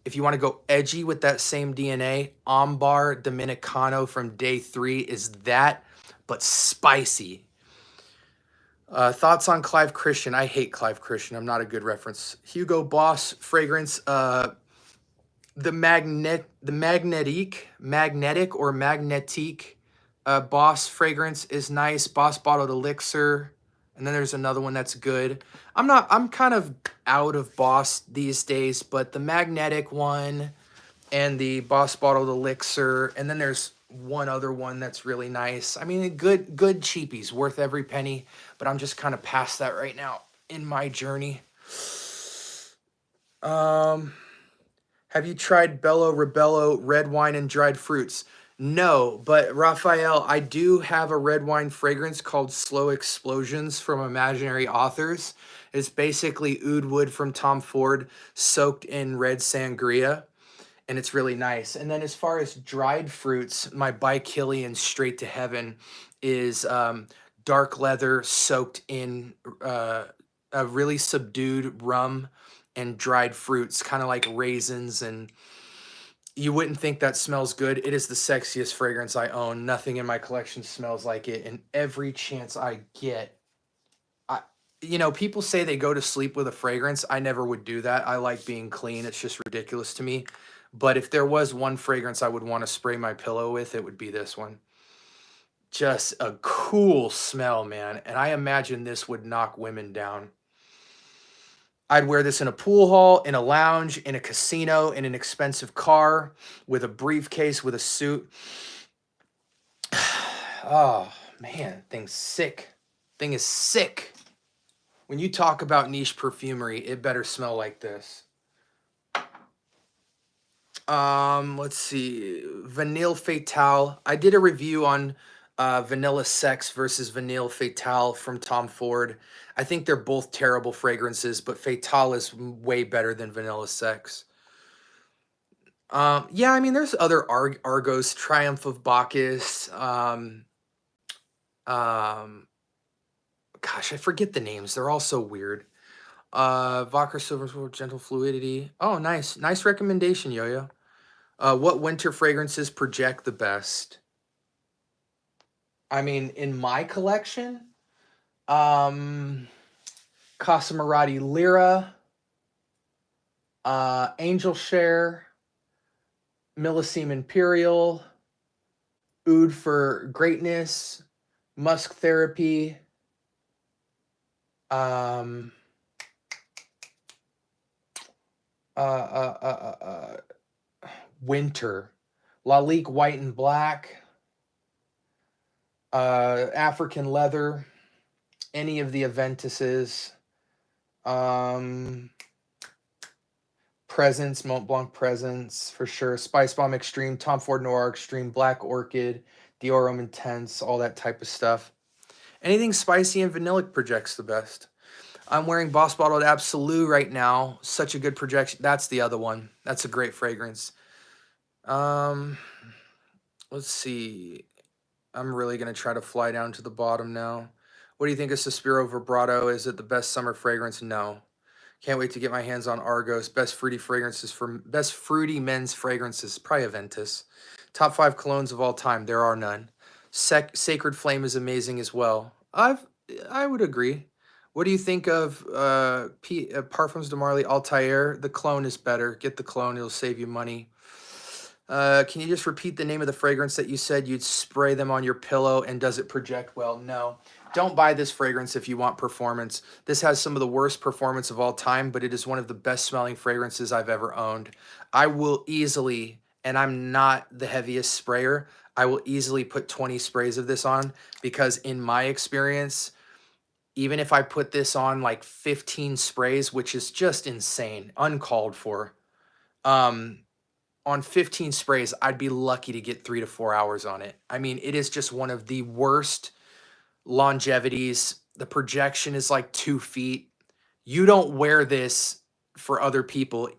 If you want to go edgy with that same DNA, Ambar Dominicano from Day 3 is that, but spicy. Thoughts on Clive Christian? I hate Clive Christian. I'm not a good reference. Hugo Boss fragrance. The magnetic Boss fragrance is nice. Boss Bottled Elixir. And then there's another one that's good. I'm kind of out of Boss these days, but the magnetic one and the Boss Bottled Elixir, and then there's one other one that's really nice. I mean, good cheapies, worth every penny, but I'm just kind of past that right now in my journey. Have you tried Bello Rebello red wine and dried fruits? No, but Raphael, I do have a red wine fragrance called Slow Explosions from Imaginary Authors. It's basically oud wood from Tom Ford soaked in red sangria, and it's really nice. And then as far as dried fruits, my Bikilian Straight to Heaven is dark leather soaked in a really subdued rum and dried fruits, kind of like raisins and You wouldn't think that smells good. It is the sexiest fragrance I own. Nothing in my collection smells like it. And every chance I get, you know, people say they go to sleep with a fragrance. I never would do that. I like being clean. It's just ridiculous to me. But if there was one fragrance I would want to spray my pillow with, it would be this one. Just a cool smell, man. And I imagine this would knock women down. I'd wear this in a pool hall, in a lounge, in a casino, in an expensive car, with a briefcase, with a suit. Oh, man, thing's sick. Thing is sick. When you talk about niche perfumery, it better smell like this. Let's see. Vanille Fatale. I did a review on Vanilla Sex versus Vanille Fatale from Tom Ford. I think they're both terrible fragrances, but Fatale is way better than Vanilla Sex. Yeah, I mean, there's other Argos, Triumph of Bacchus. Gosh, I forget the names. They're all so weird. Vodka Silver Sword, Gentle Fluidity. Oh, nice. Nice recommendation, Yo-Yo. What winter fragrances project the best? I mean, in my collection, Casa Marati Lyra, Angel Share, Millesime Imperial, Oud for Greatness, Musk Therapy, Winter, Lalique White and Black, African Leather, any of the Aventuses, Presence, Mont Blanc Presence for sure, Spice Bomb Extreme, Tom Ford Noir Extreme, Black Orchid, Dior Homme Intense, all that type of stuff. Anything spicy and vanillic projects the best. I'm wearing Boss Bottled Absolute right now. Such a good projection. That's the other one. That's a great fragrance. Let's see. I'm really going to try to fly down to the bottom now. What do you think of Suspiro Vibrato? Is it the best summer fragrance? No. Can't wait to get my hands on Argos. Best fruity fragrances for best fruity men's fragrances. Probably Aventus. Top 5 colognes of all time. There are none. Sacred Flame is amazing as well. I would agree. What do you think of Parfums de Marly Altair? The clone is better. Get the clone. It'll save you money. Can you just repeat the name of the fragrance that you said you'd spray them on your pillow, and does it project well? No. Don't buy this fragrance if you want performance. This has some of the worst performance of all time, but it is one of the best smelling fragrances I've ever owned. I will easily, and I'm not the heaviest sprayer, I will easily put 20 sprays of this on, because in my experience, even if I put this on like 15 sprays, which is just insane, uncalled for, on 15 sprays, I'd be lucky to get 3 to 4 hours on it. I mean, it is just one of the worst longevities. The projection is like 2 feet. You don't wear this for other people.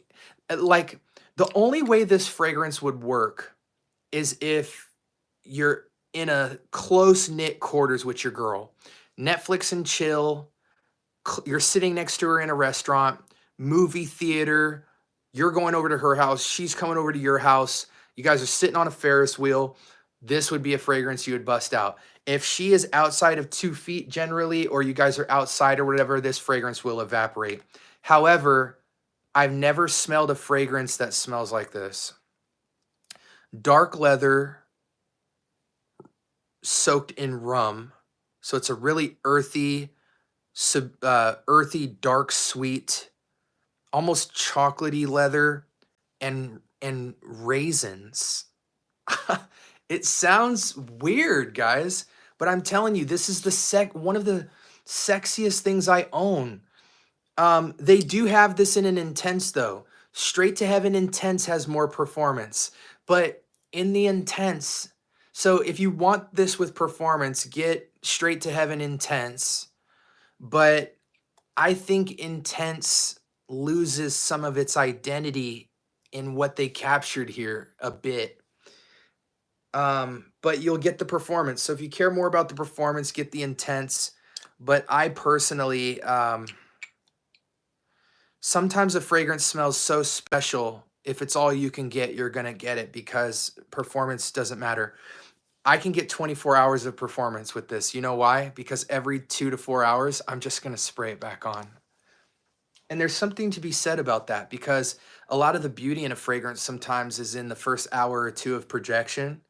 Like, the only way this fragrance would work is if you're in a close-knit quarters with your girl. Netflix and chill. You're sitting next to her in a restaurant, movie theater. You're going over to her house. She's coming over to your house. You guys are sitting on a Ferris wheel. This would be a fragrance you would bust out. If she is outside of 2 feet generally, or you guys are outside or whatever, this fragrance will evaporate. However, I've never smelled a fragrance that smells like this. Dark leather soaked in rum. So it's a really earthy, dark, sweet, almost chocolatey leather and raisins. It sounds weird, guys, but I'm telling you, this is one of the sexiest things I own. They do have this in an Intense, though. Straight to Heaven Intense has more performance, but in the Intense, so if you want this with performance, get Straight to Heaven Intense, but I think Intense loses some of its identity in what they captured here a bit. But you'll get the performance. So if you care more about the performance, get the Intense. But I personally, sometimes a fragrance smells so special, If it's all you can get, you're going to get it because performance doesn't matter. I can get 24 hours of performance with this. You know why? Because every 2 to 4 hours, I'm just going to spray it back on. And there's something to be said about that because a lot of the beauty in a fragrance sometimes is in the first hour or two of projection.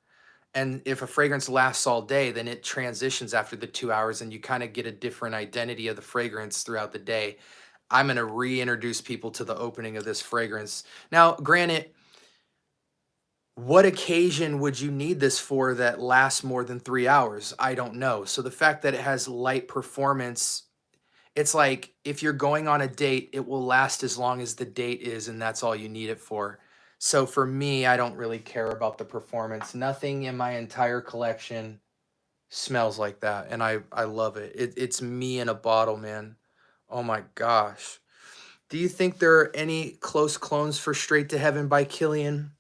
And if a fragrance lasts all day, then it transitions after the 2 hours and you kind of get a different identity of the fragrance throughout the day. I'm going to reintroduce people to the opening of this fragrance. Now, granted, what occasion would you need this for that lasts more than 3 hours? I don't know. So the fact that it has light performance, it's like if you're going on a date, it will last as long as the date is, and that's all you need it for. So for me, I don't really care about the performance. Nothing in my entire collection smells like that, and I love it. It's me in a bottle, man. Oh my gosh. Do you think there are any close clones for Straight to Heaven by Killian?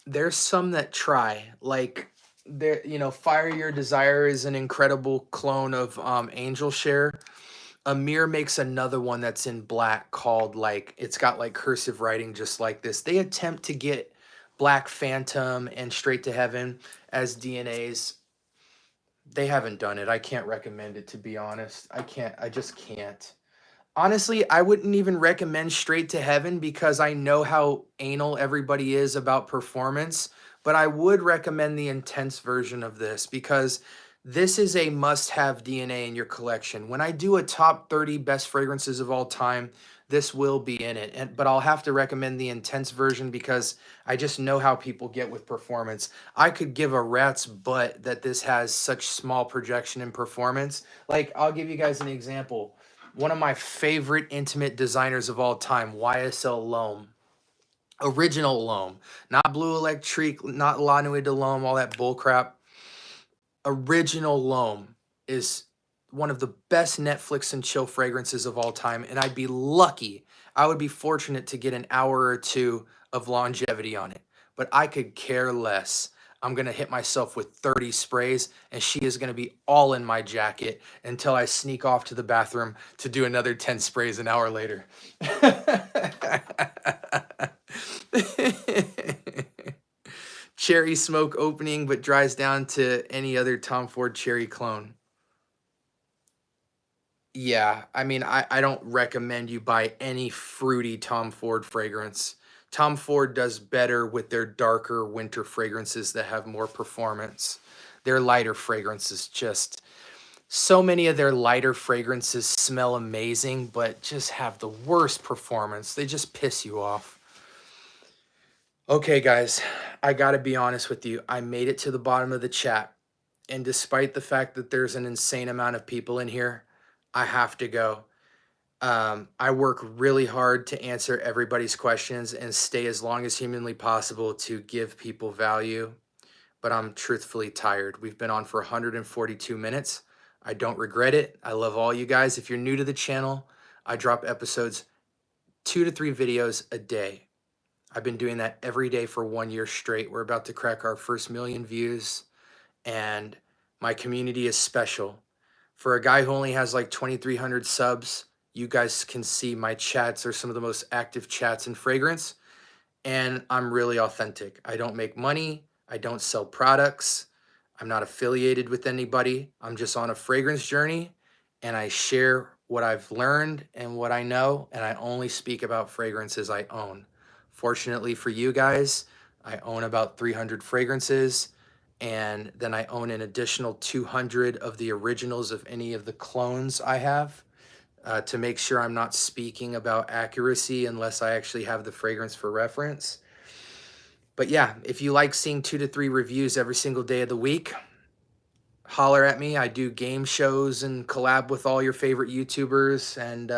There's some that try, like there, Fire Your Desire is an incredible clone of Angel Share. Amir makes another one that's in black called like it's got like cursive writing just like this. They attempt to get Black Phantom and Straight to Heaven as DNAs. They haven't done it. I can't recommend it, to be honest. I just can't. Honestly, I wouldn't even recommend Straight to Heaven because I know how anal everybody is about performance, but I would recommend the intense version of this because this is a must-have DNA in your collection. When I do a top 30 best fragrances of all time, this will be in it. But I'll have to recommend the intense version because I just know how people get with performance. I could give a rat's butt that this has such small projection and performance. Like, I'll give you guys an example. One of my favorite intimate designers of all time, YSL L'Homme. Original L'Homme. Not Blue Electrique, not La Nuit de L'Homme, all that bullcrap. Original L'Homme is one of the best Netflix and chill fragrances of all time, and I'd be lucky. I would be fortunate to get an hour or two of longevity on it, but I could care less. I'm going to hit myself with 30 sprays, and she is going to be all in my jacket until I sneak off to the bathroom to do another 10 sprays an hour later. Cherry smoke opening, but dries down to any other Tom Ford cherry clone. Yeah, I mean, I don't recommend you buy any fruity Tom Ford fragrance. Tom Ford does better with their darker winter fragrances that have more performance. Their lighter fragrances just, so many of their lighter fragrances smell amazing, but just have the worst performance. They just piss you off. Okay, guys, I gotta be honest with you. I made it to the bottom of the chat, and despite the fact that there's an insane amount of people in here, I have to go. I work really hard to answer everybody's questions and stay as long as humanly possible to give people value, but I'm truthfully tired. We've been on for 142 minutes. I don't regret it. I love all you guys. If you're new to the channel, I drop episodes 2 to 3 videos a day. I've been doing that every day for 1 year straight. We're about to crack our first 1,000,000 views, and my community is special. For a guy who only has like 2,300 subs, you guys can see my chats are some of the most active chats in fragrance, and I'm really authentic. I don't make money. I don't sell products. I'm not affiliated with anybody. I'm just on a fragrance journey, and I share what I've learned and what I know, and I only speak about fragrances I own. Fortunately for you guys, I own about 300 fragrances, and then I own an additional 200 of the originals of any of the clones I have to make sure I'm not speaking about accuracy unless I actually have the fragrance for reference. But yeah, if you like seeing 2 to 3 reviews every single day of the week, holler at me. I do game shows and collab with all your favorite YouTubers, and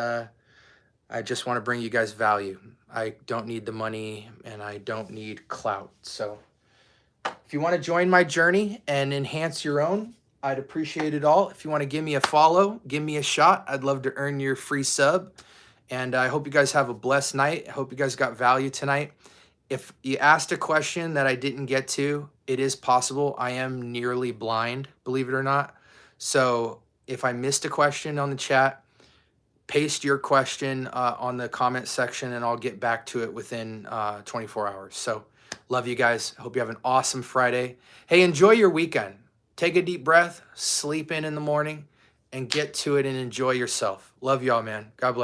I just want to bring you guys value. I don't need the money, and I don't need clout. So if you want to join my journey and enhance your own, I'd appreciate it all. If you want to give me a follow, give me a shot. I'd love to earn your free sub. And I hope you guys have a blessed night. I hope you guys got value tonight. If you asked a question that I didn't get to, it is possible. I am nearly blind, believe it or not. So if I missed a question on the chat, paste your question on the comment section, and I'll get back to it within 24 hours. So love you guys. Hope you have an awesome Friday. Hey, enjoy your weekend. Take a deep breath, sleep in the morning, and get to it and enjoy yourself. Love y'all, man. God bless.